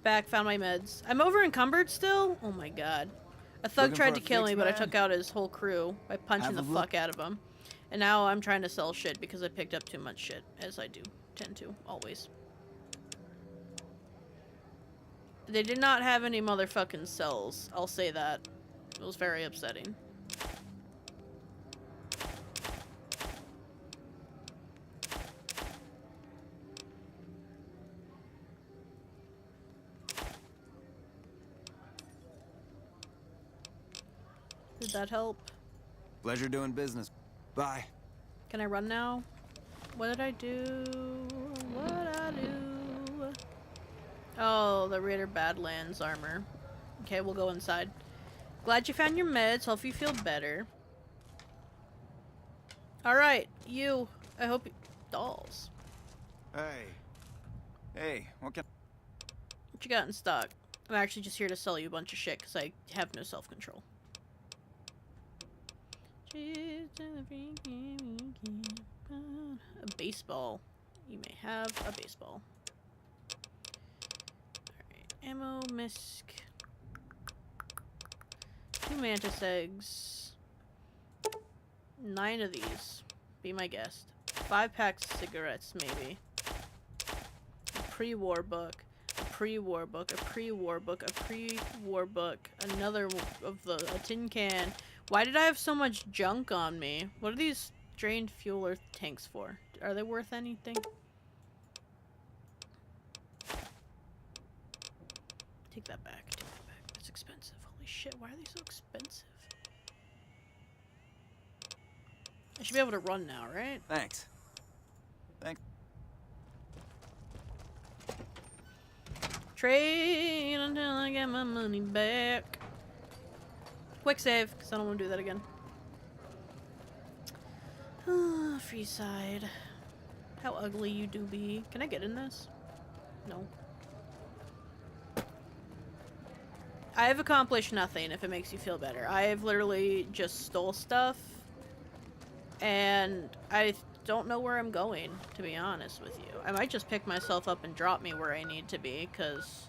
Speaker 1: Back, found my meds. I'm over encumbered still? Oh my god. A thug tried to kill me, but I took out his whole crew by punching the fuck out of him. And now I'm trying to sell shit because I picked up too much shit, as I do. Tend to, always. They did not have any motherfucking cells, I'll say that. It was very upsetting. Did that help?
Speaker 10: Pleasure doing business. Bye.
Speaker 1: Can I run now? What did I do? What did I do? Oh, the Raider Badlands armor. Okay, we'll go inside. Glad you found your meds. Hope you feel better. Alright, you. I hope you... Dolls.
Speaker 10: Hey. Hey, what can...
Speaker 1: What you got in stock? I'm actually just here to sell you a bunch of shit because I have no self-control. A baseball. You may have a baseball. Alright, ammo, misc. 2 mantis eggs. 9 of these. Be my guest. 5 packs of cigarettes, maybe. A pre-war book. A pre-war book. A pre-war book. A pre-war book. Another of a tin can. Why did I have so much junk on me? What are these drained fueler tanks for? Are they worth anything? Take that back. Take that back. It's expensive. Holy shit, why are they so expensive? I should be able to run now, right?
Speaker 10: Thanks. Thanks.
Speaker 1: Trade until I get my money back. Quick save, because I don't want to do that again. Free side. How ugly you do be. Can I get in this? No. I have accomplished nothing, if it makes you feel better. I have literally just stole stuff. And I don't know where I'm going, to be honest with you. I might just pick myself up and drop me where I need to be, because...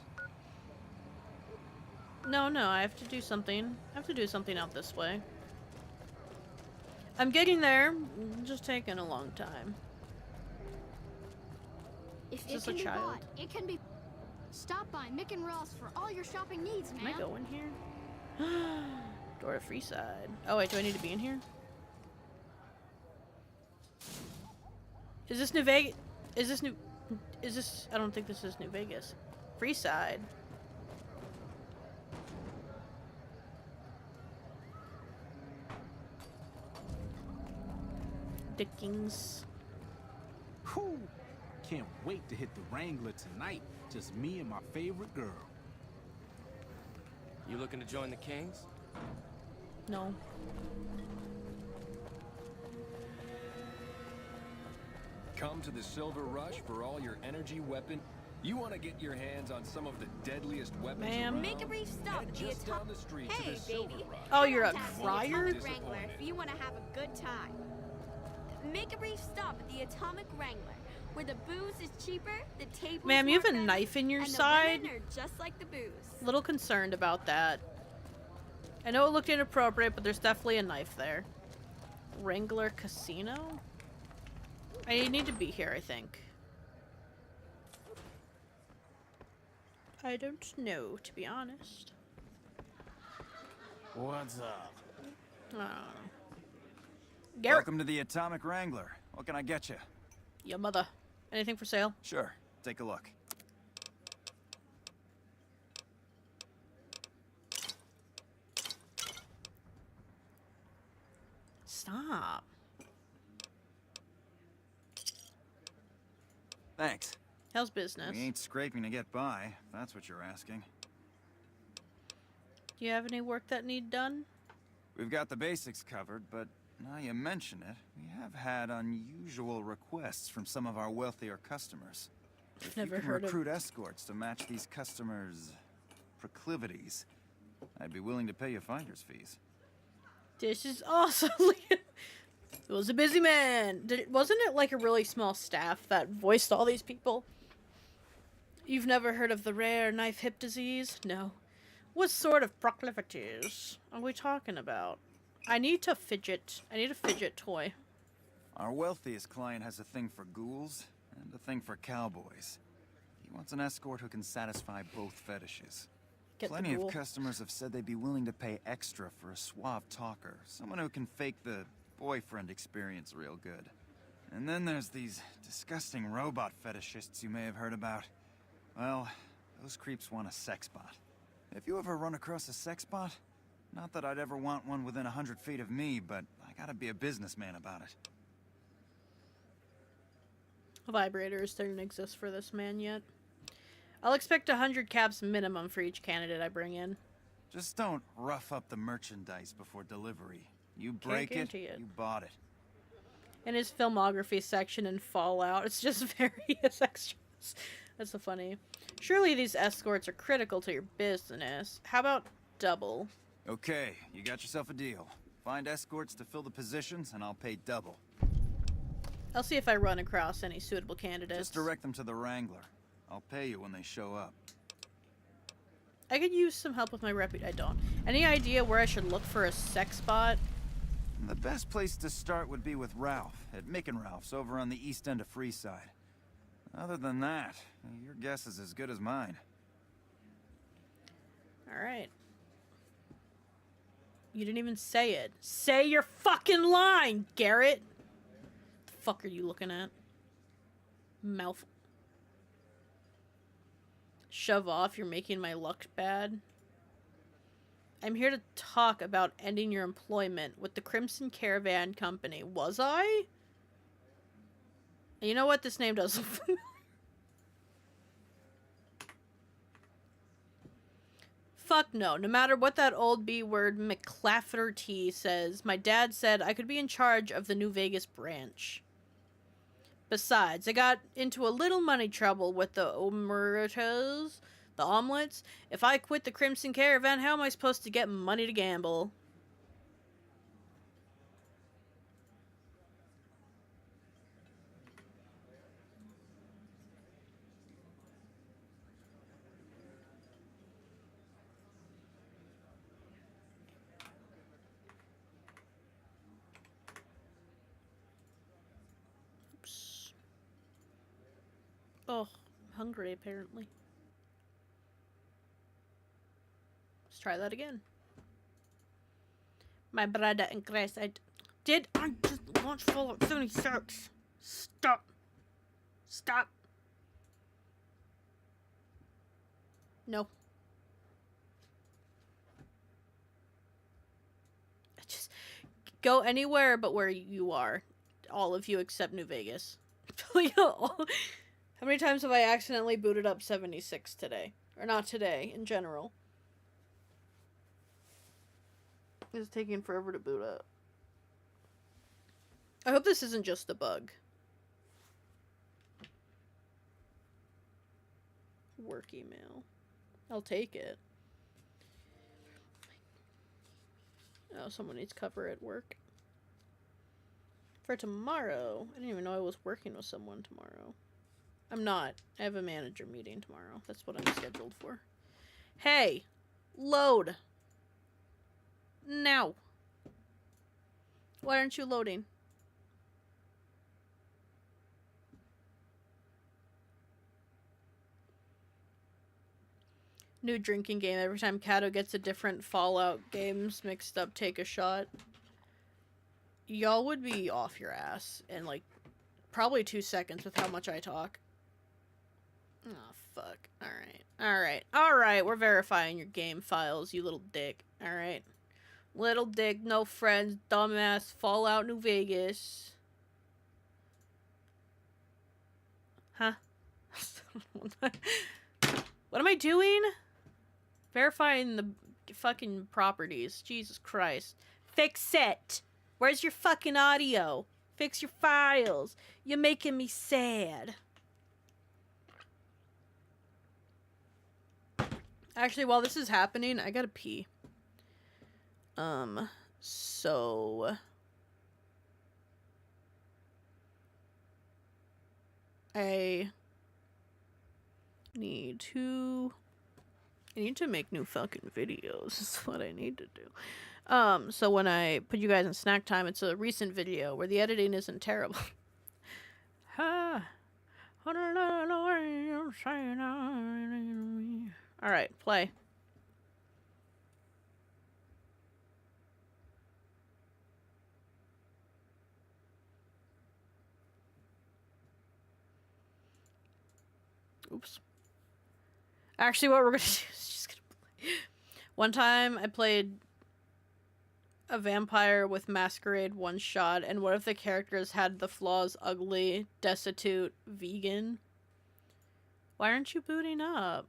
Speaker 1: No, I have to do something. I have to do something out this way. I'm getting there. Just taking a long time.
Speaker 15: If
Speaker 1: Is this
Speaker 15: it can
Speaker 1: a child?
Speaker 15: be bought, it can be... Stop by Mick and Ross for all your shopping needs, man.
Speaker 1: Can I go in here? Door to Freeside. Oh wait, do I need to be in here? Is this New Vegas? Is this... I don't think this is New Vegas. Freeside. Dickings.
Speaker 17: Cool. Can't wait to hit the Wrangler tonight. Just me and my favorite girl.
Speaker 8: You looking to join the Kings?
Speaker 1: No.
Speaker 16: Come to the Silver Rush for all your energy weapon. You want to get your hands on some of the deadliest weapons
Speaker 1: Ma'am.
Speaker 16: around?
Speaker 18: Make a brief stop
Speaker 16: Head
Speaker 18: at the
Speaker 16: just down the street to
Speaker 18: Hey,
Speaker 16: the Silver
Speaker 18: baby.
Speaker 16: Rush.
Speaker 1: Oh, you're a
Speaker 18: Contact the
Speaker 1: crier?
Speaker 18: Atomic Wrangler if you want to have a good time. Make a brief stop at the Atomic Wrangler, where the booze is cheaper, the tables
Speaker 1: Ma'am, you have
Speaker 18: more
Speaker 1: a
Speaker 18: fancy,
Speaker 1: knife in your
Speaker 18: and
Speaker 1: side?
Speaker 18: the women are just like the booze.
Speaker 1: A little concerned about that. I know it looked inappropriate, but there's definitely a knife there. Wrangler Casino? I need to be here, I think. I don't know, to be honest.
Speaker 17: What's up?
Speaker 1: Garrett,
Speaker 10: Welcome to the Atomic Wrangler. What can I get you?
Speaker 1: your mother. Anything for sale?
Speaker 10: Sure. Take a look.
Speaker 1: Stop.
Speaker 10: Thanks.
Speaker 1: How's business?
Speaker 10: We ain't scraping to get by, if that's what you're asking.
Speaker 1: Do you have any work that need done?
Speaker 10: We've got the basics covered, but now you mention it, we have had unusual requests from some of our wealthier customers. If
Speaker 1: Never
Speaker 10: you can
Speaker 1: heard of-
Speaker 10: recruit escorts to match these customers' proclivities, I'd be willing to pay you finder's fees.
Speaker 1: This is awesome. It was a busy man. Wasn't it like a really small staff that voiced all these people? You've never heard of the rare knife hip disease? No. What sort of proclivities are we talking about? I need a fidget toy.
Speaker 10: Our wealthiest client has a thing for ghouls and a thing for cowboys. He wants an escort who can satisfy both fetishes.
Speaker 1: Get the
Speaker 10: Plenty of
Speaker 1: ghoul.
Speaker 10: customers have said they'd be willing to pay extra for a suave talker, someone who can fake the boyfriend experience real good. And then there's these disgusting robot fetishists you may have heard about. Well, those creeps want a sex bot. If you ever run across a sex bot, not that I'd ever want one within 100 feet of me, but I gotta be a businessman about it.
Speaker 1: Vibrators didn't exist for this man yet. I'll expect 100 caps minimum for each candidate I bring in.
Speaker 10: Just don't rough up the merchandise before delivery. You break it,
Speaker 1: guarantee it.
Speaker 10: you bought it.
Speaker 1: In his filmography section in Fallout, it's just various extras. That's so funny. Surely these escorts are critical to your business. How about double?
Speaker 10: Okay, you got yourself a deal. Find escorts to fill the positions, and I'll pay double.
Speaker 1: I'll see if I run across any suitable candidates.
Speaker 10: Just direct them to the Wrangler. I'll pay you when they show up.
Speaker 1: I could use some help with my I don't. Any idea where I should look for a sex bot?
Speaker 10: The best place to start would be with Ralph, at Mick and Ralph's over on the east end of Freeside. Other than that, your guess is as good as mine.
Speaker 1: Alright. You didn't even say it. Say your fucking line, Garrett! The fuck are you looking at? Mouth. Shove off, you're making my luck bad. I'm here to talk about ending your employment with the Crimson Caravan Company. Was I? You know what? This name doesn't. Fuck no. No matter what that old B word McClafferty says, my dad said I could be in charge of the New Vegas branch. Besides, I got into a little money trouble with the omertas, the omelets. If I quit the Crimson Caravan, how am I supposed to get money to gamble? Oops. Oh, I'm hungry apparently. Let's try that again. My brother in Christ, I just launch Fallout 76. Stop. Stop. No. Just go anywhere but where you are. All of you except New Vegas. How many times have I accidentally booted up 76 today? Or not today, in general. It's taking forever to boot up. I hope this isn't just a bug. Work email. I'll take it. Oh, someone needs cover at work. For tomorrow. I didn't even know I was working with someone tomorrow. I'm not. I have a manager meeting tomorrow. That's what I'm scheduled for. Hey! Load! Now! Why aren't you loading? New drinking game. Every time Kato gets a different Fallout games mixed up, take a shot. Y'all would be off your ass in like probably 2 seconds with how much I talk. Oh, fuck. Alright. Alright. Alright, we're verifying your game files, you little dick. Alright. Little dick, no friends, dumbass, Fallout New Vegas. Huh? What am I doing? Verifying the fucking properties. Jesus Christ. Fix it! Where's your fucking audio? Fix your files. You're making me sad. Actually, while this is happening, I gotta pee. So... I need to make new fucking videos. Is what I need to do. So when I put you guys in snack time, it's a recent video where the editing isn't terrible. Alright, play. Oops. Actually, what we're gonna do is just gonna play. One time I played a vampire with Masquerade one shot, and one of the characters had the flaws ugly, destitute, vegan. Why aren't you booting up?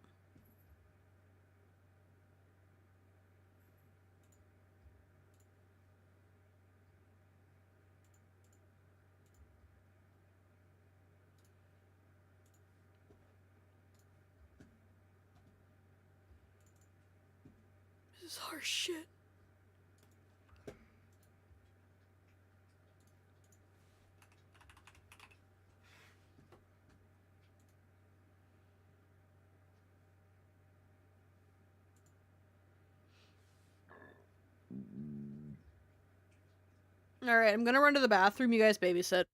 Speaker 1: This is harsh shit. Alright, I'm gonna run to the bathroom. You guys babysit.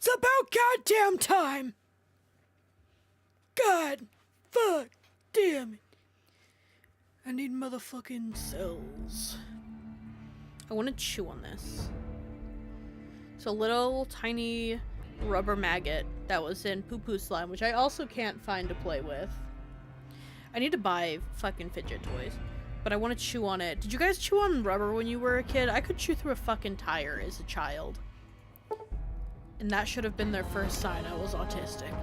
Speaker 1: It's about goddamn time! God, fuck, damn it. I need motherfucking cells. I want to chew on this. It's a little tiny rubber maggot that was in Poo Poo Slime, which I also can't find to play with. I need to buy fucking fidget toys, but I want to chew on it. Did you guys chew on rubber when you were a kid? I could chew through a fucking tire as a child. And that should have been their first sign I was autistic.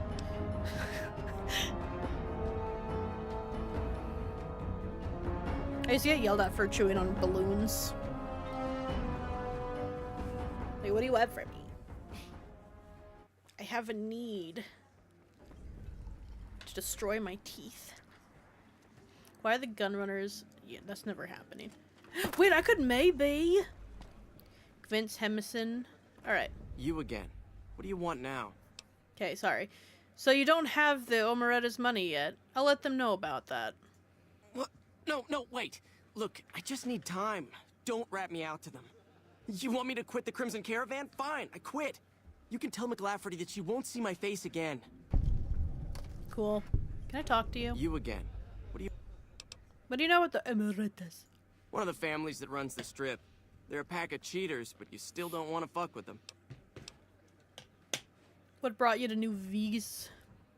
Speaker 1: I used to get yelled at for chewing on balloons. Like, what do you want from me? I have a need to destroy my teeth. Why are the gun runners? Yeah, that's never happening. Wait, I could maybe. Vince Hemison. Alright.
Speaker 8: You again. What do you want now?
Speaker 1: Okay, sorry. So you don't have the Omeretta's money yet. I'll let them know about that.
Speaker 8: What? No, wait. Look, I just need time. Don't rat me out to them. You want me to quit the Crimson Caravan? Fine, I quit. You can tell McLafferty that she won't see my face again.
Speaker 1: Cool. Can I talk to you?
Speaker 8: You again.
Speaker 1: What do you know about the Omerettas?
Speaker 8: One of the families that runs the strip. They're a pack of cheaters, but you still don't want to fuck with them.
Speaker 1: What brought you to New Vegas?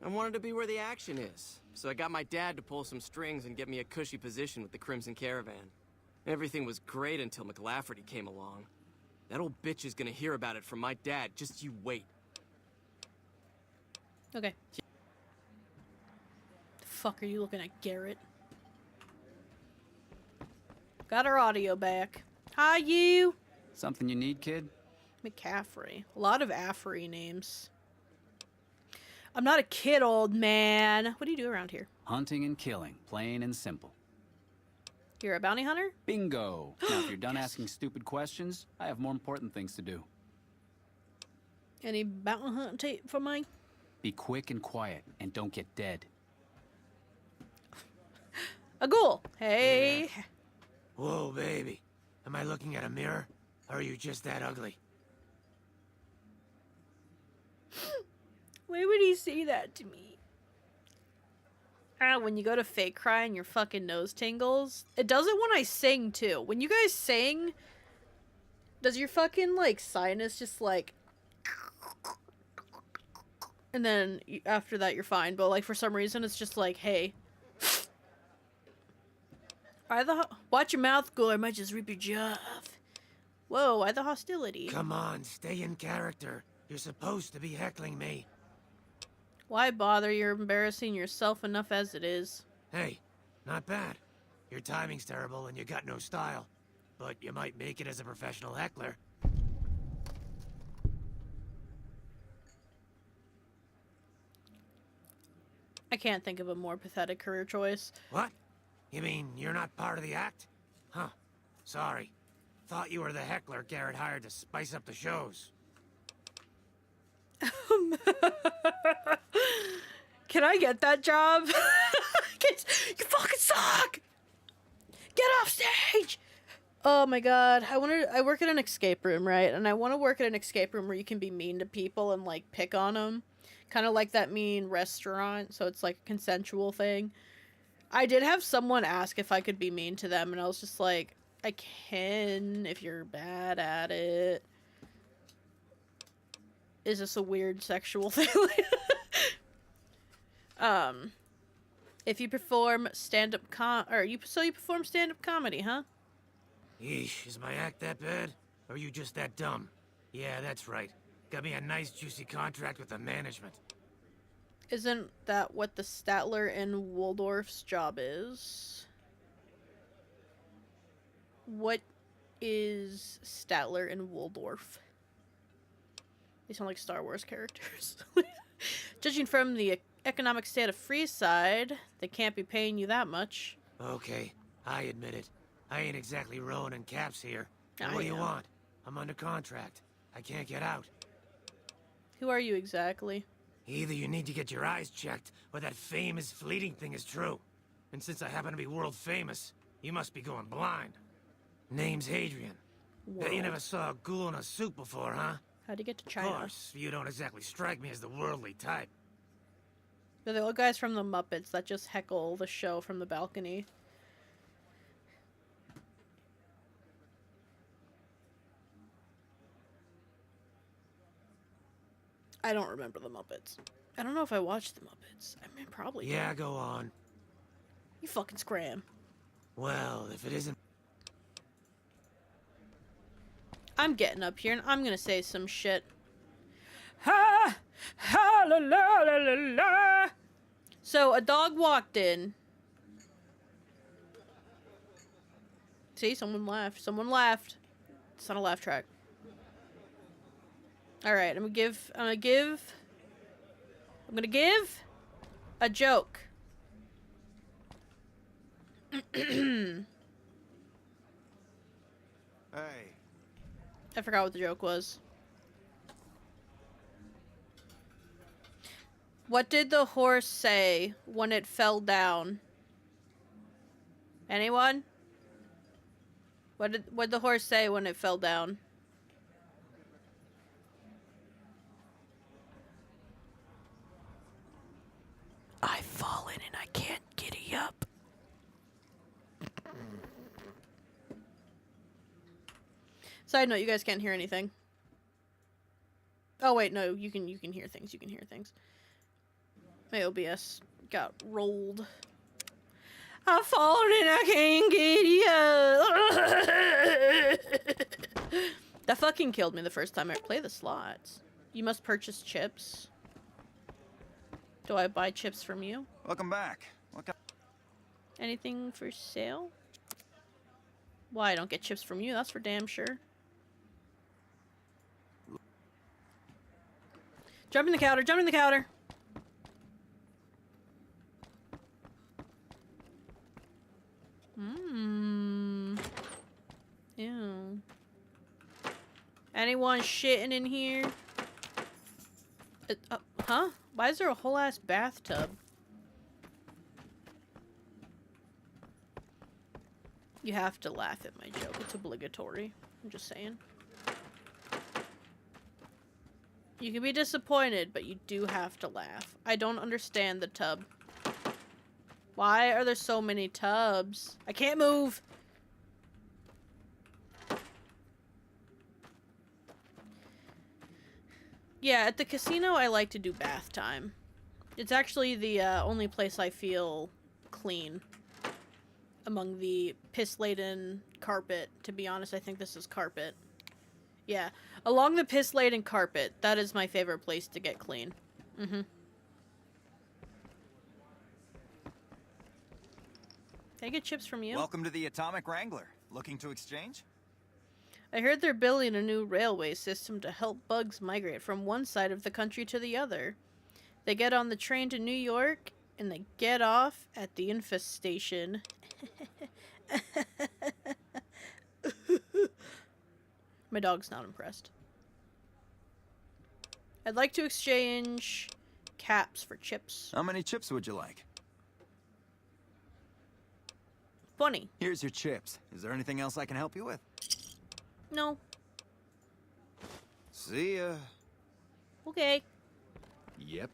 Speaker 8: I wanted to be where the action is, so I got my dad to pull some strings and get me a cushy position with the Crimson Caravan. Everything was great until McLafferty came along. That old bitch is gonna hear about it from my dad, just you wait.
Speaker 1: Okay. The fuck are you looking at, Garrett? Got our audio back. Hi, you!
Speaker 19: Something you need, kid?
Speaker 1: McCaffrey. A lot of Affery names. I'm not a kid, old man. What do you do around here?
Speaker 19: Hunting and killing, plain and simple.
Speaker 1: You're a bounty hunter?
Speaker 19: Bingo! Now, if you're done asking stupid questions, I have more important things to do.
Speaker 1: Any bounty hunt tape for me?
Speaker 19: Be quick and quiet, and don't get dead.
Speaker 1: A ghoul! Hey!
Speaker 12: Yeah. Whoa, baby. Am I looking at a mirror? Or are you just that ugly?
Speaker 1: Why would he say that to me? When you go to fake cry and your fucking nose tingles. It does it when I sing, too. When you guys sing, does your fucking, like, sinus just, like... And then after that, you're fine. But, like, for some reason, it's just like, hey... Watch your mouth go, I might just rip your jaw off. Whoa, why the hostility?
Speaker 12: Come on, stay in character. You're supposed to be heckling me.
Speaker 1: Why bother? You're embarrassing yourself enough as it is.
Speaker 12: Hey, not bad. Your timing's terrible and you got no style. But you might make it as a professional heckler.
Speaker 1: I can't think of a more pathetic career choice.
Speaker 12: What? You mean you're not part of the act? Huh. Sorry. Thought you were the heckler Garrett hired to spice up the shows.
Speaker 1: Can I get that job? You fucking suck! Get off stage! Oh my god. I work at an escape room, right? And I want to work at an escape room where you can be mean to people and, like, pick on them. Kind of like that mean restaurant, so it's like a consensual thing. I did have someone ask if I could be mean to them, and I was just like, I can if you're bad at it. Is this a weird sexual thing? If you perform stand-up you perform stand-up comedy, huh?
Speaker 12: Yeesh, is my act that bad? Or are you just that dumb? Yeah, that's right. Got me a nice juicy contract with the management.
Speaker 1: Isn't that what the Statler and Waldorf's job is? What is Statler and Waldorf? They sound like Star Wars characters. Judging from the economic state of Freeside, they can't be paying you that much.
Speaker 12: Okay, I admit it. I ain't exactly rowing in caps here.
Speaker 1: I
Speaker 12: What do you
Speaker 1: know.
Speaker 12: want? I'm under contract. I can't get out.
Speaker 1: Who are you exactly?
Speaker 12: Either you need to get your eyes checked, or that fame is fleeting thing is true. And since I happen to be world famous, you must be going blind. Name's Hadrian. Bet you never saw a ghoul in a suit before, huh?
Speaker 1: How'd you get to
Speaker 12: Of
Speaker 1: China?
Speaker 12: course, you don't exactly strike me as the worldly type.
Speaker 1: They're the old guys from the Muppets that just heckle the show from the balcony. I don't remember the Muppets. I don't know if I watched the Muppets. I mean, probably.
Speaker 12: Yeah,
Speaker 1: did.
Speaker 12: go on.
Speaker 1: You fucking scram.
Speaker 12: Well, if it isn't...
Speaker 1: I'm getting up here and I'm gonna say some shit. Ha! Ha la la la la la! So, a dog walked in. See, someone laughed. Someone laughed. It's not a laugh track. Alright, I'm gonna give a joke.
Speaker 10: Hey.
Speaker 1: I forgot what the joke was. What did the horse say when it fell down? Anyone? What did the horse say when it fell down? I've fallen and I can't giddy up. Side note, you guys can't hear anything. Oh wait, no, you can hear things. You can hear things. My OBS got rolled. I've fallen and I can't giddy up. That fucking killed me the first time I played the slots. You must purchase chips. Do I buy chips from you?
Speaker 10: Welcome back.
Speaker 1: Anything for sale? Why, I don't get chips from you, that's for damn sure. Jump in the counter, jump in the counter! Mmm. Ew. Anyone shitting in here? Huh? Why is there a whole ass bathtub? You have to laugh at my joke. It's obligatory. I'm just saying. You can be disappointed, but you do have to laugh. I don't understand the tub. Why are there so many tubs? I can't move! Yeah, at the casino I like to do bath time. It's actually the only place I feel clean. Among the piss-laden carpet. To be honest, I think this is carpet. Yeah. Along the piss-laden carpet, that is my favorite place to get clean. Mm-hmm. Can I get chips from you?
Speaker 10: Welcome to the Atomic Wrangler. Looking to exchange?
Speaker 1: I heard they're building a new railway system to help bugs migrate from one side of the country to the other. They get on the train to New York, and they get off at the infestation. My dog's not impressed. I'd like to exchange caps for chips.
Speaker 10: How many chips would you like?
Speaker 1: 20.
Speaker 10: Here's your chips. Is there anything else I can help you with?
Speaker 1: No.
Speaker 10: See ya.
Speaker 1: Okay.
Speaker 10: Yep.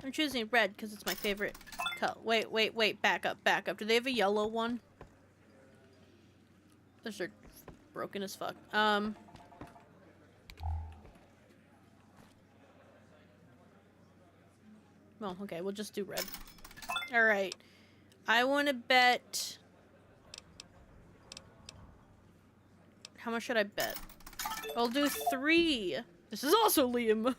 Speaker 1: I'm choosing red because it's my favorite color. Wait. Back up. Do they have a yellow one? Those are broken as fuck. Well, okay, we'll just do red. Alright. I want to bet... How much should I bet? I'll do 3. This is also Liam.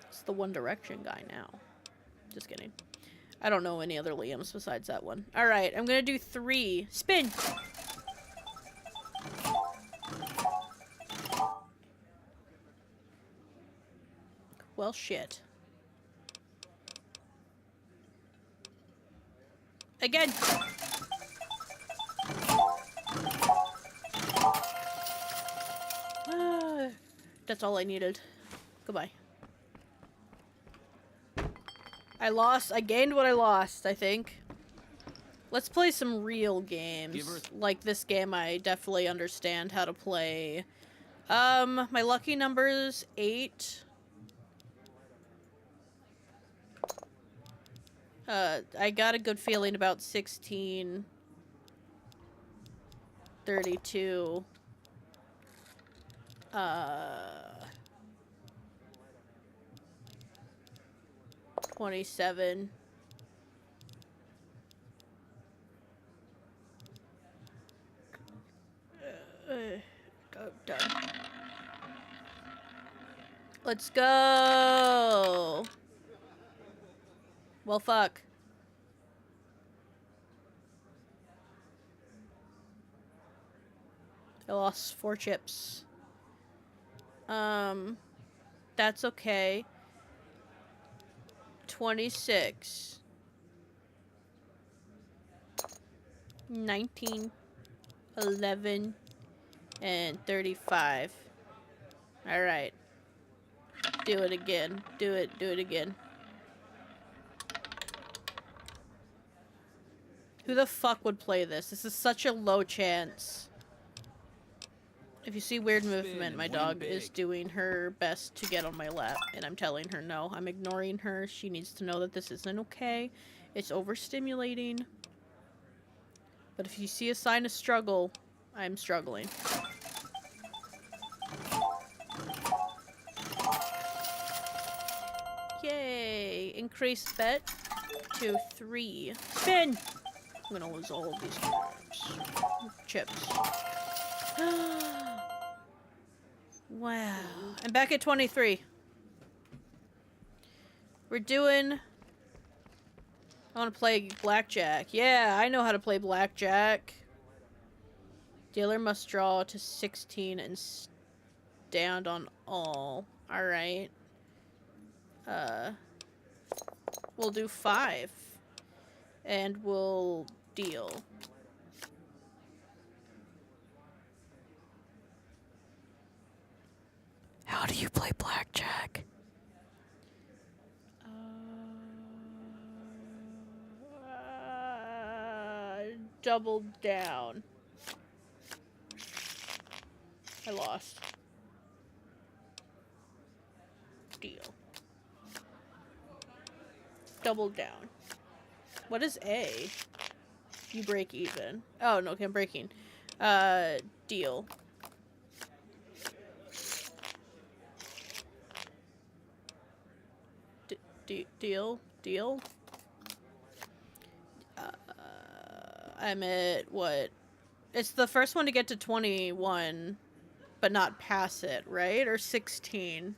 Speaker 1: It's the One Direction guy now. Just kidding. I don't know any other Liams besides that one. Alright, I'm gonna do 3. Spin! Well, shit. Again! That's all I needed. Goodbye. I lost. I gained what I lost, I think. Let's play some real games. Like this game, I definitely understand how to play My lucky number's 8. I got a good feeling about 16. 32. 27. Done. Let's go. Well, fuck. I lost 4 chips. That's okay. 26. 19. 11. And 35. Alright. Do it again. Do it again. Who the fuck would play this? This is such a low chance. If you see weird movement, my dog is doing her best to get on my lap, and I'm telling her no. I'm ignoring her. She needs to know that this isn't okay. It's overstimulating. But if you see a sign of struggle, I'm struggling. Yay! Increased bet to 3. Spin! I'm gonna lose all of these chips. Wow. I'm back at 23. We're doing... I want to play blackjack. Yeah, I know how to play blackjack. Dealer must draw to 16 and stand on all. Alright. We'll do 5. And we'll deal. How do you play blackjack? Double down. I lost. Deal. Double down. What is A? You break even. Oh, no, okay, I'm breaking. Deal. Deal? I'm at, what? It's the first one to get to 21, but not pass it, right? Or 16?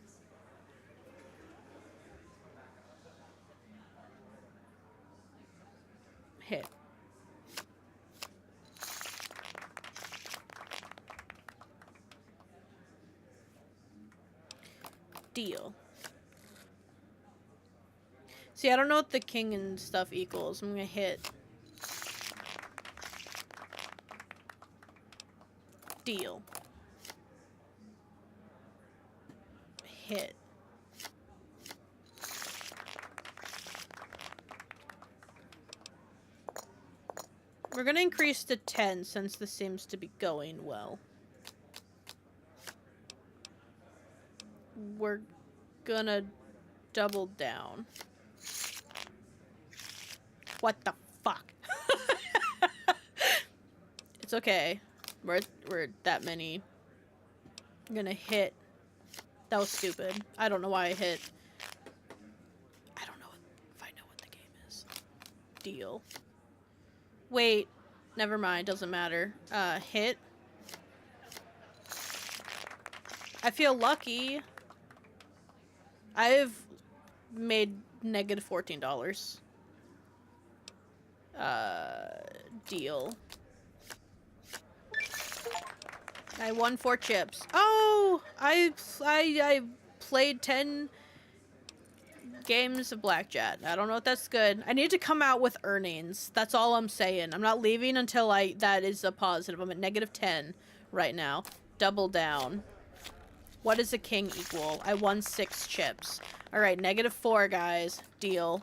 Speaker 1: Hit. Deal. See, I don't know what the king and stuff equals. I'm gonna hit. Deal. Hit. We're gonna increase to 10 since this seems to be going well. We're gonna double down. What the fuck? It's okay. We're that many. I'm gonna hit. That was stupid. I don't know why I hit. I don't know if I know what the game is. Deal. Wait. Never mind. Doesn't matter. Hit. I feel lucky. I've made negative $14. Deal. I won 4 chips. Oh! I played 10 games of blackjack. I don't know if that's good. I need to come out with earnings. That's all I'm saying. I'm not leaving until that is a positive. I'm at negative 10 right now. Double down. What does a king equal? I won 6 chips. Alright, negative 4, guys. Deal.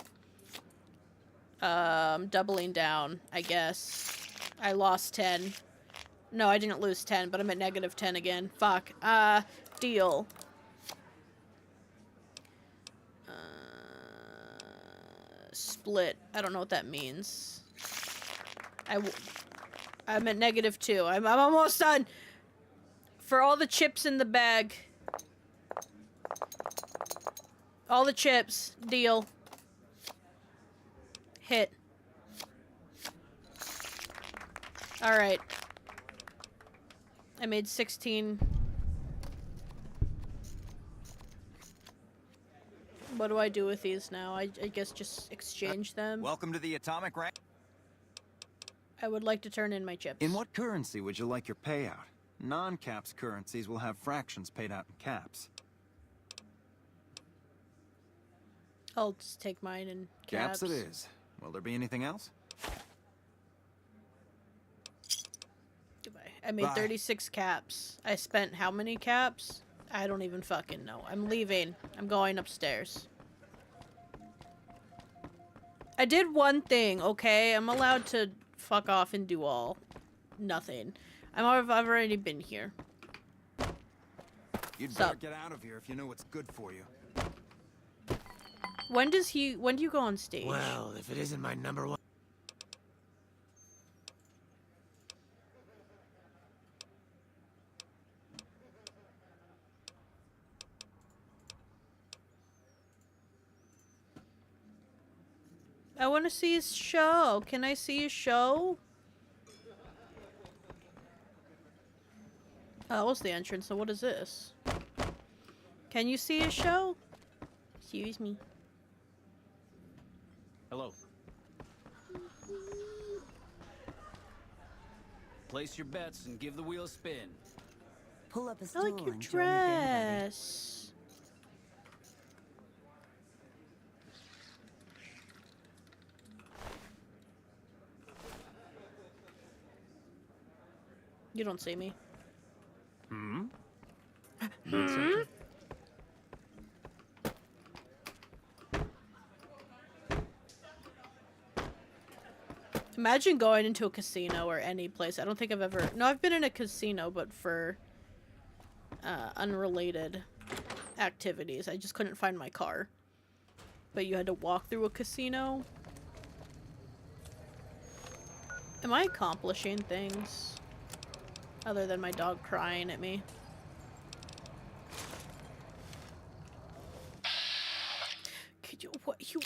Speaker 1: Doubling down, I guess. I lost 10. No, I didn't lose 10, but I'm at negative 10 again. Fuck. Deal. Split. I don't know what that means. I'm at negative 2. I'm almost done. For all the chips in the bag. All the chips. Deal. Hit. Alright. I made 16. What do I do with these now? I guess just exchange them.
Speaker 10: Welcome to the atomic rank.
Speaker 1: I would like to turn in my chips.
Speaker 10: In what currency would you like your payout? Non-caps currencies will have fractions paid out in caps.
Speaker 1: I'll just take mine in caps.
Speaker 10: Caps it is. Will there be anything else?
Speaker 1: Goodbye. I made 36 caps. I spent how many caps? I don't even fucking know. I'm leaving. I'm going upstairs. I did one thing, okay? I'm allowed to fuck off and do all. Nothing. I've already been here.
Speaker 10: You'd better get out of here if you know what's good for you.
Speaker 1: When do you go on stage?
Speaker 12: Well, if it isn't my number one...
Speaker 1: I want to see his show. Can I see his show? Oh, that was the entrance, so what is this? Can you see his show? Excuse me.
Speaker 19: Hello. Place your bets and give the wheel a spin.
Speaker 20: Pull up a
Speaker 1: I
Speaker 20: stool
Speaker 1: like your
Speaker 20: and join the game,
Speaker 1: dress. You don't see me.
Speaker 19: Hmm?
Speaker 1: Imagine going into a casino or any place. I don't think I've ever... No, I've been in a casino, but for unrelated activities. I just couldn't find my car. But you had to walk through a casino. Am I accomplishing things? Other than my dog crying at me. Could you... What? You...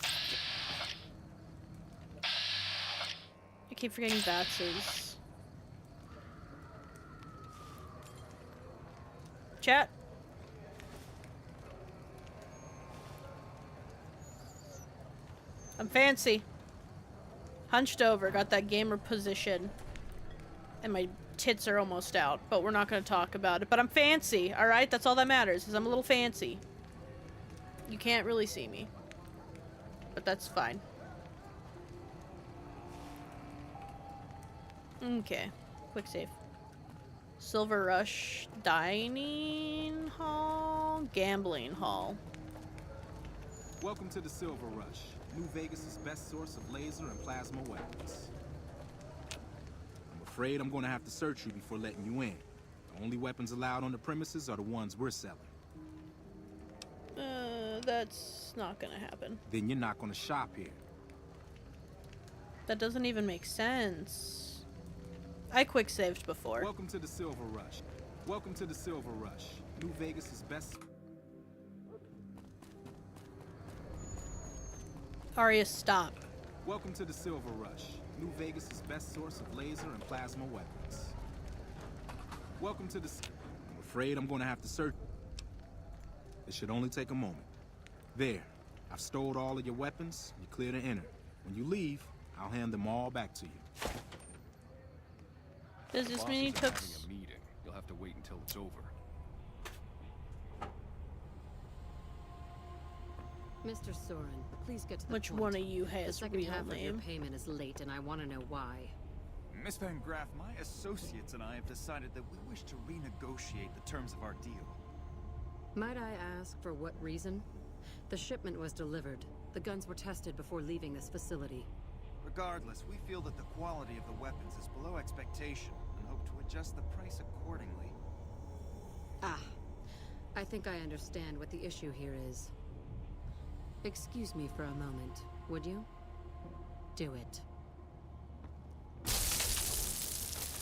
Speaker 1: I keep forgetting Bats's. Chat. I'm fancy. Hunched over, got that gamer position. And my tits are almost out, but we're not going to talk about it. But I'm fancy, alright? That's all that matters, is I'm a little fancy. You can't really see me. But that's fine. Okay. Quick save. Silver Rush Dining Hall? Gambling Hall.
Speaker 17: Welcome to the Silver Rush, New Vegas' best source of laser and plasma weapons. I'm afraid I'm going to have to search you before letting you in. The only weapons allowed on the premises are the ones we're selling.
Speaker 1: That's not gonna happen.
Speaker 17: Then you're not going to shop here.
Speaker 1: That doesn't even make sense. I quick saved before.
Speaker 17: Welcome to the Silver Rush. Welcome to the Silver Rush, New Vegas' best...
Speaker 1: Arya, stop.
Speaker 17: Welcome to the Silver Rush, New Vegas' best source of laser and plasma weapons. Welcome to the... I'm afraid I'm going to have to search... It should only take a moment. There. I've stored all of your weapons. You're clear to enter. When you leave, I'll hand them all back to you.
Speaker 1: Does this mean he took...
Speaker 16: A meeting. You'll have to wait until it's over.
Speaker 21: Mr. Soren, please get to the
Speaker 1: Which
Speaker 21: point.
Speaker 1: one of you has
Speaker 21: the second
Speaker 1: real
Speaker 21: half of your
Speaker 1: name?
Speaker 21: payment is late, and I want to know why.
Speaker 10: Miss Van Graff, my associates and I have decided that we wish to renegotiate the terms of our deal.
Speaker 21: Might I ask for what reason? The shipment was delivered. The guns were tested before leaving this facility.
Speaker 10: Regardless, we feel that the quality of the weapons is below expectation and hope to adjust the price accordingly.
Speaker 21: Ah, I think I understand what the issue here is. Excuse me for a moment, would you? Do it.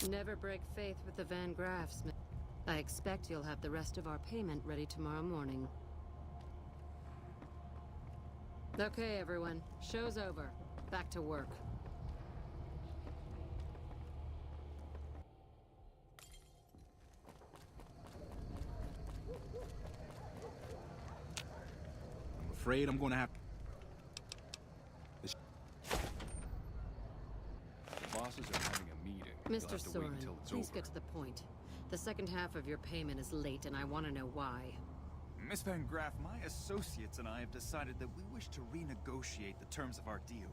Speaker 21: Never break faith with the Van Graffs. I expect you'll have the rest of our payment ready tomorrow morning. Okay, everyone. Show's over. Back to work.
Speaker 17: I'm afraid I'm gonna have...
Speaker 16: The bosses are having a meeting. You'll
Speaker 21: Mr.
Speaker 16: have to wait
Speaker 21: Soren,
Speaker 16: until it's
Speaker 21: please
Speaker 16: over.
Speaker 21: get to the point. The second half of your payment is late, and I want to know why.
Speaker 10: Miss Van Graff, my associates and I have decided that we wish to renegotiate the terms of our deal.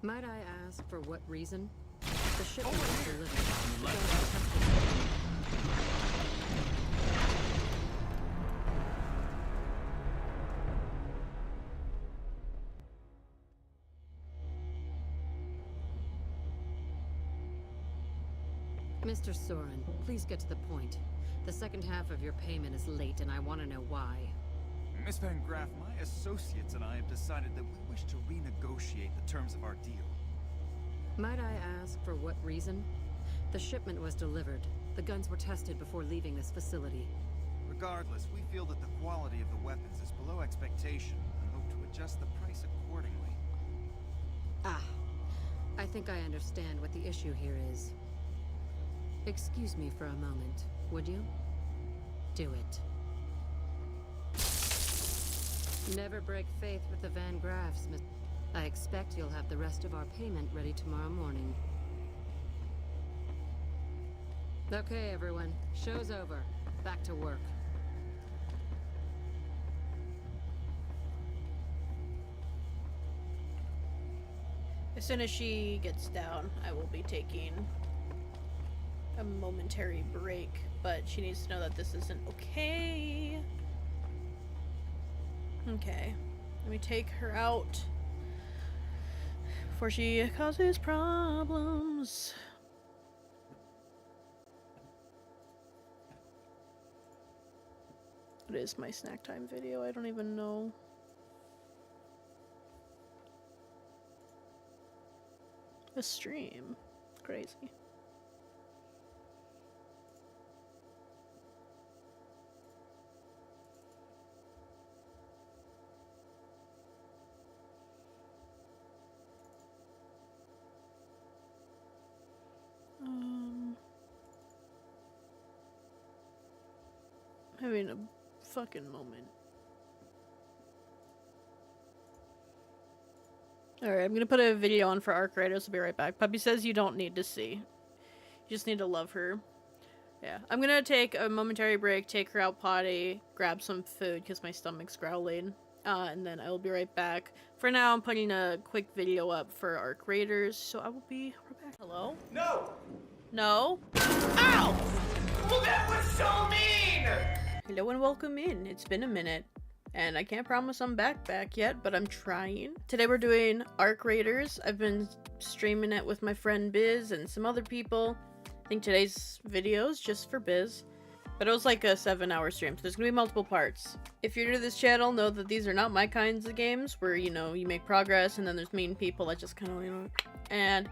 Speaker 21: Might I ask for what reason? The shipment was delivered. Mr. Soren, please get to the point. The second half of your payment is late, and I want to know why.
Speaker 10: Miss Van Graff, my associates and I have decided that we wish to renegotiate the terms of our deal.
Speaker 21: Might I ask for what reason? The shipment was delivered. The guns were tested before leaving this facility.
Speaker 10: Regardless, we feel that the quality of the weapons is below expectation and hope to adjust the price accordingly.
Speaker 21: Ah, I think I understand what the issue here is. Excuse me for a moment, would you? Do it. Never break faith with the Van Graffs, Miss. I expect you'll have the rest of our payment ready tomorrow morning. Okay, everyone. Show's over. Back to work.
Speaker 1: As soon as she gets down, I will be taking a momentary break, but she needs to know that this isn't okay. Okay, let me take her out before she causes problems. What is my snack time video? I don't even know. A stream. Crazy. Having a fucking moment. Alright, I'm gonna put a video on for Arc Raiders. I'll be right back. Puppy says you don't need to see. You just need to love her. Yeah, I'm gonna take a momentary break, take her out potty, grab some food because my stomach's growling, and then I will be right back. For now, I'm putting a quick video up for Arc Raiders, so I will be right back. Hello?
Speaker 3: No!
Speaker 1: No? Ow!
Speaker 3: Well, that was so mean!
Speaker 1: Hello and welcome in. It's been a minute, and I can't promise I'm back yet, but I'm trying. Today we're doing Arc Raiders. I've been streaming it with my friend Biz and some other people. I think today's video is just for Biz, but it was like a 7-hour stream, so there's gonna be multiple parts. If you're new to this channel, know that these are not my kinds of games where, you know, you make progress and then there's mean people that just kind of, you know, and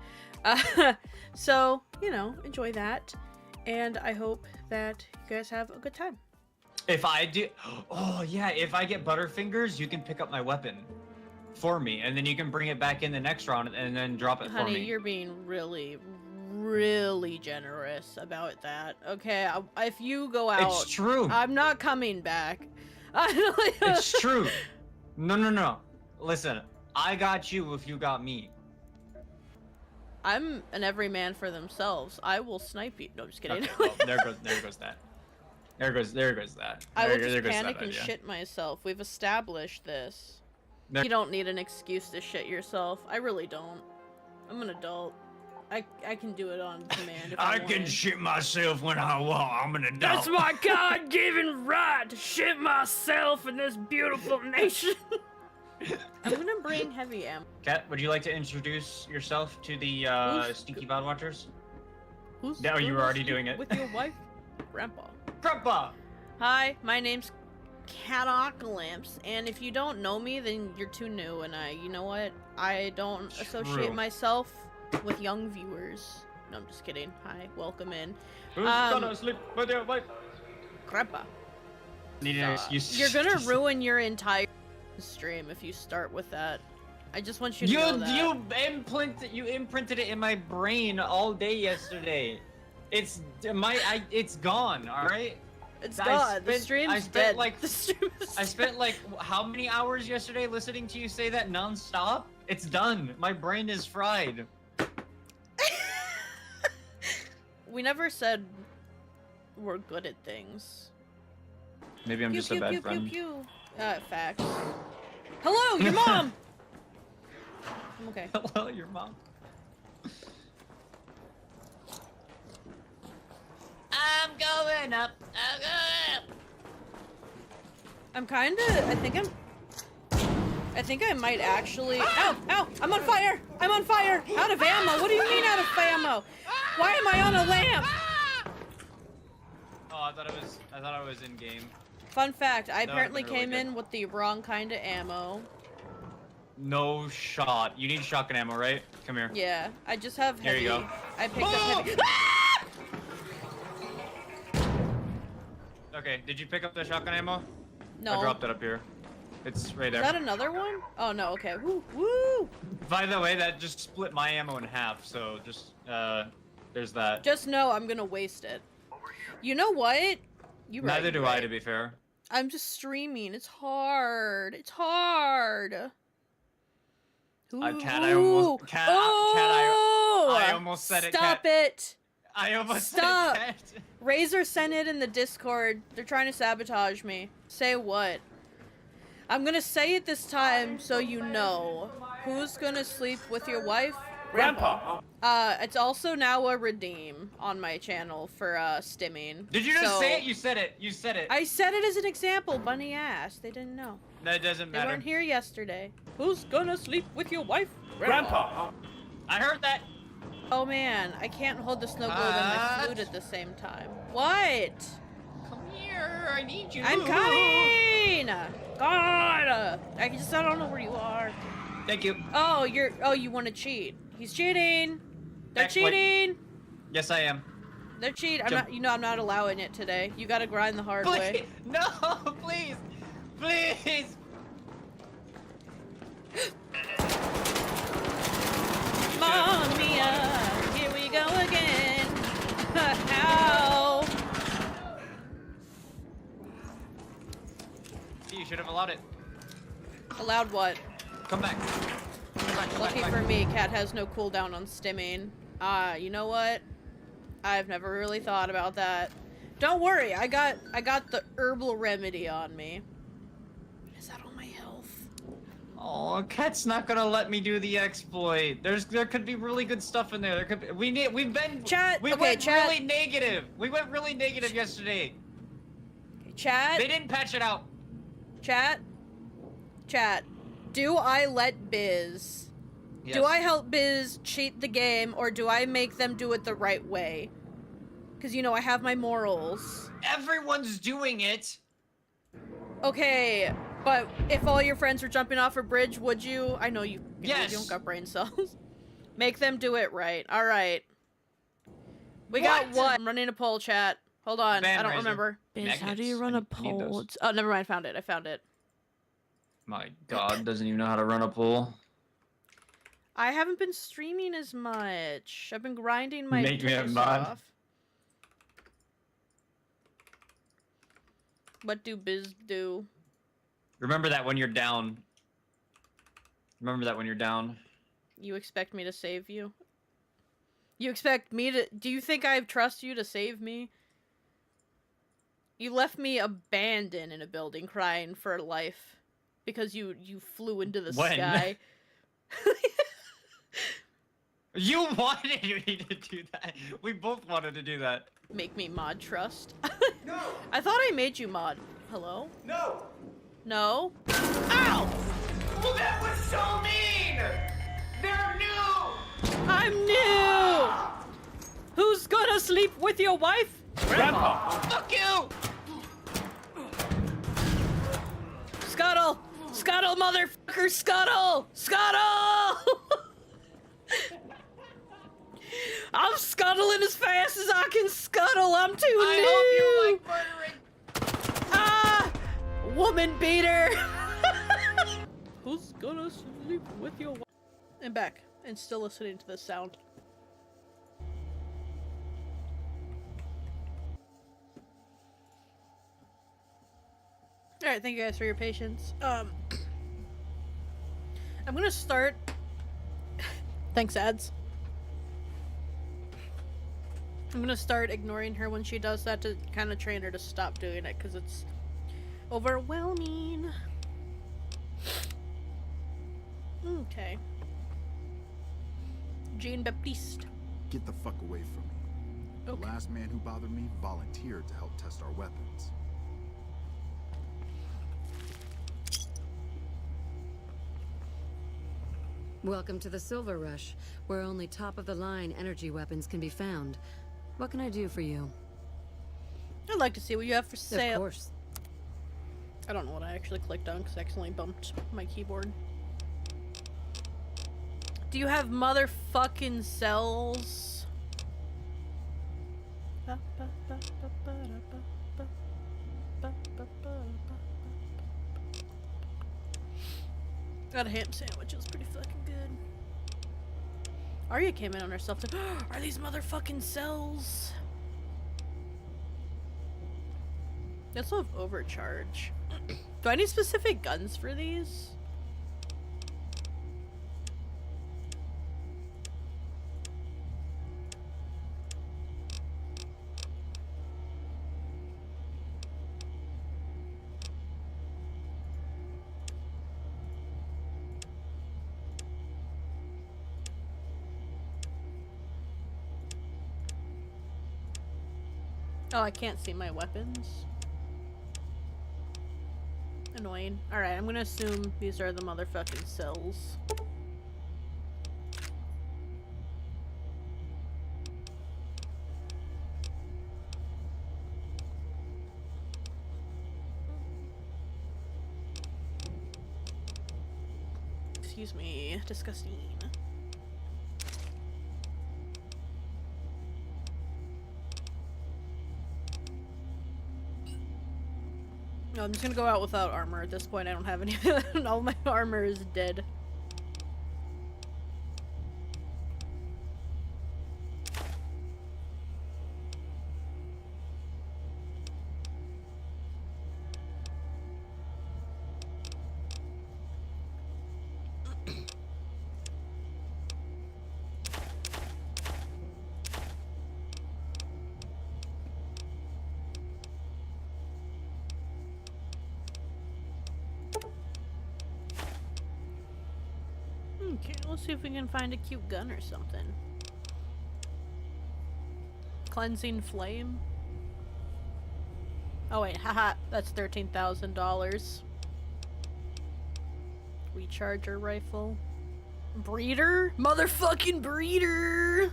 Speaker 1: so, you know, enjoy that, and I hope that you guys have a good time.
Speaker 3: If I do, oh yeah, if I get Butterfingers, you can pick up my weapon for me, and then you can bring it back in the next round and then drop it for me.
Speaker 1: Honey, you're being really, really generous about that. Okay, if you go out,
Speaker 3: It's true.
Speaker 1: I'm not coming back.
Speaker 3: It's true. No. Listen, I got you if you got me.
Speaker 1: I'm an every man for themselves. I will snipe you. No, I'm just kidding.
Speaker 3: Okay, well, there goes that. There goes that.
Speaker 1: I will
Speaker 3: There
Speaker 1: just
Speaker 3: goes
Speaker 1: panic
Speaker 3: that
Speaker 1: and
Speaker 3: idea.
Speaker 1: shit myself. We've established this.
Speaker 3: There-
Speaker 1: You don't need an excuse to shit yourself. I really don't. I'm an adult. I can do it on command if I
Speaker 3: I can
Speaker 1: wanted.
Speaker 3: shit myself when I want. I'm an adult.
Speaker 1: That's my God-given right to shit myself in this beautiful nation. I'm gonna bring heavy ammo.
Speaker 3: Kat, would you like to introduce yourself to the Stinky Bod Watchers?
Speaker 1: Who's
Speaker 3: No, you were
Speaker 1: gonna
Speaker 3: already
Speaker 1: sleep
Speaker 3: doing it.
Speaker 1: with your wife, Grandpa.
Speaker 3: Grandpa!
Speaker 1: Hi, my name's Catacolamps, and if you don't know me, then you're too new, and you know what? I don't associate
Speaker 3: True.
Speaker 1: myself with young viewers. No, I'm just kidding. Hi, welcome in.
Speaker 3: Who's gonna sleep with your wife?
Speaker 1: Grandpa.
Speaker 3: Need an excuse.
Speaker 1: You're gonna ruin your entire stream if you start with that. I just want you to know that.
Speaker 3: You imprinted it in my brain all day yesterday. It's gone. All right.
Speaker 1: It's gone. The stream's dead. The stream is
Speaker 3: I spent like how many hours yesterday listening to you say that nonstop? It's done. My brain is fried.
Speaker 1: We never said we're good at things.
Speaker 3: Maybe I'm just a bad friend.
Speaker 1: Facts. Hello, your mom! I'm okay.
Speaker 3: Hello, your mom.
Speaker 14: I'm going up. I'm going up.
Speaker 1: I'm kinda, I think I might actually, ow, I'm on fire! I'm on fire! Out of ammo, what do you mean out of ammo? Why am I on a lamp?
Speaker 3: Oh, I thought I was in game.
Speaker 1: Fun fact, I
Speaker 3: That
Speaker 1: apparently
Speaker 3: would've been
Speaker 1: came
Speaker 3: really
Speaker 1: in with the wrong kind of ammo.
Speaker 3: No shot. You need shotgun ammo, right? Come here.
Speaker 1: Yeah, I just have
Speaker 3: Here
Speaker 1: heavy.
Speaker 3: you go.
Speaker 1: I picked up heavy.
Speaker 3: Okay, did you pick up the shotgun ammo?
Speaker 1: No.
Speaker 3: I dropped it up here. It's right there.
Speaker 1: Is that another one? Oh no, okay. Woo, woo!
Speaker 3: By the way, that just split my ammo in half, so just, there's that.
Speaker 1: Just know I'm gonna waste it. You know what? You right.
Speaker 3: Neither do I, to be fair.
Speaker 1: I'm just streaming. It's hard. It's hard.
Speaker 3: Cat, I almost said it.
Speaker 1: Stop
Speaker 3: Cat.
Speaker 1: it.
Speaker 3: I almost
Speaker 1: Stop.
Speaker 3: said it. Cat.
Speaker 1: Razor sent it in the Discord. They're trying to sabotage me. Say what? I'm gonna say it this time so you know. Who's gonna sleep with your wife?
Speaker 14: Grandpa.
Speaker 1: It's also now a redeem on my channel for stimming.
Speaker 3: Did you just say it? You said it. You said it.
Speaker 1: I said it as an example. Bunny asked. They didn't know.
Speaker 3: That doesn't
Speaker 1: They
Speaker 3: matter.
Speaker 1: weren't here yesterday. Who's gonna sleep with your wife?
Speaker 3: Grandpa. I heard that.
Speaker 1: Oh man, I can't hold the snow globe and my flute at the same time. What?
Speaker 3: Come here, I need you.
Speaker 1: I'm coming! God! I don't know where you are.
Speaker 3: Thank you.
Speaker 1: Oh, you want to cheat. He's cheating! They're
Speaker 3: Exploit.
Speaker 1: cheating!
Speaker 3: Yes, I am.
Speaker 1: They're cheating.
Speaker 3: Jump.
Speaker 1: I'm not allowing it today. You gotta grind the hard
Speaker 3: Please.
Speaker 1: way.
Speaker 3: No, please. Please.
Speaker 1: Mamma mia, here we go again. Ow!
Speaker 3: You should have allowed it.
Speaker 1: Allowed what?
Speaker 3: Come back. Come back.
Speaker 1: Lucky for me, Cat has no cooldown on stimming. You know what? I've never really thought about that. Don't worry, I got the herbal remedy on me. Is that on my health?
Speaker 3: Oh, Cat's not gonna let me do the exploit. There could be really good stuff in there. There could be, we went really negative. We went really negative yesterday.
Speaker 1: Okay, chat.
Speaker 3: They didn't patch it out.
Speaker 1: Chat. Do I let Biz?
Speaker 3: Yes.
Speaker 1: Do I help Biz cheat the game, or do I make them do it the right way? Because, you know, I have my morals.
Speaker 3: Everyone's doing it.
Speaker 1: Okay, but if all your friends were jumping off a bridge, would you? I know you.
Speaker 3: Yes.
Speaker 1: You don't got brain cells. Make them do it right. All right. We
Speaker 3: What?
Speaker 1: got one. I'm running a poll, chat. Hold on. I don't
Speaker 3: Fanraiser.
Speaker 1: remember. Biz, how do you run a
Speaker 3: Magnets. I need
Speaker 1: poll?
Speaker 3: those.
Speaker 1: Oh, never mind. Found it. I found it.
Speaker 3: My God, doesn't even know how to run a pool.
Speaker 1: I haven't been streaming as much. I've been grinding my
Speaker 3: Make me a
Speaker 1: days
Speaker 3: mod.
Speaker 1: off. What do Biz do?
Speaker 3: Remember that when you're down. Remember that when you're down.
Speaker 1: You expect me to save you? You expect me to... Do you think I trust you to save me? You left me abandoned in a building crying for life. Because you flew into the
Speaker 3: When?
Speaker 1: sky.
Speaker 3: You wanted me to do that. We both wanted to do that.
Speaker 1: Make me mod trust. No! I thought I made you mod. Hello?
Speaker 14: No.
Speaker 1: No? Ow!
Speaker 14: Well, that was so mean. They're new.
Speaker 1: I'm new! Who's gonna with your wife?
Speaker 3: Grandpa! Fuck you!
Speaker 1: Scuttle! Scuttle, motherfucker! Scuttle! Scuttle! I'm scuttling as fast as I can scuttle. I'm too new.
Speaker 3: I hope you like murdering.
Speaker 1: Ah! Woman beater! Who's gonna sleep with your wife? And back. And still listening to this sound. Alright, thank you guys for your patience. I'm gonna start... Thanks, ads. I'm gonna start ignoring her when she does that to kind of train her to stop doing it, because it's overwhelming. Okay. Jean-Baptiste.
Speaker 2: Get the fuck away from me.
Speaker 1: Okay.
Speaker 2: The last man who bothered me volunteered to help test our weapons.
Speaker 21: Welcome to the Silver Rush, where only top-of-the-line energy weapons can be found. What can I do for you?
Speaker 1: I'd like to see what you have for sale.
Speaker 21: Of course.
Speaker 1: I don't know what I actually clicked on because I accidentally bumped my keyboard. Do you have motherfucking cells? Got a ham sandwich, it was pretty fucking good. Arya came in on herself to are these motherfucking cells? They also have overcharge. Do I need specific guns for these? Oh, I can't see my weapons. Annoying. Alright, I'm gonna assume these are the motherfucking cells. Excuse me. Disgusting. No, I'm just gonna go out without armor at this point. I don't have any. All my armor is dead. Okay, let's see if we can find a cute gun or something. Cleansing flame. Oh wait, haha, that's $13,000. Recharger rifle. Breeder? Motherfucking breeder!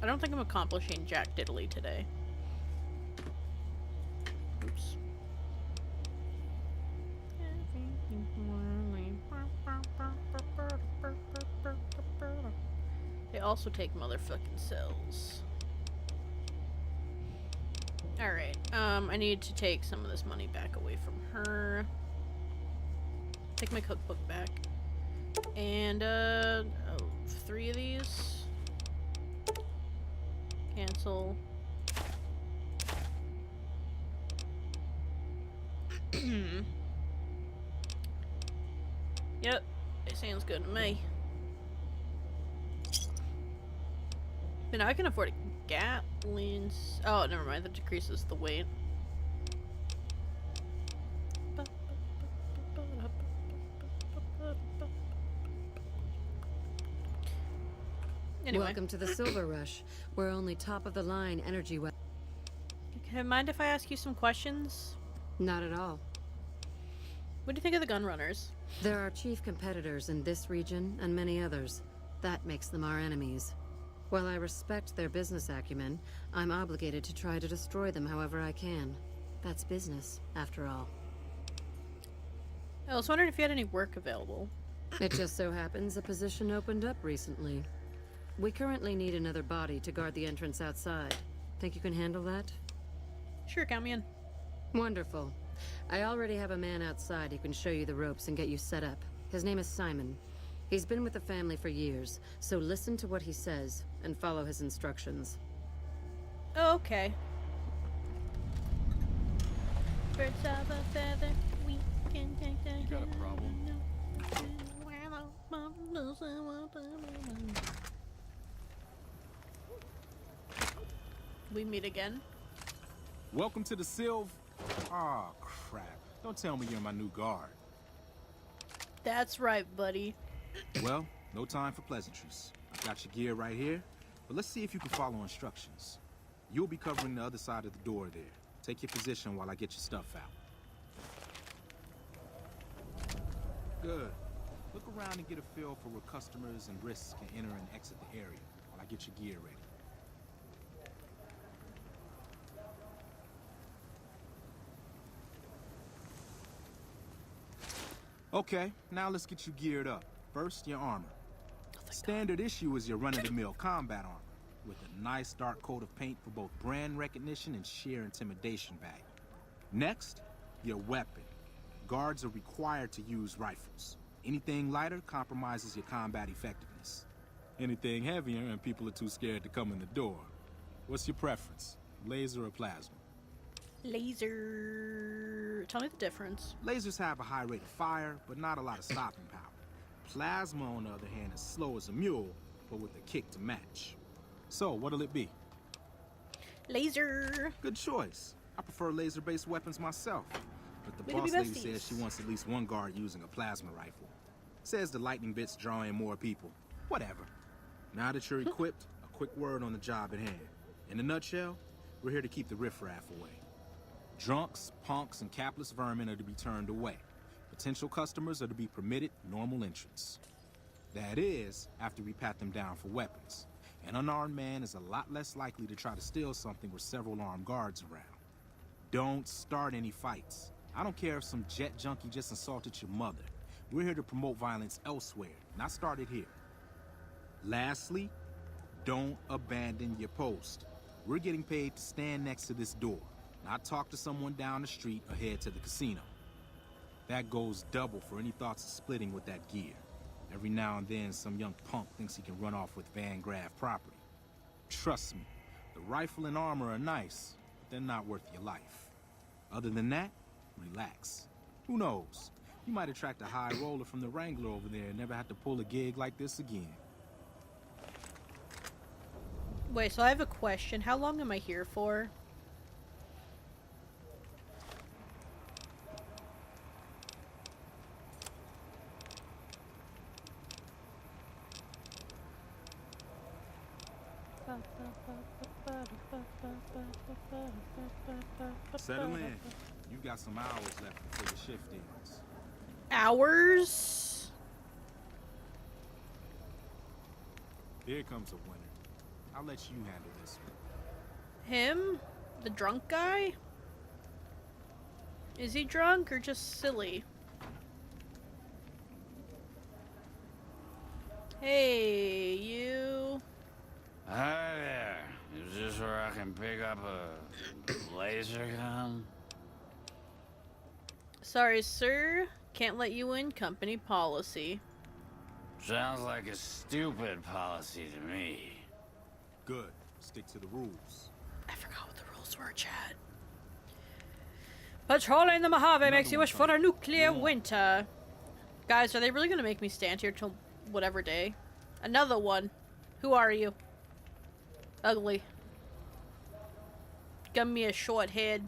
Speaker 1: I don't think I'm accomplishing jack diddly today. Oops. They also take motherfucking cells. Alright, I need to take some of this money back away from her. Take my cookbook back. And, 3 of these. Cancel. Yep, it sounds good to me. But now I can afford a Gatlin's. Oh, never mind. That decreases the weight. Anyway.
Speaker 21: Welcome to the Silver Rush, where only top-of-the-line energy weapons.
Speaker 1: Mind if I ask you some questions?
Speaker 21: Not at all.
Speaker 1: What do you think of the gun runners?
Speaker 21: There are chief competitors in this region and many others. That makes them our enemies. While I respect their business acumen, I'm obligated to try to destroy them however I can. That's business, after all.
Speaker 1: I was wondering if you had any work available.
Speaker 21: It just so happens a position opened up recently. We currently need another body to guard the entrance outside. Think you can handle that?
Speaker 1: Sure, count me in.
Speaker 21: Wonderful. I already have a man outside who can show you the ropes and get you set up. His name is Simon. He's been with the family for years, so listen to what he says and follow his instructions.
Speaker 1: Oh, okay. Birds of a feather, we can take the...
Speaker 16: You got a problem?
Speaker 1: We meet again.
Speaker 17: Welcome to the Sylv... Aw, crap. Don't tell me you're my new guard.
Speaker 1: That's right, buddy.
Speaker 17: Well, no time for pleasantries. I've got your gear right here, but let's see if you can follow instructions. You'll be covering the other side of the door there. Take your position while I get your stuff out. Good. Look around and get a feel for where customers and risks can enter and exit the area while I get your gear ready. Okay, now let's get you geared up. First, your armor. Standard issue is your run-of-the-mill combat armor, with a nice dark coat of paint for both brand recognition and sheer intimidation value. Next, your weapon. Guards are required to use rifles. Anything lighter compromises your combat effectiveness. Anything heavier and people are too scared to come in the door. What's your preference, laser or plasma?
Speaker 1: Laser... Tell me the difference.
Speaker 17: Lasers have a high rate of fire, but not a lot of stopping power. Plasma, on the other hand, is slow as a mule, but with a kick to match. So, what'll it be?
Speaker 1: Laser.
Speaker 17: Good choice. I prefer laser-based weapons myself. But the boss lady says she wants at least one guard using a plasma rifle. Says the lightning bits draw in more people. Whatever. Now that you're equipped, a quick word on the job at hand. In a nutshell, we're here to keep the riffraff away. Drunks, punks, and capless vermin are to be turned away. Potential customers are to be permitted normal entrance. That is, after we pat them down for weapons. An unarmed man is a lot less likely to try to steal something with several armed guards around. Don't start any fights. I don't care if some jet junkie just insulted your mother. We're here to promote violence elsewhere, not start it here. Lastly, don't abandon your post. We're getting paid to stand next to this door, not talk to someone down the street or head to the casino. That goes double for any thoughts of splitting with that gear. Every now and then, some young punk thinks he can run off with Van Graff property. Trust me, the rifle and armor are nice, but they're not worth your life. Other than that, relax. Who knows? You might attract a high roller from the Wrangler over there and never have to pull a gig like this again.
Speaker 1: Wait, so I have a question. How long am I here for?
Speaker 17: Settle in. You've got some hours left before your shift ends.
Speaker 1: Hours?
Speaker 17: Here comes a winner. I'll let you handle this one.
Speaker 1: Him? The drunk guy? Is he drunk or just silly? Hey, you.
Speaker 4: Hi there. Is this where I can pick up a laser gun?
Speaker 1: Sorry, sir. Can't let you in. Company policy.
Speaker 4: Sounds like a stupid policy to me.
Speaker 17: Good. Stick to the rules.
Speaker 1: I forgot what the rules were, Chad. Patrolling the Mojave makes you wish for a nuclear winter. Guys, are they really gonna make me stand here till whatever day? Another one. Who are you? Ugly. Give me a short head.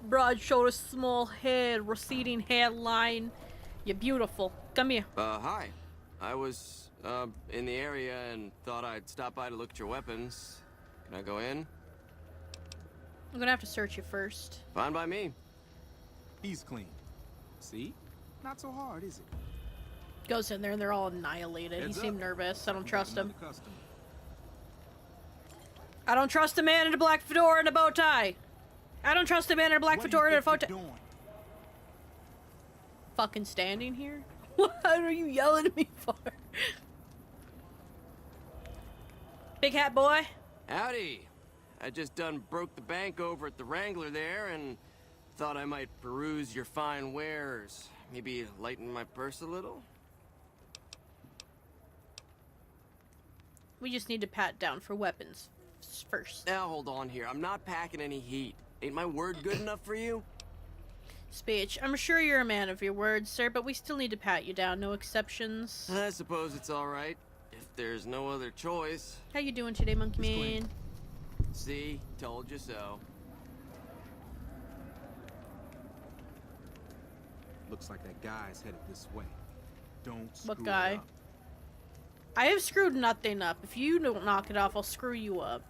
Speaker 1: Broad shoulders, small head, receding hairline. You're beautiful. Come here.
Speaker 8: Hi. I was, in the area and thought I'd stop by to look at your weapons. Can I go in?
Speaker 1: I'm gonna have to search you first.
Speaker 8: Fine by me.
Speaker 17: He's clean. See? Not so hard, is it?
Speaker 1: Goes in there and they're all annihilated. He seemed nervous. I don't trust him. I don't trust a man in a black fedora and a bow tie. I don't trust a man in a black fedora and a bow tie. Fucking standing here? What are you yelling at me for? Big hat boy.
Speaker 8: Howdy. I just done broke the bank over at the Wrangler there and thought I might peruse your fine wares. Maybe lighten my purse a little?
Speaker 1: We just need to pat down for weapons first.
Speaker 8: Now hold on here. I'm not packing any heat. Ain't my word good enough for you?
Speaker 1: Speech. I'm sure you're a man of your words, sir, but we still need to pat you down. No exceptions.
Speaker 8: I suppose it's all right. If there's no other choice.
Speaker 1: How you doing today, Monkey Man?
Speaker 8: See? Told you so.
Speaker 17: Looks like that guy's headed this way. Don't screw
Speaker 1: What guy?
Speaker 17: it up.
Speaker 1: I have screwed nothing up. If you don't knock it off, I'll screw you up.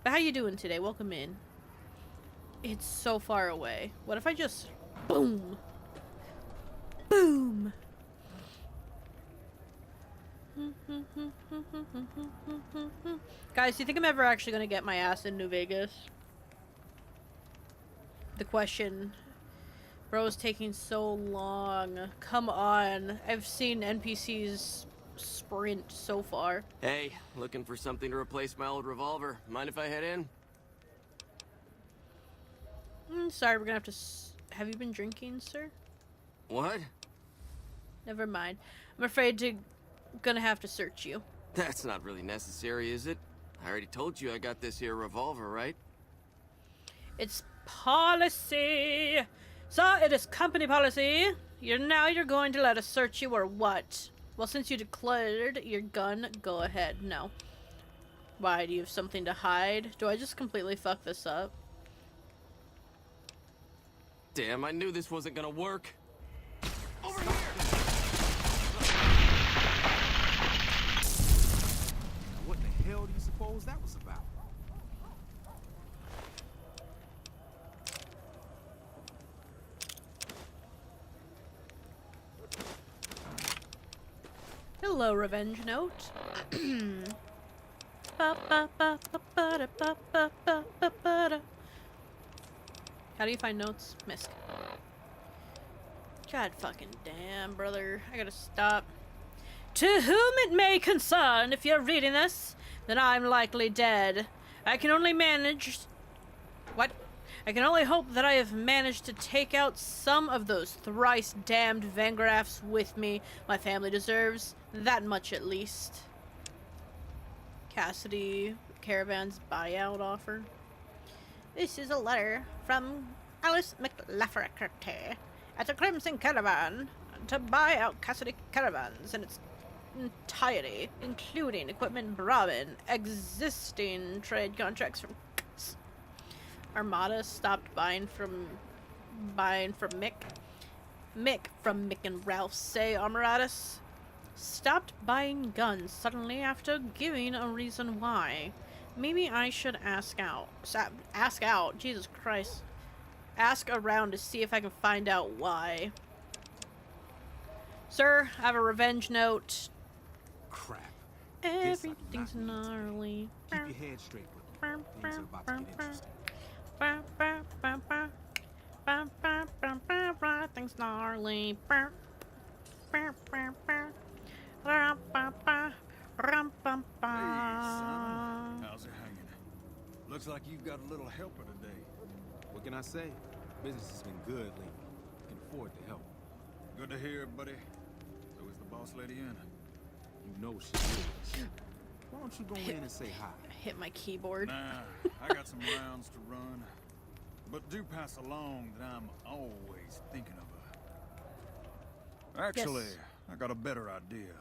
Speaker 1: But how you doing today? Welcome in. It's so far away. What if I just... Boom! Boom! Guys, do you think I'm ever actually going to get my ass in New Vegas? The question... Bro's taking so long. Come on. I've seen NPCs sprint so far.
Speaker 8: Hey, looking for something to replace my old revolver. Mind if I head in?
Speaker 1: Sorry, we're gonna have to have you been drinking, sir?
Speaker 8: What?
Speaker 1: Never mind. I'm afraid to... gonna have to search you.
Speaker 8: That's not really necessary, is it? I already told you I got this here revolver, right?
Speaker 1: It's policy! So, it is company policy. You're going to let us search you or what? Well, since you declared your gun, go ahead. No. Why? Do you have something to hide? Do I just completely fuck this up?
Speaker 8: Damn, I knew this wasn't gonna work. Over here!
Speaker 17: What the hell do you suppose that was about?
Speaker 1: Hello, revenge note. How do you find notes? Misk. God fucking damn, brother. I gotta stop. To whom it may concern, if you're reading this, then I'm likely dead. I can only manage... What? I can only hope that I have managed to take out some of those thrice damned Vangraffs with me. My family deserves that much at least. Cassidy Caravan's buyout offer. This is a letter from Alice McLafferty at the Crimson Caravan to buy out Cassidy Caravans in its entirety, including equipment Brahmin, existing trade contracts from Armada stopped buying from Mick. Mick from Mick and Ralph say Armaratus stopped buying guns suddenly after giving a reason why. Maybe I should ask out. Ask out. Jesus Christ. Ask around to see if I can find out why. Sir, I have a revenge note.
Speaker 17: Crap.
Speaker 1: Everything's gnarly.
Speaker 17: Keep your head straight with me. Things are about to get interesting.
Speaker 1: Everything's gnarly.
Speaker 10: How's it hanging? Looks like you've got a little helper today.
Speaker 17: What can I say? Business has been good lately. Can afford to help.
Speaker 10: Good to hear, buddy. So is the boss lady in?
Speaker 17: You know she is. Why don't you go in and say hi?
Speaker 1: Hit my keyboard.
Speaker 10: Nah, I got some rounds to run. But do pass along that I'm always thinking of her. Actually,
Speaker 1: Yes.
Speaker 10: I got a better idea.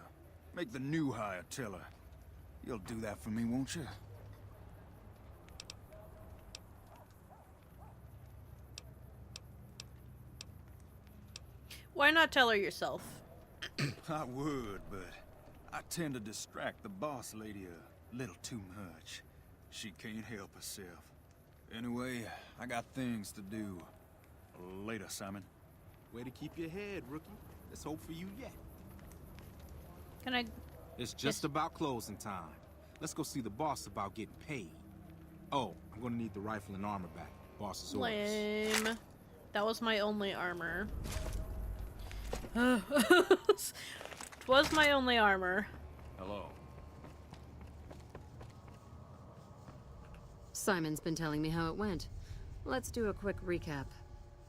Speaker 10: Make the new hire tell her. You'll do that for me, won't you?
Speaker 1: Why not tell her yourself?
Speaker 10: I would, but I tend to distract the boss lady a little too much. She can't help herself. Anyway, I got things to do. Later, Simon.
Speaker 17: Way to keep your head, rookie. Let's hope for you yet.
Speaker 1: Can I?
Speaker 17: It's just about closing time. Let's go see the boss about getting paid. Oh, I'm gonna need the rifle and armor back. Boss's orders.
Speaker 1: Lame. That was my only armor. Was my only armor.
Speaker 16: Hello.
Speaker 21: Simon's been telling me how it went. Let's do a quick recap.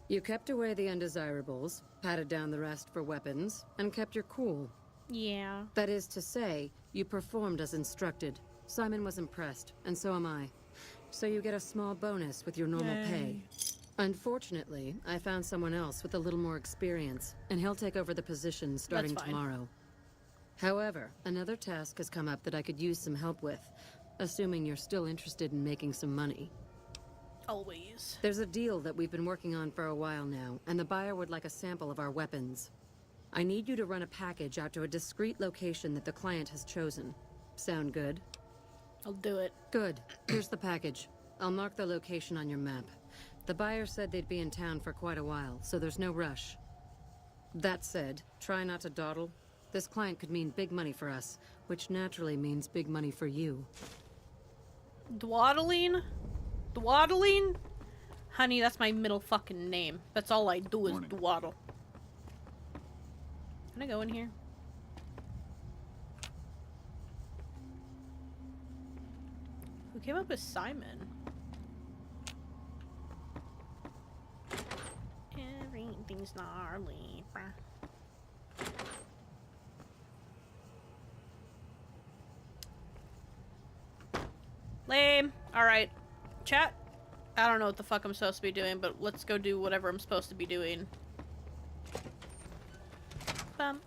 Speaker 21: You kept away the undesirables, patted down the rest for weapons, and kept your cool.
Speaker 1: Yeah.
Speaker 21: That is to say, you performed as instructed. Simon was impressed, and so am I. So you get a small bonus with your normal pay. Unfortunately, I found someone else with a little more experience, and he'll take over the position starting tomorrow. However, another task has come up that I could use some help with, assuming you're still interested in making some money.
Speaker 1: Always.
Speaker 21: There's a deal that we've been working on for a while now, and the buyer would like a sample of our weapons. I need you to run a package out to a discreet location that the client has chosen. Sound good?
Speaker 1: I'll do it.
Speaker 21: Good. Here's the package. I'll mark the location on your map. The buyer said they'd be in town for quite a while, so there's no rush. That said, try not to dawdle. This client could mean big money for us, which naturally means big money for you.
Speaker 1: Dwaddling? Dwaddling? Honey, that's my middle fucking name. That's all I do is dwaddle. Can I go in here? Who came up with Simon? Everything's gnarly. Lame. Alright. Chat. I don't know what the fuck I'm supposed to be doing, but let's go do whatever I'm supposed to be doing. Bum.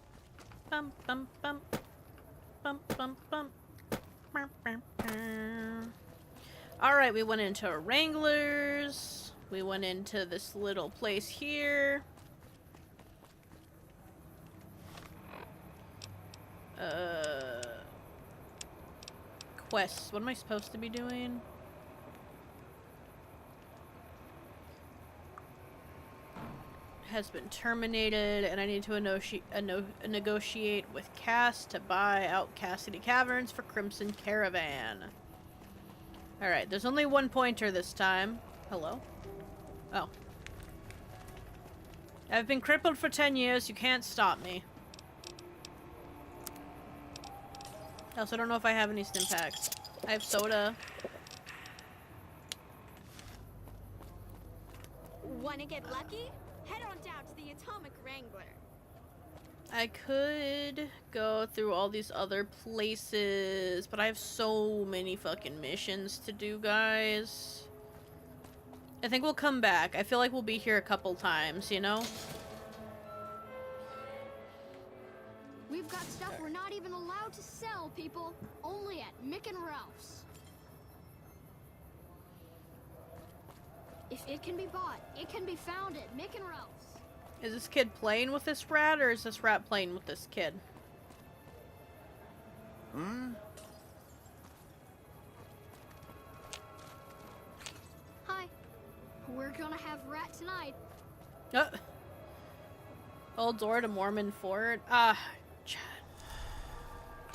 Speaker 1: Bum bum bum. Bum bum bum. Alright, we went into Wranglers. We went into this little place here. Quests. What am I supposed to be doing? Has been terminated, and I need to negotiate with Cass to buy out Cassidy Caverns for Crimson Caravan. Alright, there's only one pointer this time. Hello? Oh. I've been crippled for 10 years. You can't stop me. I also don't know if I have any stim packs. I have soda.
Speaker 18: Wanna get lucky? Head on down to the Atomic Wrangler.
Speaker 1: I could go through all these other places, but I have so many fucking missions to do, guys. I think we'll come back. I feel like we'll be here a couple times, you know?
Speaker 15: We've got stuff we're not even allowed to sell, people. Only at Mick and Ralph's. If it can be bought, it can be found at Mick and Ralph's.
Speaker 1: Is this kid playing with this rat, or is this rat playing with this kid?
Speaker 15: Hi. We're gonna have rat tonight.
Speaker 1: Old door to Mormon Fort. God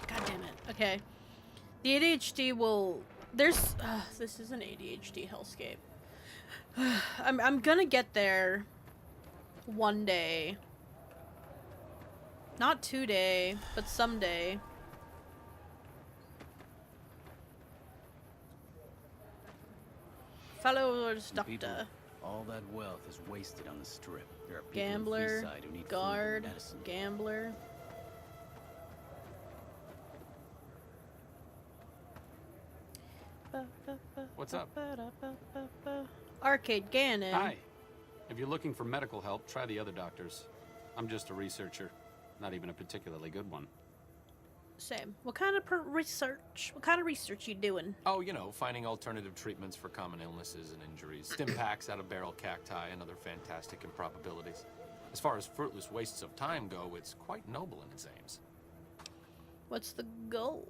Speaker 1: damn it. Okay. The ADHD will... There's... this is an ADHD hellscape. I'm gonna get there one day. Not today, but someday. Fellows, doctor.
Speaker 19: People, all that wealth is wasted on the strip. There are people
Speaker 1: Gambler,
Speaker 19: in Freeside who need
Speaker 1: guard,
Speaker 19: food and medicine.
Speaker 1: gambler.
Speaker 19: What's up?
Speaker 1: Arcade Ganon.
Speaker 19: Hi. If you're looking for medical help, try the other doctors. I'm just a researcher, not even a particularly good one.
Speaker 1: Same. What kind of research? What kind of research you doing?
Speaker 16: Oh, you know, finding alternative treatments for common illnesses and injuries. Stim packs out of barrel cacti and other fantastic improbabilities. As far as fruitless wastes of time go, it's quite noble in its aims.
Speaker 1: What's the goal?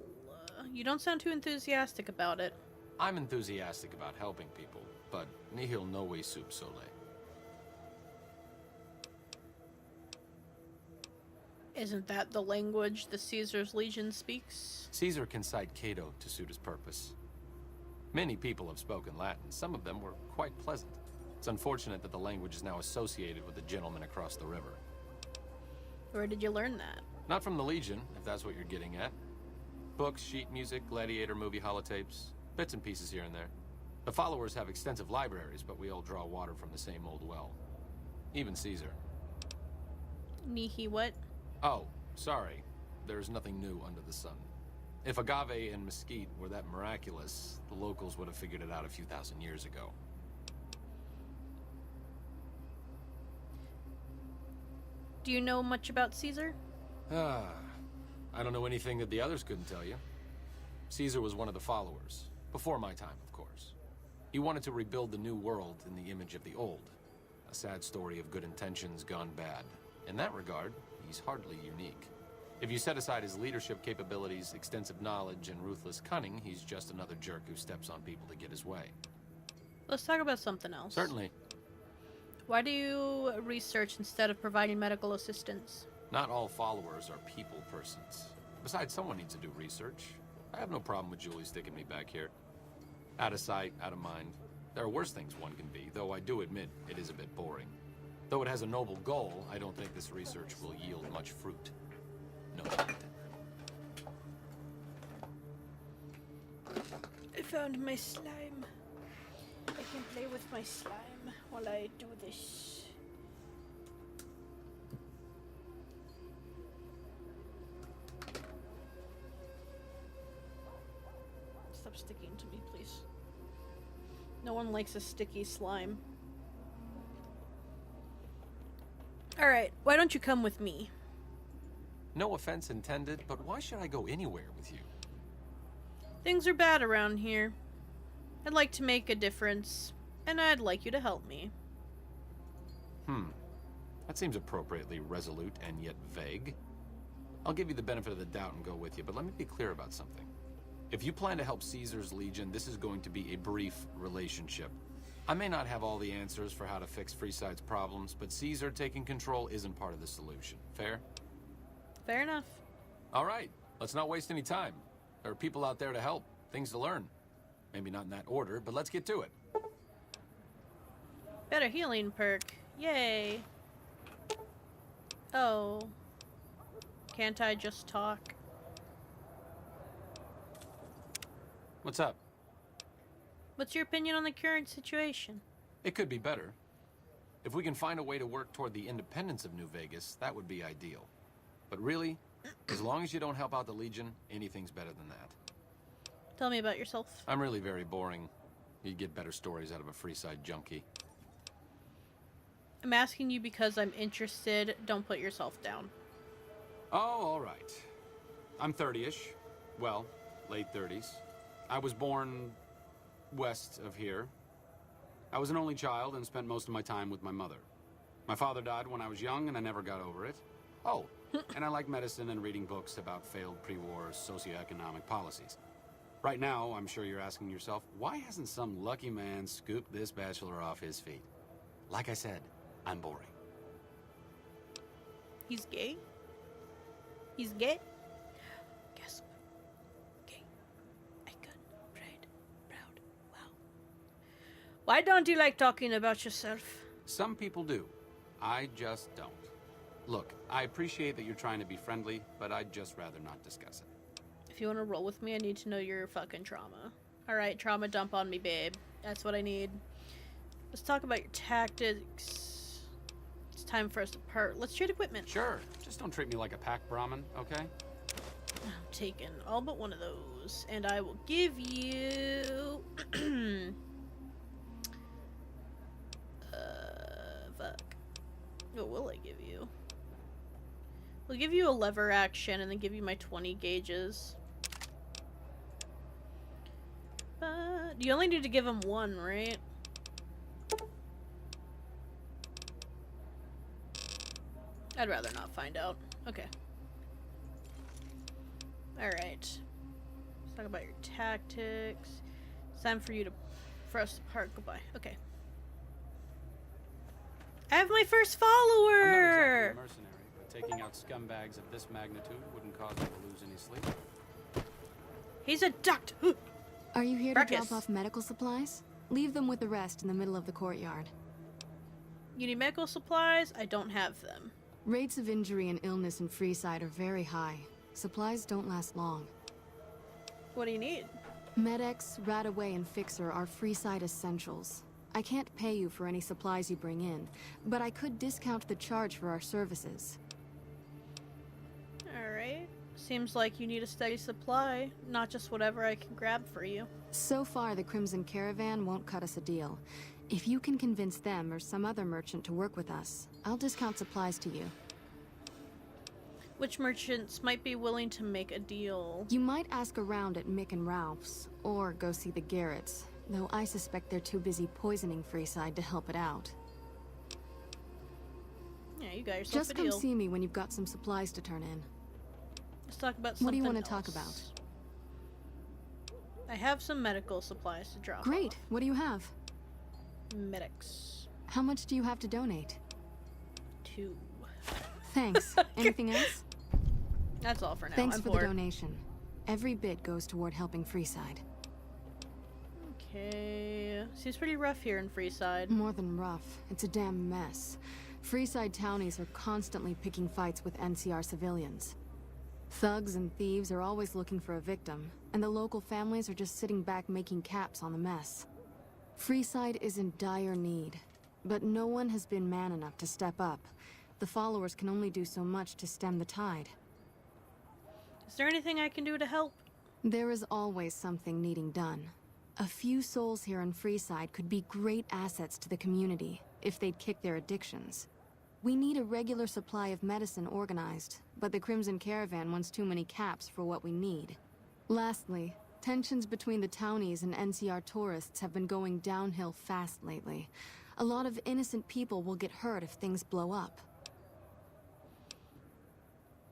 Speaker 1: You don't sound too enthusiastic about it.
Speaker 16: I'm enthusiastic about helping people, but nihil novi sub sole.
Speaker 1: Isn't that the language the Caesar's Legion speaks?
Speaker 16: Caesar can cite Cato to suit his purpose. Many people have spoken Latin. Some of them were quite pleasant. It's unfortunate that the language is now associated with the gentleman across the river.
Speaker 1: Where did you learn that?
Speaker 16: Not from the Legion, if that's what you're getting at. Books, sheet music, gladiator movie holotapes, bits and pieces here and there. The followers have extensive libraries, but we all draw water from the same old well. Even Caesar.
Speaker 1: Nihi what?
Speaker 16: Oh, sorry. There's nothing new under the sun. If agave and mesquite were that miraculous, the locals would have figured it out a few thousand years ago.
Speaker 1: Do you know much about Caesar?
Speaker 16: I don't know anything that the others couldn't tell you. Caesar was one of the followers. Before my time, of course. He wanted to rebuild the new world in the image of the old. A sad story of good intentions gone bad. In that regard, he's hardly unique. If you set aside his leadership capabilities, extensive knowledge, and ruthless cunning, he's just another jerk who steps on people to get his way.
Speaker 1: Let's talk about something else.
Speaker 16: Certainly.
Speaker 1: Why do you research instead of providing medical assistance?
Speaker 16: Not all followers are people persons. Besides, someone needs to do research. I have no problem with Julie sticking me back here. Out of sight, out of mind. There are worse things one can be, though I do admit it is a bit boring. Though it has a noble goal, I don't think this research will yield much fruit. No.
Speaker 1: I found my slime. I can play with my slime while I do this. Stop sticking to me, please. No one likes a sticky slime. Alright, why don't you come with me?
Speaker 16: No offense intended, but why should I go anywhere with you?
Speaker 1: Things are bad around here. I'd like to make a difference, and I'd like you to help me.
Speaker 16: That seems appropriately resolute and yet vague. I'll give you the benefit of the doubt and go with you, but let me be clear about something. If you plan to help Caesar's Legion, this is going to be a brief relationship. I may not have all the answers for how to fix Freeside's problems, but Caesar taking control isn't part of the solution. Fair?
Speaker 1: Fair enough.
Speaker 16: All right, let's not waste any time. There are people out there to help, things to learn. Maybe not in that order, but let's get to it.
Speaker 1: Better healing perk. Yay. Oh. Can't I just talk?
Speaker 16: What's up?
Speaker 1: What's your opinion on the current situation?
Speaker 16: It could be better. If we can find a way to work toward the independence of New Vegas, that would be ideal. But really, as long as you don't help out the Legion, anything's better than that.
Speaker 1: Tell me about yourself.
Speaker 16: I'm really very boring. You'd get better stories out of a Freeside junkie.
Speaker 1: I'm asking you because I'm interested. Don't put yourself down.
Speaker 19: Oh, all right. I'm 30-ish. Well, late 30s. I was born west of here. I was an only child and spent most of my time with my mother. My father died when I was young and I never got over it. Oh, and I like medicine and reading books about failed pre-war socioeconomic policies. Right now, I'm sure you're asking yourself, why hasn't some lucky man scooped this bachelor off his feet? Like I said, I'm boring.
Speaker 1: He's gay? He's gay? Guess. Gay. Icon. Pride. Proud. Wow. Why don't you like talking about yourself?
Speaker 19: Some people do. I just don't. Look, I appreciate that you're trying to be friendly, but I'd just rather not discuss it.
Speaker 1: If you want to roll with me, I need to know your fucking trauma. Alright, trauma dump on me, babe. That's what I need. Let's talk about your tactics. It's time for us to part. Let's trade equipment.
Speaker 19: Sure. Just don't treat me like a pack Brahmin, okay?
Speaker 1: I'm taking all but one of those. And I will give you... fuck. What will I give you? We'll give you a lever action and then give you my 20 gauges. But you only need to give him one, right? I'd rather not find out. Okay. Alright. Let's talk about your tactics. It's time for us to part. Goodbye. Okay. I have my first follower!
Speaker 19: I'm not exactly a mercenary, but Taking out scumbags of this magnitude wouldn't cause me to lose any sleep.
Speaker 1: He's a duct.
Speaker 5: Are you here to drop off medical supplies? Leave them with the rest in the middle of the courtyard.
Speaker 1: You need medical supplies? I don't have them.
Speaker 5: Rates of injury and illness in Freeside are very high. Supplies don't last long.
Speaker 1: What do you need?
Speaker 5: Med-X, Radaway, and Fixer are Freeside essentials. I can't pay you for any supplies you bring in, but I could discount the charge for our services.
Speaker 1: Alright. Seems like you need a steady supply, not just whatever I can grab for you.
Speaker 5: So far, the Crimson Caravan won't cut us a deal. If you can convince them or some other merchant to work with us, I'll discount supplies to you.
Speaker 1: Which merchants might be willing to make a deal?
Speaker 5: You might ask around at Mick and Ralph's, or go see the Garretts, though I suspect they're too busy poisoning Freeside to help it out.
Speaker 1: Yeah, you got yourself
Speaker 5: Just
Speaker 1: a deal.
Speaker 5: come see me when you've got some supplies to turn in.
Speaker 1: Let's talk about something
Speaker 5: What do you want
Speaker 1: else.
Speaker 5: to talk about?
Speaker 1: I have some medical supplies to drop
Speaker 5: Great. What do you have?
Speaker 1: Medics.
Speaker 5: How much do you have to donate?
Speaker 1: 2.
Speaker 5: Thanks. Anything else?
Speaker 1: That's all for now.
Speaker 5: Thanks
Speaker 1: I'm
Speaker 5: for
Speaker 1: bored.
Speaker 5: the donation. Every bit goes toward helping Freeside.
Speaker 1: Okay. Seems pretty rough here in Freeside.
Speaker 5: More than rough. It's a damn mess. Freeside townies are constantly picking fights with NCR civilians. Thugs and thieves are always looking for a victim, and the local families are just sitting back making caps on the mess. Freeside is in dire need, but no one has been man enough to step up. The followers can only do so much to stem the tide.
Speaker 1: Is there anything I can do to help?
Speaker 5: There is always something needing done. A few souls here in Freeside could be great assets to the community if they'd kick their addictions. We need a regular supply of medicine organized, but the Crimson Caravan wants too many caps for what we need. Lastly, tensions between the townies and NCR tourists have been going downhill fast lately. A lot of innocent people will get hurt if things blow up.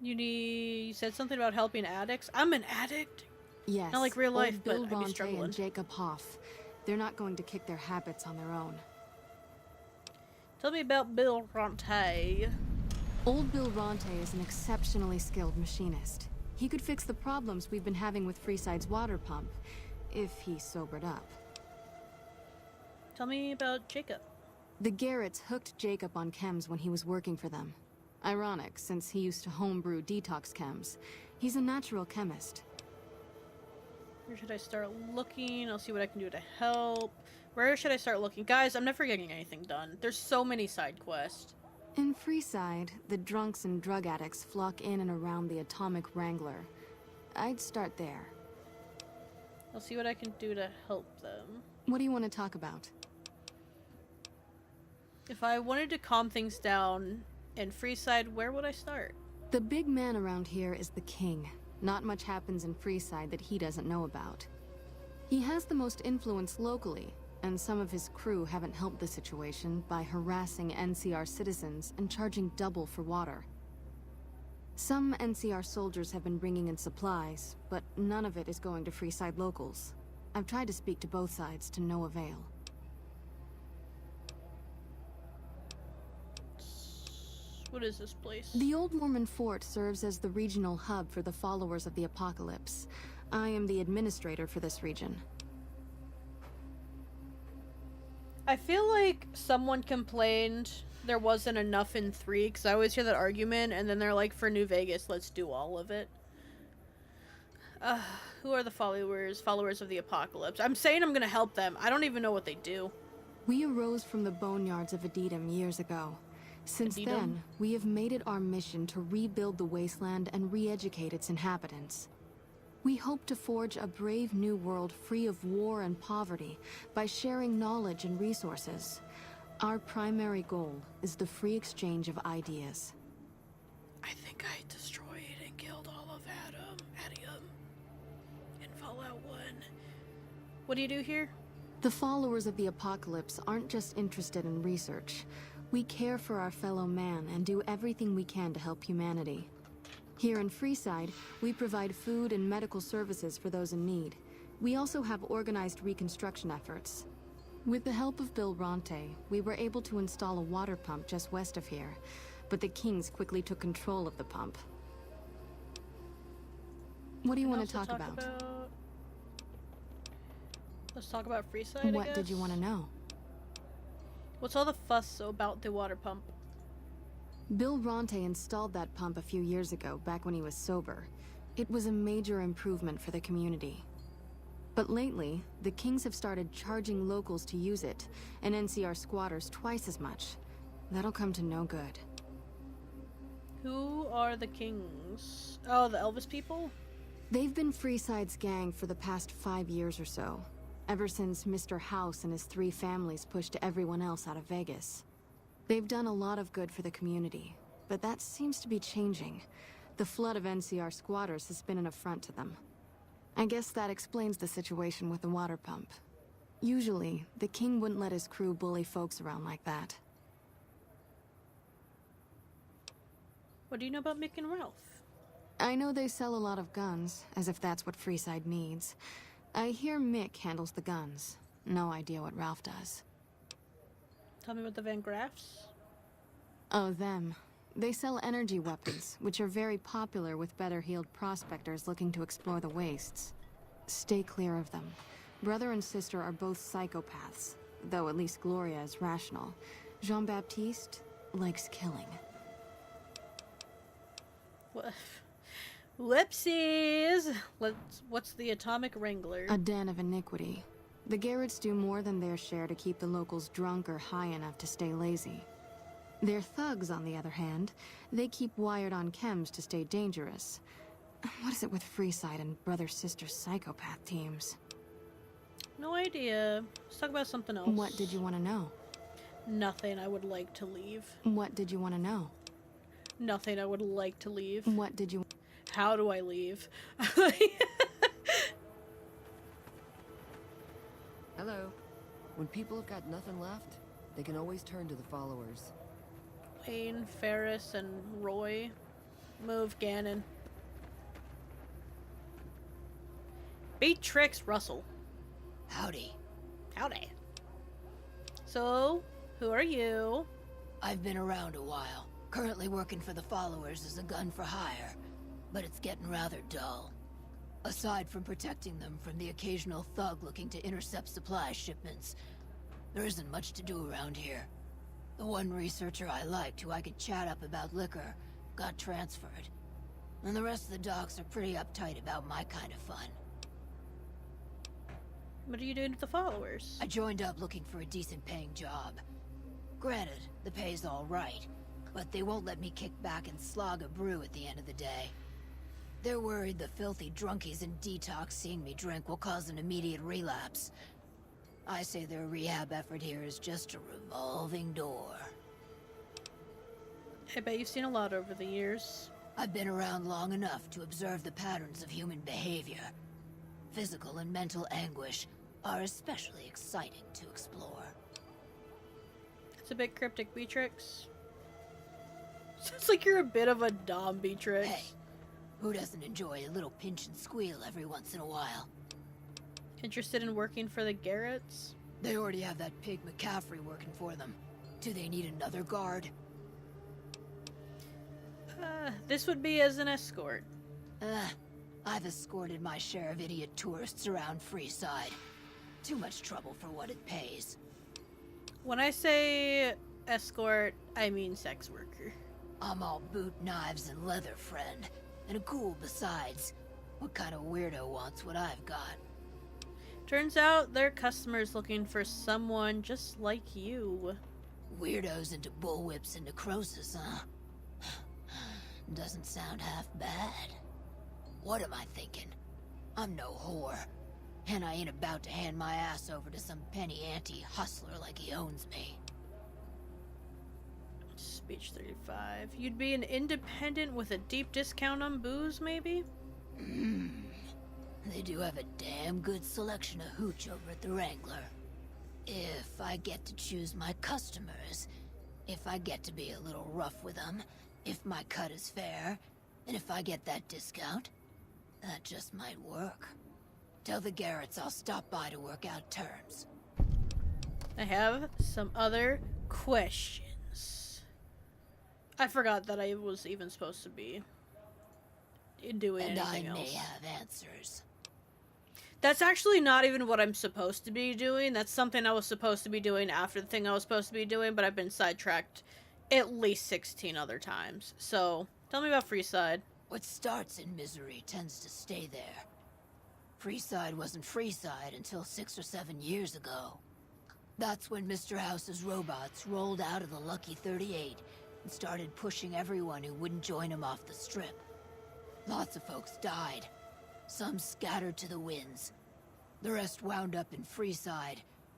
Speaker 1: You said something about helping addicts? I'm an addict.
Speaker 5: Yes.
Speaker 1: Not like real life,
Speaker 5: old
Speaker 1: but
Speaker 5: Bill
Speaker 1: I'd be
Speaker 5: Ronte
Speaker 1: struggling.
Speaker 5: and Jacob Hoff. They're not going to kick their habits on their own.
Speaker 1: Tell me about Bill Ronte.
Speaker 5: Old Bill Ronte is an exceptionally skilled machinist. He could fix the problems we've been having with Freeside's water pump, if he sobered up.
Speaker 1: Tell me about Jacob.
Speaker 5: The Garretts hooked Jacob on chems when he was working for them. Ironic, since he used to homebrew detox chems. He's a natural chemist.
Speaker 1: Where should I start looking? I'll see what I can do to help. Where should I start looking? Guys, I'm never getting anything done. There's so many side quests.
Speaker 5: In Freeside, the drunks and drug addicts flock in and around the Atomic Wrangler. I'd start there.
Speaker 1: I'll see what I can do to help them.
Speaker 5: What do you want to talk about?
Speaker 1: If I wanted to calm things down in Freeside, where would I start?
Speaker 5: The big man around here is the king. Not much happens in Freeside that he doesn't know about. He has the most influence locally, and some of his crew haven't helped the situation by harassing NCR citizens and charging double for water. Some NCR soldiers have been bringing in supplies, but none of it is going to Freeside locals. I've tried to speak to both sides to no avail.
Speaker 1: What is this place?
Speaker 5: The Old Mormon Fort serves as the regional hub for the followers of the Apocalypse. I am the administrator for this region.
Speaker 1: I feel like someone complained there wasn't enough in 3, because I always hear that argument, and then they're like, for New Vegas, let's do all of it. Who are the followers of the Apocalypse? I'm saying I'm gonna help them. I don't even know what they do.
Speaker 5: We arose from the boneyards of Adidam years ago. Since then, we have made it our mission to rebuild the wasteland and re-educate its inhabitants. We hope to forge a brave new world free of war and poverty by sharing knowledge and resources. Our primary goal is the free exchange of ideas.
Speaker 1: I think I destroyed and killed all of Adium in Fallout 1. What do you do here?
Speaker 5: The followers of the Apocalypse aren't just interested in research. We care for our fellow man and do everything we can to help humanity. Here in Freeside, we provide food and medical services for those in need. We also have organized reconstruction efforts. With the help of Bill Ronte, we were able to install a water pump just west of here. but the Kings quickly took control of the pump. What do you want to talk about?
Speaker 1: Let's talk about Freeside,
Speaker 5: What did you want to know?
Speaker 1: What's all the fuss about the water pump?
Speaker 5: Bill Ronte installed that pump a few years ago, back when he was sober. It was a major improvement for the community. But lately, the Kings have started charging locals to use it, and NCR squatters twice as much. That'll come to no good.
Speaker 1: Who are the Kings? Oh, the Elvis people?
Speaker 5: They've been Freeside's gang for the past 5 years or so, ever since Mr. House and his 3 families pushed everyone else out of Vegas. They've done a lot of good for the community, but that seems to be changing. The flood of NCR squatters has been an affront to them. I guess that explains the situation with the water pump. Usually, the King wouldn't let his crew bully folks around like that.
Speaker 1: What do you know about Mick and Ralph?
Speaker 5: I know they sell a lot of guns, as if that's what Freeside needs. I hear Mick handles the guns. No idea what Ralph does.
Speaker 1: Tell me about the Van Graffs.
Speaker 5: Oh, them. They sell energy weapons, which are very popular with better-heeled prospectors looking to explore the wastes. Stay clear of them. Brother and sister are both psychopaths, though at least Gloria is rational. Jean-Baptiste likes killing.
Speaker 1: Whoopsies! What's the Atomic Wrangler?
Speaker 5: A den of iniquity. The Garretts do more than their share to keep the locals drunk or high enough to stay lazy. Their thugs, on the other hand, they keep wired on chems to stay dangerous. What is it with Freeside and brother-sister psychopath teams?
Speaker 1: No idea. Let's talk about something else.
Speaker 5: What did you want to know?
Speaker 1: Nothing. I would like to leave.
Speaker 5: What did you want to know?
Speaker 1: Nothing. I would like to leave.
Speaker 5: What did you...
Speaker 1: How do I leave?
Speaker 7: Hello. When people have got nothing left, they can always turn to the followers.
Speaker 1: Wayne, Ferris, and Roy. Move, Gannon. Beatrix Russell.
Speaker 22: Howdy.
Speaker 1: Howdy. So, who are you?
Speaker 22: I've been around a while. Currently working for the followers as a gun for hire, but it's getting rather dull. Aside from protecting them from the occasional thug looking to intercept supply shipments, there isn't much to do around here. The one researcher I liked, who I could chat up about liquor, got transferred. And the rest of the docs are pretty uptight about my kind of fun.
Speaker 1: What are you doing with the followers?
Speaker 22: I joined up looking for a decent paying job. Granted, the pay's all right, but they won't let me kick back and slog a brew at the end of the day. They're worried the filthy drunkies in detox seeing me drink will cause an immediate relapse. I say their rehab effort here is just a revolving door.
Speaker 1: I bet you've seen a lot over the years.
Speaker 22: I've been around long enough to observe the patterns of human behavior. Physical and mental anguish are especially exciting to explore.
Speaker 1: It's a bit cryptic, Beatrix. Sounds like you're a bit of a Dom, Beatrix.
Speaker 22: Hey, who doesn't enjoy a little pinch and squeal every once in a while?
Speaker 1: Interested in working for the Garretts?
Speaker 22: They already have that pig McCaffrey working for them. Do they need another guard?
Speaker 1: This would be as an escort.
Speaker 22: I've escorted my share of idiot tourists around Freeside. Too much trouble for what it pays.
Speaker 1: When I say escort, I mean sex worker.
Speaker 22: I'm all boot, knives, and leather, friend. And a ghoul besides. What kind of weirdo wants what I've got?
Speaker 1: Turns out their customers looking for someone just like you.
Speaker 22: Weirdos into bullwhips and necrosis, huh? Doesn't sound half bad. What am I thinking? I'm no whore. And I ain't about to hand my ass over to some penny ante hustler like he owns me.
Speaker 1: Speech 35. You'd be an independent with a deep discount on booze, maybe?
Speaker 22: They do have a damn good selection of hooch over at the Wrangler. If I get to choose my customers, if I get to be a little rough with them, if my cut is fair, and if I get that discount, that just might work. Tell the Garretts I'll stop by to work out terms.
Speaker 1: I have some other questions. I forgot that I was even supposed to be doing anything else.
Speaker 22: And I may have answers.
Speaker 1: That's actually not even what I'm supposed to be doing. That's something I was supposed to be doing after the thing I was supposed to be doing, but I've been sidetracked at least 16 other times. So, tell me about Freeside.
Speaker 22: What starts in misery tends to stay there. Freeside wasn't Freeside until 6 or 7 years ago. That's when Mr. House's robots rolled out of the Lucky 38 and started pushing everyone who wouldn't join him off the strip. Lots of folks died. Some scattered to the winds. The rest wound up in Freeside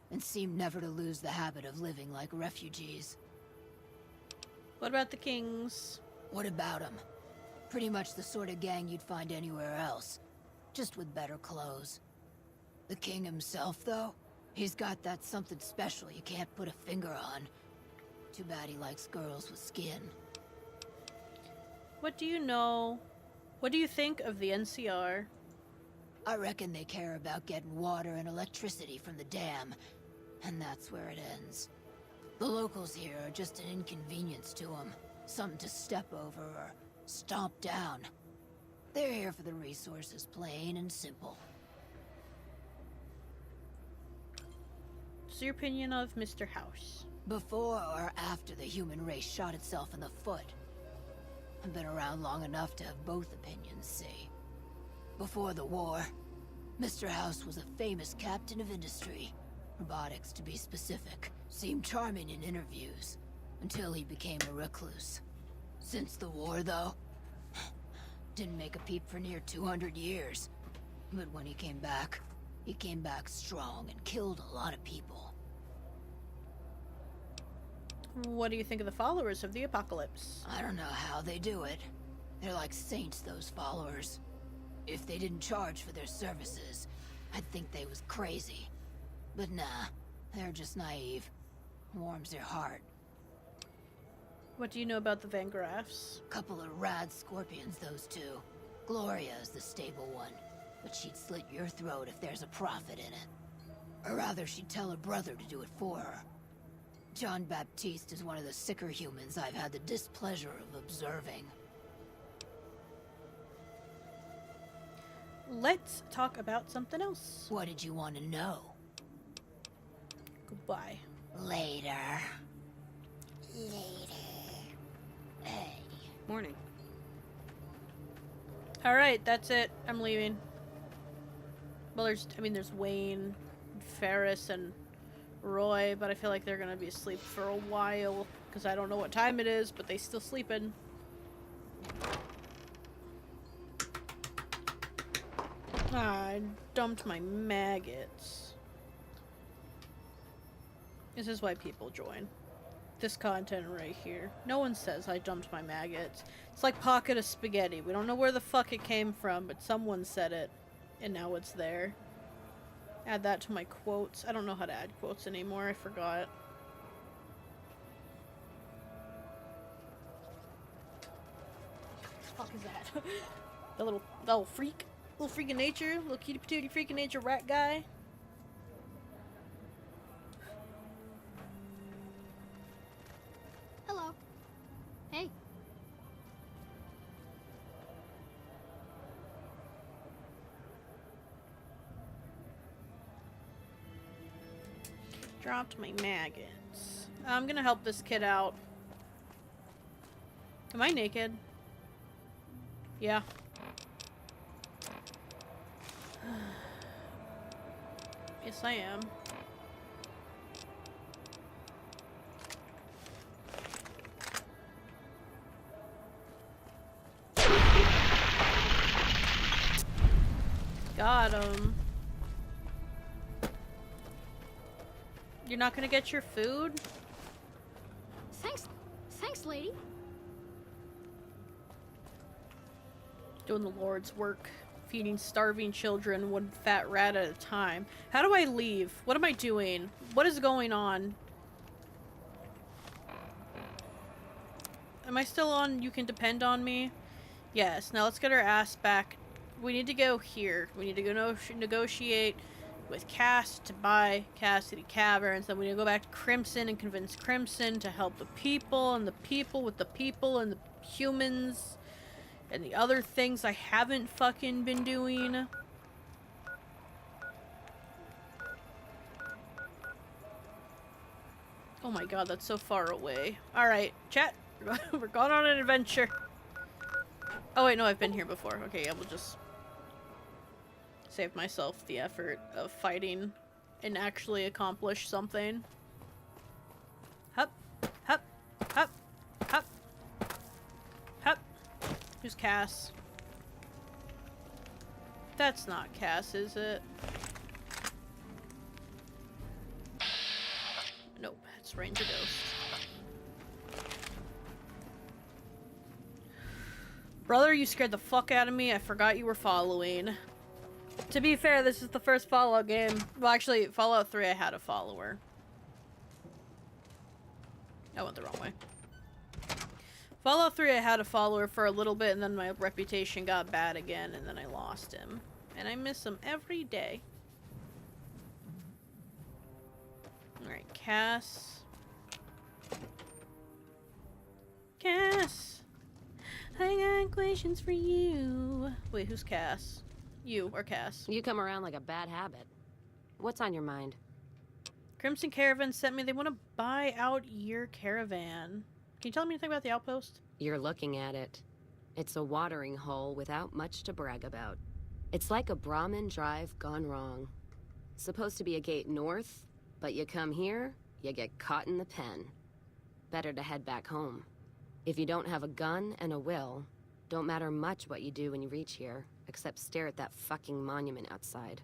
Speaker 22: and seemed never to lose the habit of living like refugees.
Speaker 1: What about the Kings?
Speaker 22: What about them? Pretty much the sort of gang you'd find anywhere else, just with better clothes. The King himself, though, he's got that something special you can't put a finger on. Too bad he likes girls with skin.
Speaker 1: What do you know? What do you think of the NCR?
Speaker 22: I reckon they care about getting water and electricity from the dam, and that's where it ends. The locals here are just an inconvenience to them, something to step over or stomp down. They're here for the resources, plain and simple.
Speaker 1: What's your opinion of Mr. House?
Speaker 22: Before or after the human race shot itself in the foot? I've been around long enough to have both opinions, see. Before the war, Mr. House was a famous captain of industry. Robotics, to be specific. Seemed charming in interviews, until he became a recluse. Since the war, though, didn't make a peep for near 200 years. But when he came back strong and killed a lot of people.
Speaker 1: What do you think of the followers of the apocalypse?
Speaker 22: I don't know how they do it. They're like saints, those followers. If they didn't charge for their services, I'd think they was crazy. But nah, they're just naive. Warms their heart.
Speaker 1: What do you know about the Van Graffs?
Speaker 22: Couple of rad scorpions, those two. Gloria is the stable one, but she'd slit your throat if there's a profit in it. Or rather, she'd tell her brother to do it for her. John Baptiste is one of the sicker humans I've had the displeasure of observing.
Speaker 1: Let's talk about something else.
Speaker 22: What did you want to know?
Speaker 1: Goodbye.
Speaker 22: Later. Hey.
Speaker 21: Morning.
Speaker 1: Alright, that's it. I'm leaving. Well, there's Wayne, Ferris, and Roy, but I feel like they're gonna be asleep for a while, because I don't know what time it is, but they still sleeping. I dumped my maggots. This is why people join. This content right here. No one says I dumped my maggots. It's like pocket of spaghetti. We don't know where the fuck it came from, but someone said it, and now it's there. Add that to my quotes. I don't know how to add quotes anymore. I forgot. What the fuck is that? The little freak. Little freak of nature. Little cutie patootie freak of nature rat guy.
Speaker 15: Hello. Hey.
Speaker 1: Dropped my maggots. I'm gonna help this kid out. Am I naked? Yeah. Yes, I am. Got him. You're not gonna get your food?
Speaker 15: Thanks, lady.
Speaker 1: Doing the Lord's work. Feeding starving children one fat rat at a time. How do I leave? What am I doing? What is going on? Am I still on You Can Depend on Me? Yes. Now let's get our ass back. We need to go here. We need to go negotiate with Cass to buy Cassidy Caverns. Then we need to go back to Crimson and convince Crimson to help the people, and the people with the people, and the humans, and the other things I haven't fucking been doing. Oh my god, that's so far away. Alright, chat. We're going on an adventure. Oh wait, no, I've been here before. Okay, yeah, we'll just save myself the effort of fighting and actually accomplish something. Hup, hup, hup, hup, hup. Who's Cass? That's not Cass, is it? Nope, it's Ranger Ghost. Brother, you scared the fuck out of me. I forgot you were following. To be fair, this is the first Fallout game. Well, actually, Fallout 3 I had a follower. I went the wrong way. Fallout 3 I had a follower for a little bit, and then my reputation got bad again, and then I lost him. And I miss him every day. Alright, Cass. Cass! I got questions for you. Wait, who's Cass? You or Cass?
Speaker 6: You come around like a bad habit. What's on your mind?
Speaker 1: Crimson Caravan sent me. They want to buy out your caravan. Can you tell me anything about the outpost?
Speaker 6: You're looking at it. It's a watering hole without much to brag about. It's like a Brahmin drive gone wrong. Supposed to be a gate north, but you come here, you get caught in the pen. Better to head back home. If you don't have a gun and a will, don't matter much what you do when you reach here, except stare at that fucking monument outside.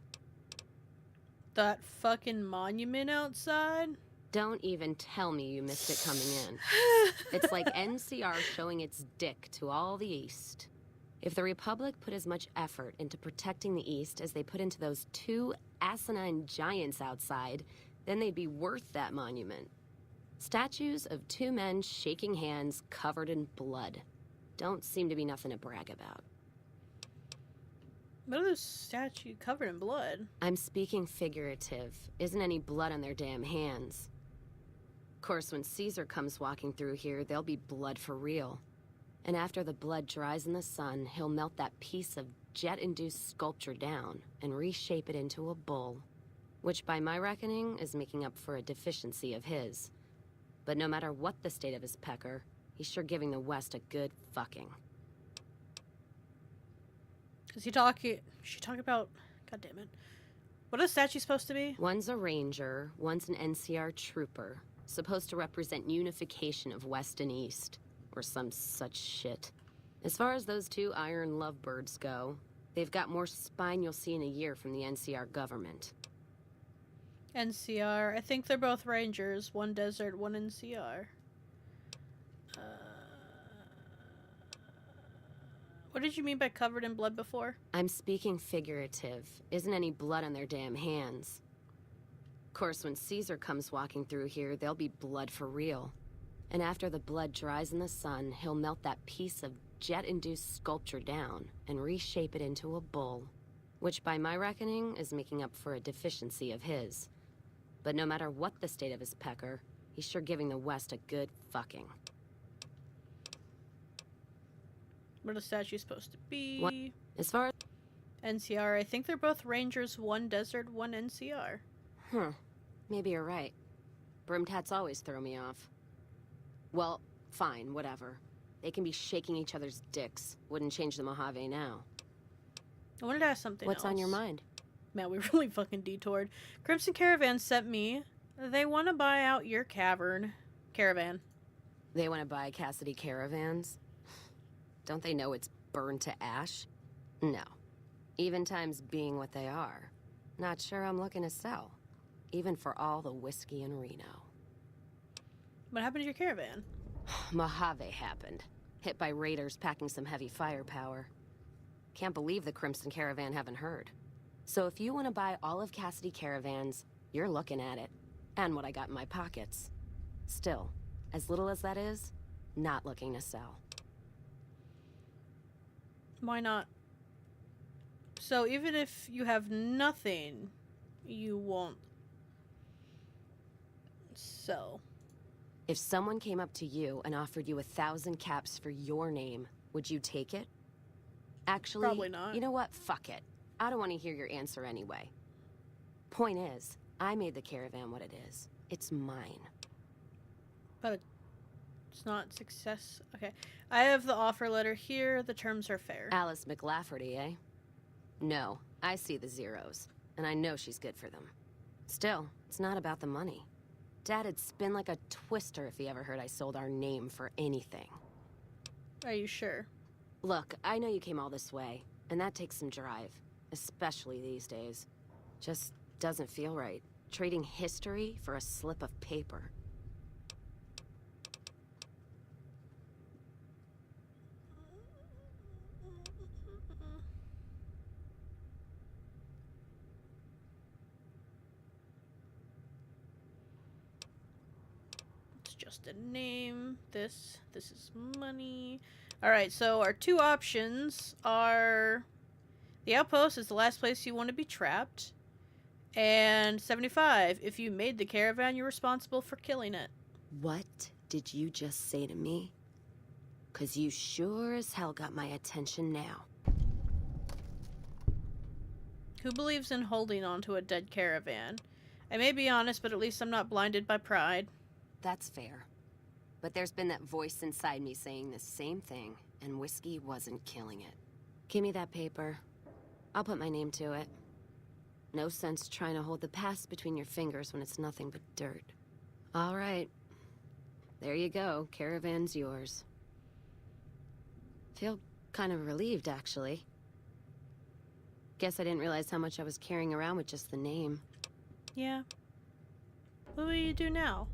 Speaker 1: That fucking monument outside?
Speaker 6: Don't even tell me you missed it coming in. It's like NCR showing its dick to all the East. If the Republic put as much effort into protecting the East as they put into those two asinine giants outside, then they'd be worth that monument. Statues of two men shaking hands covered in blood. Don't seem to be nothing to brag about.
Speaker 1: What are those statues covered in blood?
Speaker 6: I'm speaking figurative. Isn't any blood on their damn hands. Of course, when Caesar comes walking through here, there'll be blood for real. And after the blood dries in the sun, he'll melt that piece of jet-induced sculpture down and reshape it into a bull. Which, by my reckoning, is making up for a deficiency of his. But no matter what the state of his pecker, he's sure giving the West a good fucking.
Speaker 1: Is he talking? She talking about? God damn it! What is statue supposed to be?
Speaker 6: One's a ranger, one's an NCR trooper, supposed to represent unification of West and East, or some such shit. As far as those two iron lovebirds go, they've got more spine you'll see in a year from the NCR government.
Speaker 1: NCR. I think they're both rangers. One desert, one NCR. What did you mean by covered in blood before?
Speaker 6: I'm speaking figurative. Isn't any blood on their damn hands. Of course, when Caesar comes walking through here, there'll be blood for real. And after the blood dries in the sun, he'll melt that piece of jet-induced sculpture down and reshape it into a bull. Which, by my reckoning, is making up for a deficiency of his. But no matter what the state of his pecker, he's sure giving the West a good fucking.
Speaker 1: What are the statues supposed to be?
Speaker 6: What? As far as
Speaker 1: NCR, I think they're both rangers, one desert, one NCR.
Speaker 6: Maybe you're right. Brimtats always throw me off. Well, fine, whatever. They can be shaking each other's dicks. Wouldn't change the Mojave now.
Speaker 1: I wanted to ask something
Speaker 6: What's
Speaker 1: else.
Speaker 6: on your mind?
Speaker 1: Man, we really fucking detoured. Crimson Caravan sent me. They want to buy out your caravan.
Speaker 6: They want to buy Cassidy Caravans? Don't they know it's burned to ash? No. Even times being what they are. Not sure I'm looking to sell. Even for all the whiskey in Reno.
Speaker 1: What happened to your caravan?
Speaker 6: Mojave happened. Hit by raiders packing some heavy firepower. Can't believe the Crimson Caravan haven't heard. So if you want to buy all of Cassidy Caravans, you're looking at it. And what I got in my pockets. Still, as little as that is, not looking to sell.
Speaker 1: Why not? So even if you have nothing you won't sell.
Speaker 6: If someone came up to you and offered you 1,000 caps for your name, would you take it? Actually,
Speaker 1: probably not.
Speaker 6: You know what? Fuck it. I don't want to hear your answer anyway. Point is, I made the caravan what it is. It's mine.
Speaker 1: But it's not success. Okay. I have the offer letter here. The terms are fair.
Speaker 6: Alice McLafferty, eh? No, I see the zeros, and I know she's good for them. Still, it's not about the money. Dad'd spin like a twister if he ever heard I sold our name for anything.
Speaker 1: Are you sure?
Speaker 6: Look, I know you came all this way, and that takes some drive. Especially these days. Just doesn't feel right. Trading history for a slip of paper.
Speaker 1: It's just a name. This is money. Alright, so our two options are... The outpost is the last place you want to be trapped. And 75. If you made the caravan, you're responsible for killing it.
Speaker 6: What did you just say to me? 'Cause you sure as hell got my attention now.
Speaker 1: Who believes in holding on to a dead caravan? I may be honest, but at least I'm not blinded by pride.
Speaker 6: That's fair. But there's been that voice inside me saying the same thing, and whiskey wasn't killing it. Give me that paper. I'll put my name to it. No sense trying to hold the past between your fingers when it's nothing but dirt. All right. There you go. Caravan's yours. Feel kind of relieved, actually. Guess I didn't realize how much I was carrying around with just the name.
Speaker 1: Yeah. What will you do now?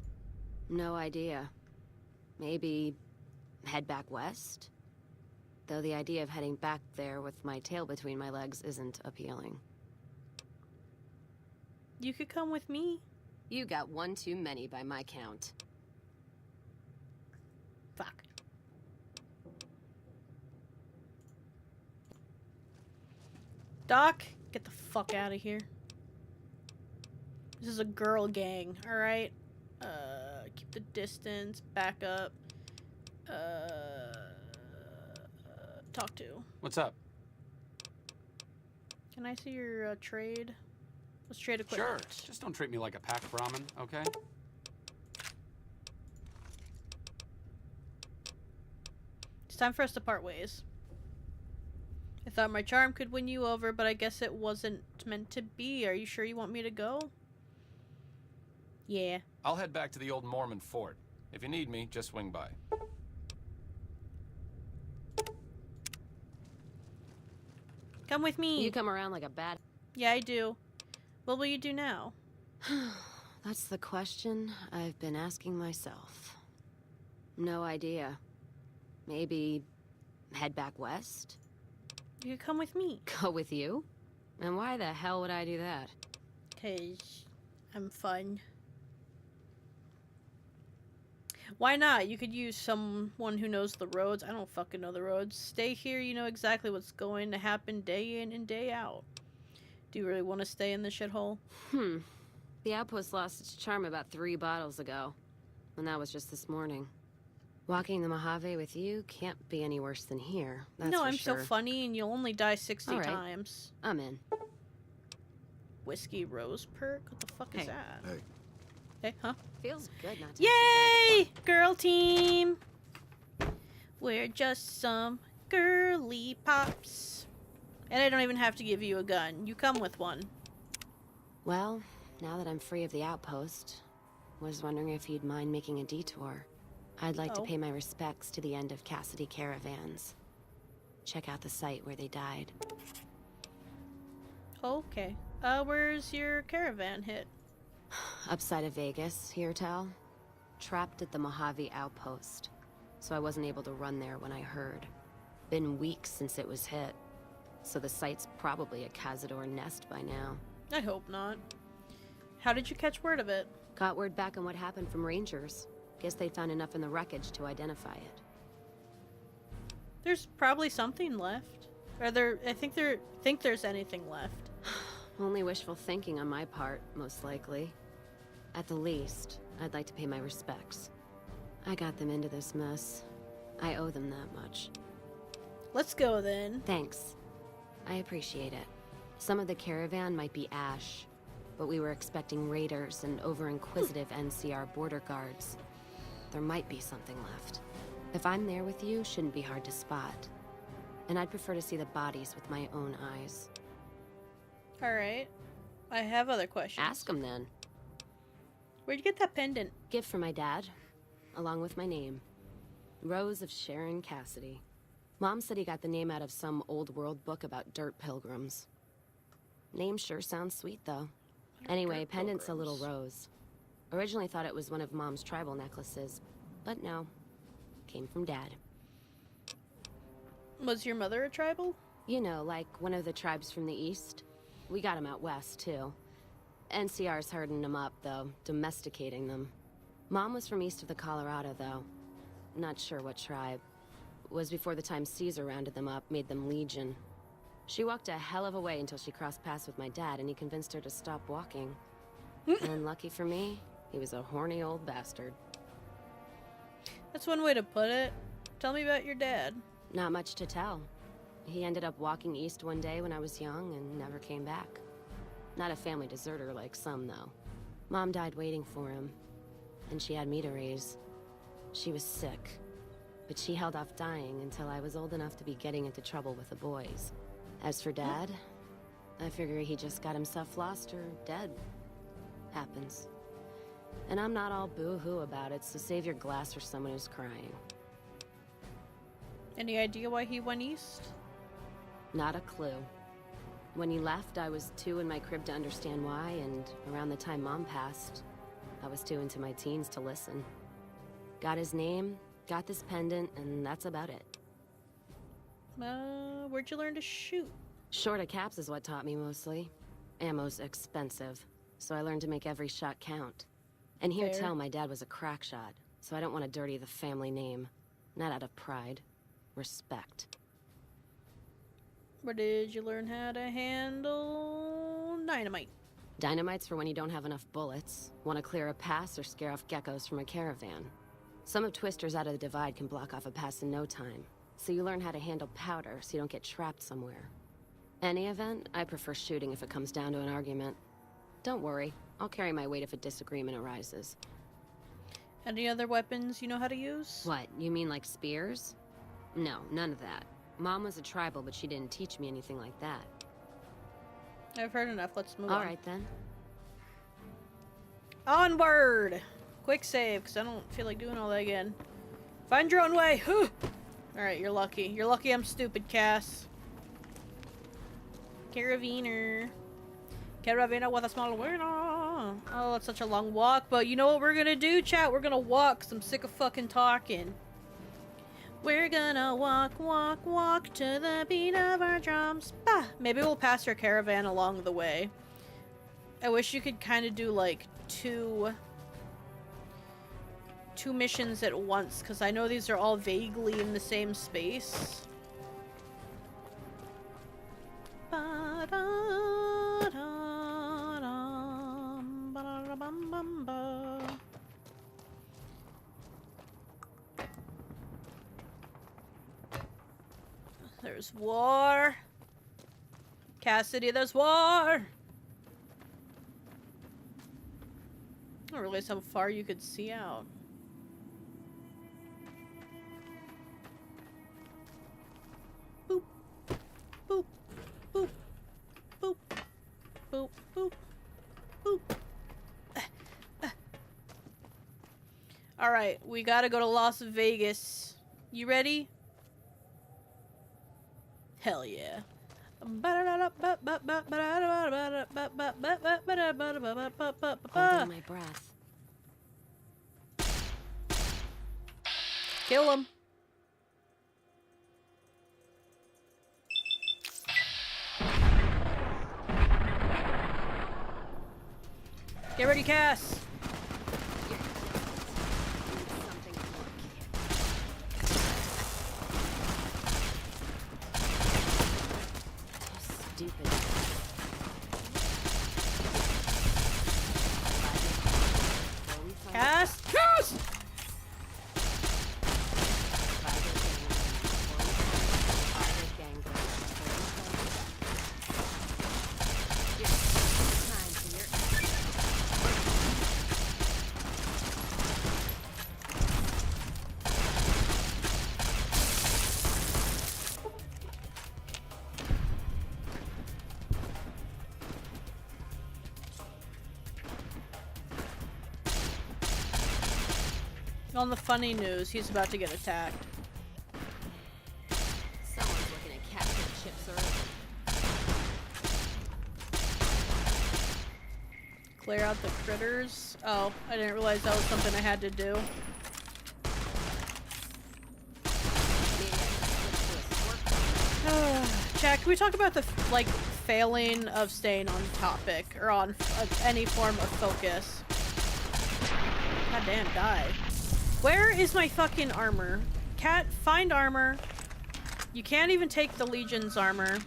Speaker 6: No idea. Maybe head back west? Though the idea of heading back there with my tail between my legs isn't appealing.
Speaker 1: You could come with me.
Speaker 6: You got one too many by my count.
Speaker 1: Fuck. Doc, get the fuck out of here. This is a girl gang, alright? Keep the distance, back up. Talk to.
Speaker 19: What's up?
Speaker 1: Can I see your trade? Let's trade equipment.
Speaker 19: Sure. Just don't treat me like a pack Brahmin, okay?
Speaker 1: It's time for us to part ways. I thought my charm could win you over, but I guess it wasn't meant to be. Are you sure you want me to go? Yeah.
Speaker 19: I'll head back to the old Mormon fort. If you need me, just swing by.
Speaker 1: Come with me.
Speaker 6: You come around like a bad...
Speaker 1: Yeah, I do. What will you do now?
Speaker 6: That's the question I've been asking myself. No idea. Maybe head back west?
Speaker 1: You could come with me.
Speaker 6: Go with you? And why the hell would I do that?
Speaker 1: 'Cause I'm fun. Why not? You could use someone who knows the roads. I don't fucking know the roads. Stay here, you know exactly what's going to happen day in and day out. Do you really want to stay in the shithole?
Speaker 6: The outpost lost its charm about 3 bottles ago. And that was just this morning. Walking the Mojave with you can't be any worse than here. That's
Speaker 1: no,
Speaker 6: for
Speaker 1: I'm
Speaker 6: sure.
Speaker 1: so funny and you'll only die 60
Speaker 6: All right.
Speaker 1: times.
Speaker 6: I'm in.
Speaker 1: Whiskey Rose perk? What the fuck is that?
Speaker 2: Hey.
Speaker 1: Hey, huh?
Speaker 6: Feels good not to
Speaker 1: Yay! Girl team! We're just some girly pops. And I don't even have to give you a gun. You come with one.
Speaker 6: Well, now that I'm free of the outpost, was wondering if you'd mind making a detour. I'd like to pay my respects to the end of Cassidy caravans. Check out the site where they died.
Speaker 1: Okay. Where's your caravan hit?
Speaker 6: Upside of Vegas, here, Tal. Trapped at the Mojave outpost. So I wasn't able to run there when I heard. Been weeks since it was hit. So the site's probably a Cazador nest by now.
Speaker 1: I hope not. How did you catch word of it?
Speaker 6: Got word back on what happened from Rangers. Guess they found enough in the wreckage to identify it.
Speaker 1: There's probably something left. I think there's anything left.
Speaker 6: Only wishful thinking on my part, most likely. At the least, I'd like to pay my respects. I got them into this mess. I owe them that much.
Speaker 1: Let's go then.
Speaker 6: Thanks. I appreciate it. Some of the caravan might be ash, but we were expecting raiders and over-inquisitive NCR border guards. There might be something left. If I'm there with you, shouldn't be hard to spot. And I'd prefer to see the bodies with my own eyes.
Speaker 1: Alright. I have other questions.
Speaker 6: Ask them then.
Speaker 1: Where'd you get that pendant?
Speaker 6: Gift for my dad, along with my name. Rose of Sharon Cassidy. Mom said he got the name out of some old world book about dirt pilgrims. Name sure sounds sweet, though. Anyway, pendant's a little rose. Originally thought it was one of Mom's tribal necklaces, but no. Came from Dad.
Speaker 1: Was your mother a tribal?
Speaker 6: You know, like one of the tribes from the east. We got them out west, too. NCR's herding them up, though, domesticating them. Mom was from east of the Colorado, though. Not sure what tribe. Was before the time Caesar rounded them up, made them legion. She walked a hell of a way until she crossed paths with my dad, and he convinced her to stop walking. And lucky for me, he was a horny old bastard.
Speaker 1: That's one way to put it. Tell me about your dad.
Speaker 6: Not much to tell. He ended up walking east one day when I was young and never came back. Not a family deserter like some, though. Mom died waiting for him, and she had me to raise. She was sick, but she held off dying until I was old enough to be getting into trouble with the boys. As for Dad, I figure he just got himself lost or dead. Happens. And I'm not all boo-hoo about it, so save your glass for someone who's crying.
Speaker 1: Any idea why he went east?
Speaker 6: Not a clue. When he left, I was too in my crib to understand why, and around the time Mom passed, I was too into my teens to listen. Got his name, got this pendant, and that's about it.
Speaker 1: Where'd you learn to shoot?
Speaker 6: Shorta caps is what taught me mostly. Ammo's expensive, so I learned to make every shot count. And hear tell my dad was a crack shot, so I don't want to dirty the family name. Not out of pride. Respect.
Speaker 1: Where did you learn how to handle dynamite?
Speaker 6: Dynamite's for when you don't have enough bullets, want to clear a pass or scare off geckos from a caravan. Some of Twister's out of the divide can block off a pass in no time, so you learn how to handle powder so you don't get trapped somewhere. Any event, I prefer shooting if it comes down to an argument. Don't worry, I'll carry my weight if a disagreement arises.
Speaker 1: Any other weapons you know how to use?
Speaker 6: What, you mean like spears? No, none of that. Mom was a tribal, but she didn't teach me anything like that.
Speaker 1: I've heard enough, let's move on.
Speaker 6: Alright then.
Speaker 1: Onward! Quick save, because I don't feel like doing all that again. Find your own way! Alright, you're lucky. You're lucky I'm stupid, Cass. Caraviner. Caravana with a small winner. Oh, it's such a long walk, but you know what we're gonna do, chat? We're gonna walk, because I'm sick of fucking talking. We're gonna walk, walk, walk to the beat of our drums. Bah! Maybe we'll pass our caravan along the way. I wish you could kind of do, like, two missions at once, because I know these are all vaguely in the same space. There's war. Cassidy, there's war. I don't realize how far you could see out. Boop. Boop. Boop. Boop. Boop. Boop. Boop. Alright, we gotta go to Las Vegas. You ready? Hell yeah.
Speaker 6: Holding my breath.
Speaker 1: Kill him. Get ready, Cass.
Speaker 6: Stupid.
Speaker 1: Well, in the funny news, he's about to get attacked.
Speaker 6: Someone's looking at captured chips early.
Speaker 1: Clear out the critters. Oh, I didn't realize that was something I had to do. Jack, can we talk about the, like, failing of staying on topic, or on any form of focus? Goddamn, die. Where is my fucking armor? Cat, find armor. You can't even take the Legion's armor.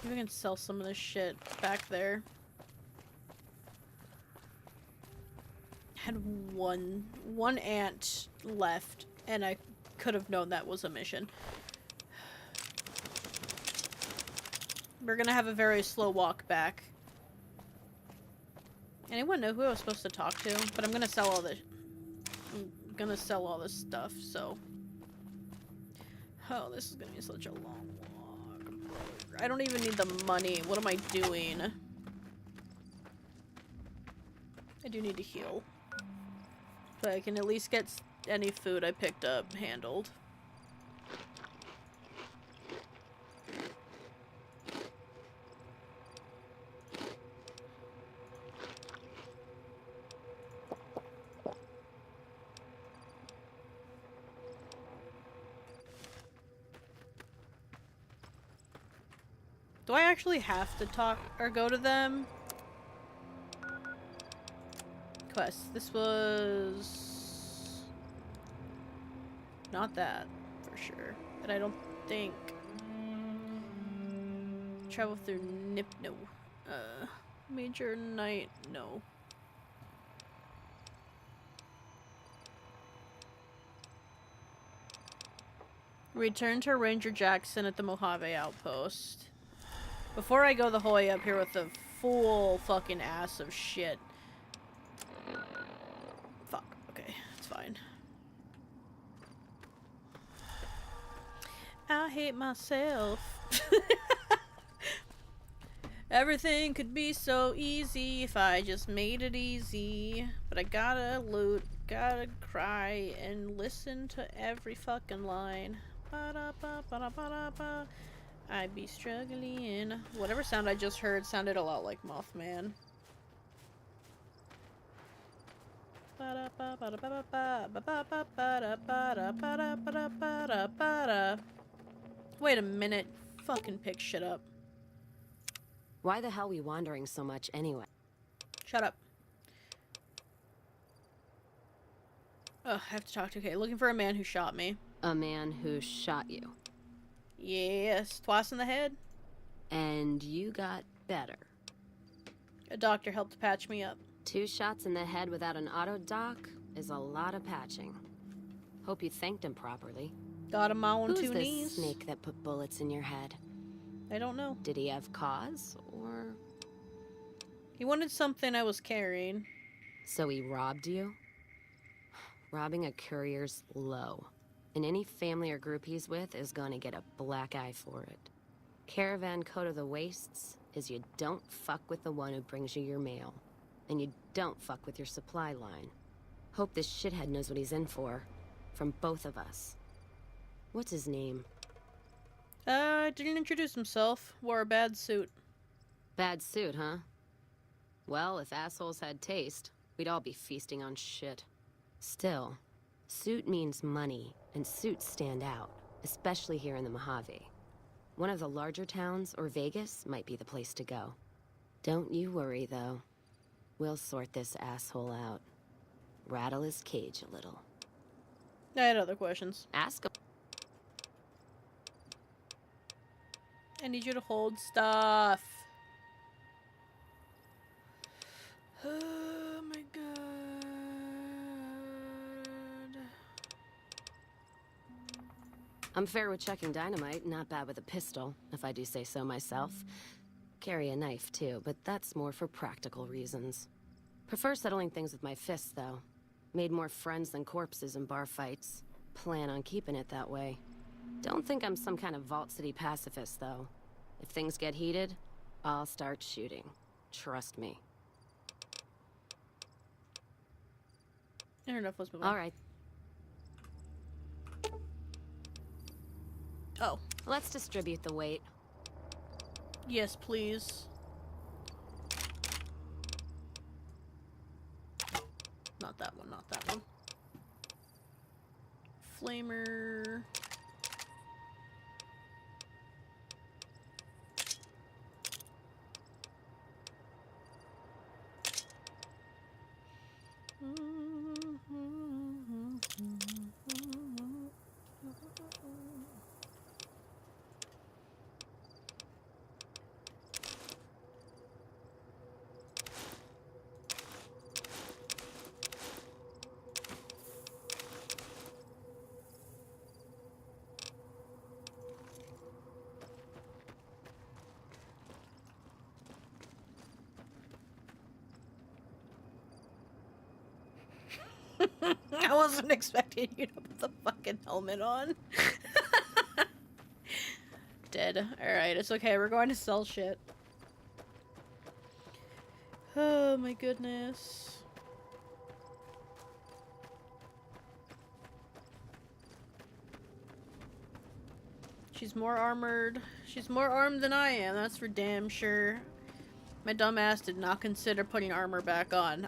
Speaker 1: Maybe we can sell some of this shit back there. Had one ant left, and I could have known that was a mission. We're gonna have a very slow walk back. Anyone know who I was supposed to talk to? But I'm gonna sell all this. I'm gonna sell all this stuff, so. Oh, this is gonna be such a long walk. I don't even need the money. What am I doing? I do need to heal. But I can at least get any food I picked up handled. Do I actually have to talk or go to them? Quest. This was not that for sure. And I don't think travel through no. Major night, no. Return to Ranger Jackson at the Mojave Outpost. Before I go the whole way up here with the full fucking ass of shit. Fuck. Okay, it's fine. I hate myself. Everything could be so easy if I just made it easy. But I gotta loot, gotta cry, and listen to every fucking line. Ba-da-ba-ba-da-ba-da-ba. I be struggling. Whatever sound I just heard sounded a lot like Mothman. Wait a minute. Fucking pick shit up.
Speaker 6: Why the hell we wandering so much anyway?
Speaker 1: Shut up. Ugh, I have to talk to Okay. Looking for a man who shot me.
Speaker 6: A man who shot you.
Speaker 1: Yes, twice in the head.
Speaker 6: And you got better.
Speaker 1: A doctor helped patch me up.
Speaker 6: 2 shots in the head without an auto doc is a lot of patching. Hope you thanked him properly.
Speaker 1: Got him on
Speaker 6: Who's
Speaker 1: 2
Speaker 6: this
Speaker 1: knees.
Speaker 6: snake that put bullets in your head?
Speaker 1: I don't know.
Speaker 6: Did he have cause, or...?
Speaker 1: He wanted something I was carrying.
Speaker 6: So he robbed you? Robbing a courier's low. And any family or group he's with is gonna get a black eye for it. Caravan code of the wastes is you don't fuck with the one who brings you your mail. And you don't fuck with your supply line. Hope this shithead knows what he's in for. From both of us. What's his name?
Speaker 1: Didn't introduce himself. Wore a bad suit.
Speaker 6: Bad suit, huh? Well, if assholes had taste, we'd all be feasting on shit. Still, suit means money, and suits stand out, especially here in the Mojave. One of the larger towns, or Vegas, might be the place to go. Don't you worry, though. We'll sort this asshole out. Rattle his cage a little.
Speaker 1: I had other questions.
Speaker 6: Ask him.
Speaker 1: I need you to hold stuff. Oh my god.
Speaker 6: I'm fair with checking dynamite, not bad with a pistol, if I do say so myself. Carry a knife, too, but that's more for practical reasons. Prefer settling things with my fists, though. Made more friends than corpses in bar fights. Plan on keeping it that way. Don't think I'm some kind of Vault City pacifist, though. If things get heated, I'll start shooting. Trust me.
Speaker 1: Internet was moving.
Speaker 6: All right.
Speaker 1: Oh.
Speaker 6: Let's distribute the weight.
Speaker 1: Yes, please. Not that one, not that one. Flamer. I wasn't expecting you to put the fucking helmet on. Dead. Alright, it's okay. We're going to sell shit. Oh my goodness. She's more armored. She's more armed than I am, that's for damn sure. My dumb ass did not consider putting armor back on.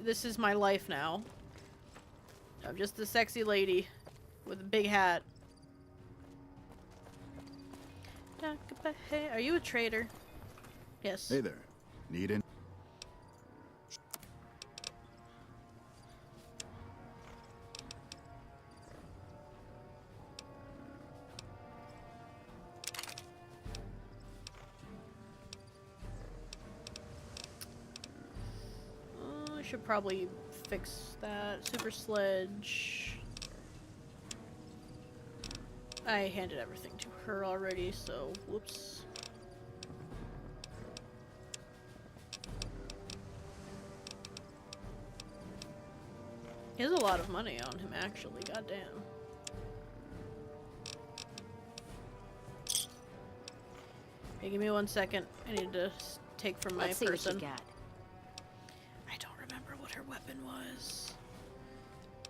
Speaker 1: This is my life now. I'm just a sexy lady with a big hat. Are you a trader? Yes.
Speaker 2: Hey there. Need in?
Speaker 1: I should probably fix that. Super Sledge. I handed everything to her already, so whoops. He has a lot of money on him, actually. Goddamn. Hey, give me 1 second. I need to take from my person.
Speaker 6: Let's see what you got.
Speaker 1: I don't remember what her weapon was.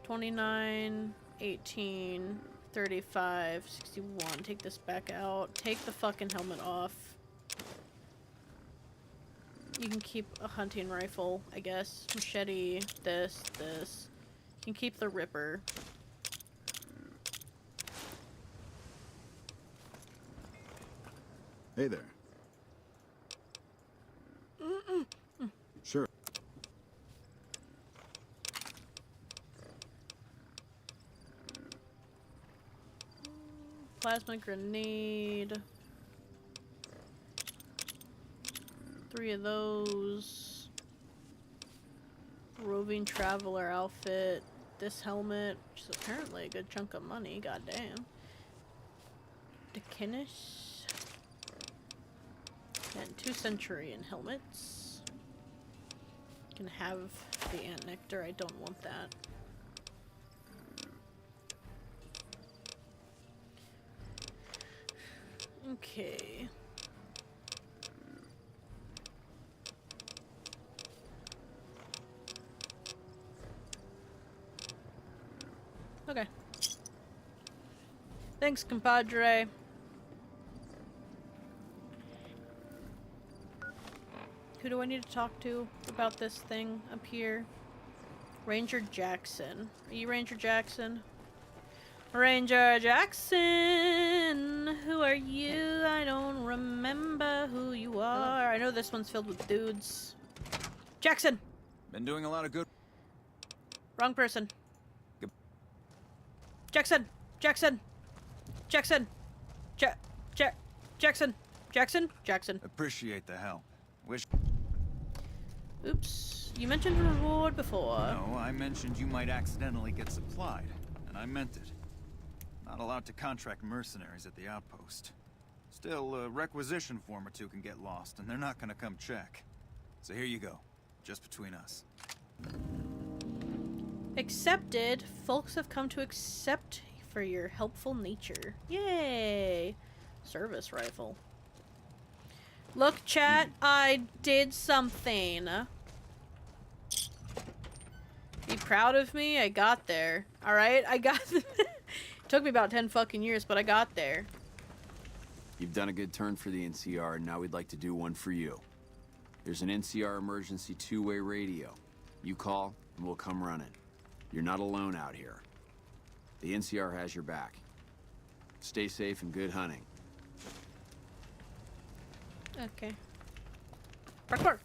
Speaker 1: 29, 18, 35, 61. Take this back out. Take the fucking helmet off. You can keep a hunting rifle, I guess. Machete, this. You can keep the Ripper.
Speaker 2: Hey there. Sure.
Speaker 1: Plasma grenade. 3 of those. Roving traveler outfit. This helmet, which is apparently a good chunk of money. Goddamn. Dekinish. And 2 Centurion helmets. Can have the Ant Nectar. I don't want that. Okay. Okay. Thanks, compadre. Who do I need to talk to about this thing up here? Ranger Jackson. Are you Ranger Jackson? Ranger Jackson! Who are you? I don't remember who you are. I know this one's filled with dudes. Jackson!
Speaker 10: Been doing a lot of good.
Speaker 1: Wrong person. Jackson! Jackson! Jackson! Jackson! Jackson! Jackson.
Speaker 10: Appreciate the help. Wish.
Speaker 1: Oops. You mentioned a reward before.
Speaker 10: No, I mentioned you might accidentally get supplied, and I meant it. Not allowed to contract mercenaries at the outpost. Still, a requisition form or 2 can get lost, and they're not gonna come check. So here you go. Just between us.
Speaker 1: Accepted. Folks have come to accept for your helpful nature. Yay! Service rifle. Look, chat, I did something. Be proud of me? I got there. Alright? I got Took me about 10 fucking years, but I got there.
Speaker 9: You've done a good turn for the NCR, and now we'd like to do one for you. There's an NCR emergency two-way radio. You call, and we'll come running. You're not alone out here. The NCR has your back. Stay safe and good hunting.
Speaker 1: Okay. Parkour!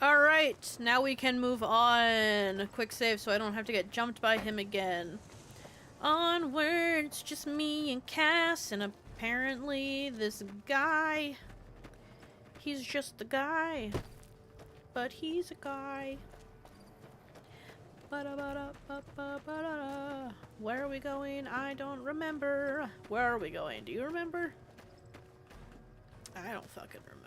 Speaker 1: Alright, now we can move on. Quick save so I don't have to get jumped by him again. Onward, it's just me and Cass, and apparently this guy. He's just a guy. But he's a guy. Ba-da-ba-da-ba-ba-ba-da-da. Where are we going? I don't remember. Where are we going? Do you remember? I don't fucking remember.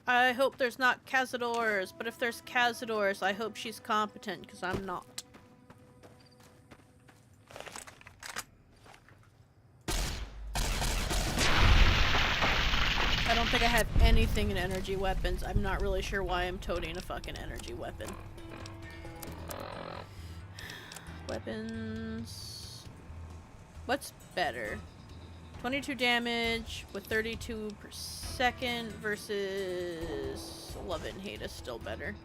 Speaker 1: I hope there's not Cazadors, but if there's Cazadors, I hope she's competent, because I'm not. I don't think I have anything in energy weapons. I'm not really sure why I'm toting a fucking energy weapon. Weapons... What's better? 22 damage with 32 per second versus 11 hate is still better.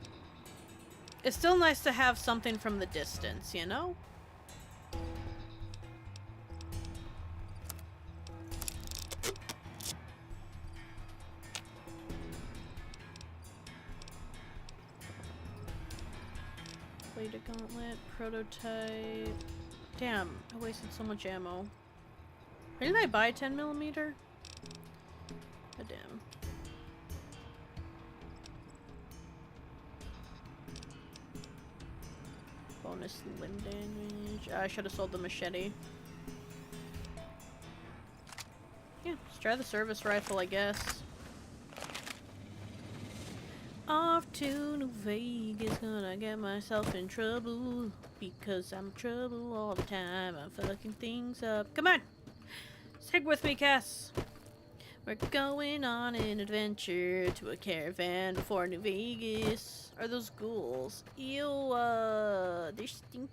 Speaker 1: It's still nice to have something from the distance, you know? Bladed gauntlet, prototype. Damn, I wasted so much ammo. Didn't I buy 10mm? Oh, damn. Bonus limb damage. I should have sold the machete. Yeah, let's try the service rifle, I guess. Off to New Vegas, gonna get myself in trouble. Because I'm trouble all the time. I'm fucking things up. Come on! Stick with me, Cass. We're going on an adventure to a caravan for New Vegas. Are those ghouls? Ew, they're stinky.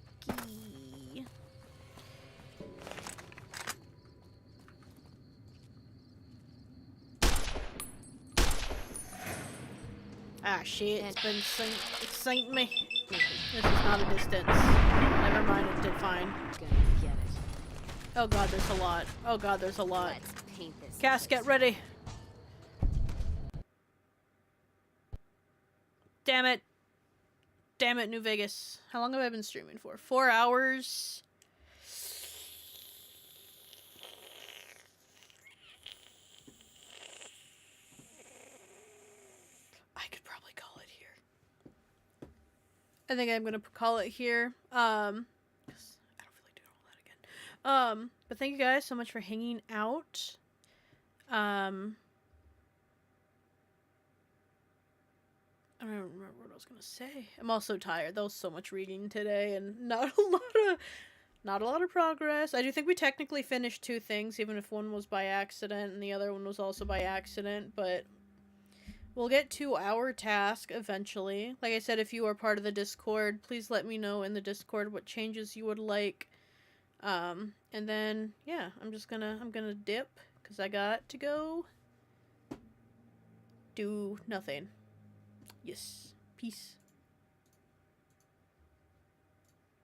Speaker 1: Ah, shit, it's been exciting me. This is not a distance. Never mind, it did fine. Oh god, there's a lot. Oh god, there's a lot. Cass, get ready. Damn it. Damn it, New Vegas. How long have I been streaming for? 4 hours? I could probably call it here. I think I'm gonna call it here. But thank you guys so much for hanging out. I don't remember what I was gonna say. I'm also tired. There was so much reading today and not a lot of progress. I do think we technically finished 2 things, even if one was by accident and the other one was also by accident, but we'll get to our task eventually. Like I said, if you are part of the Discord, please let me know in the Discord what changes you would like. And then, yeah, I'm gonna dip, because I got to go do nothing. Yes. Peace.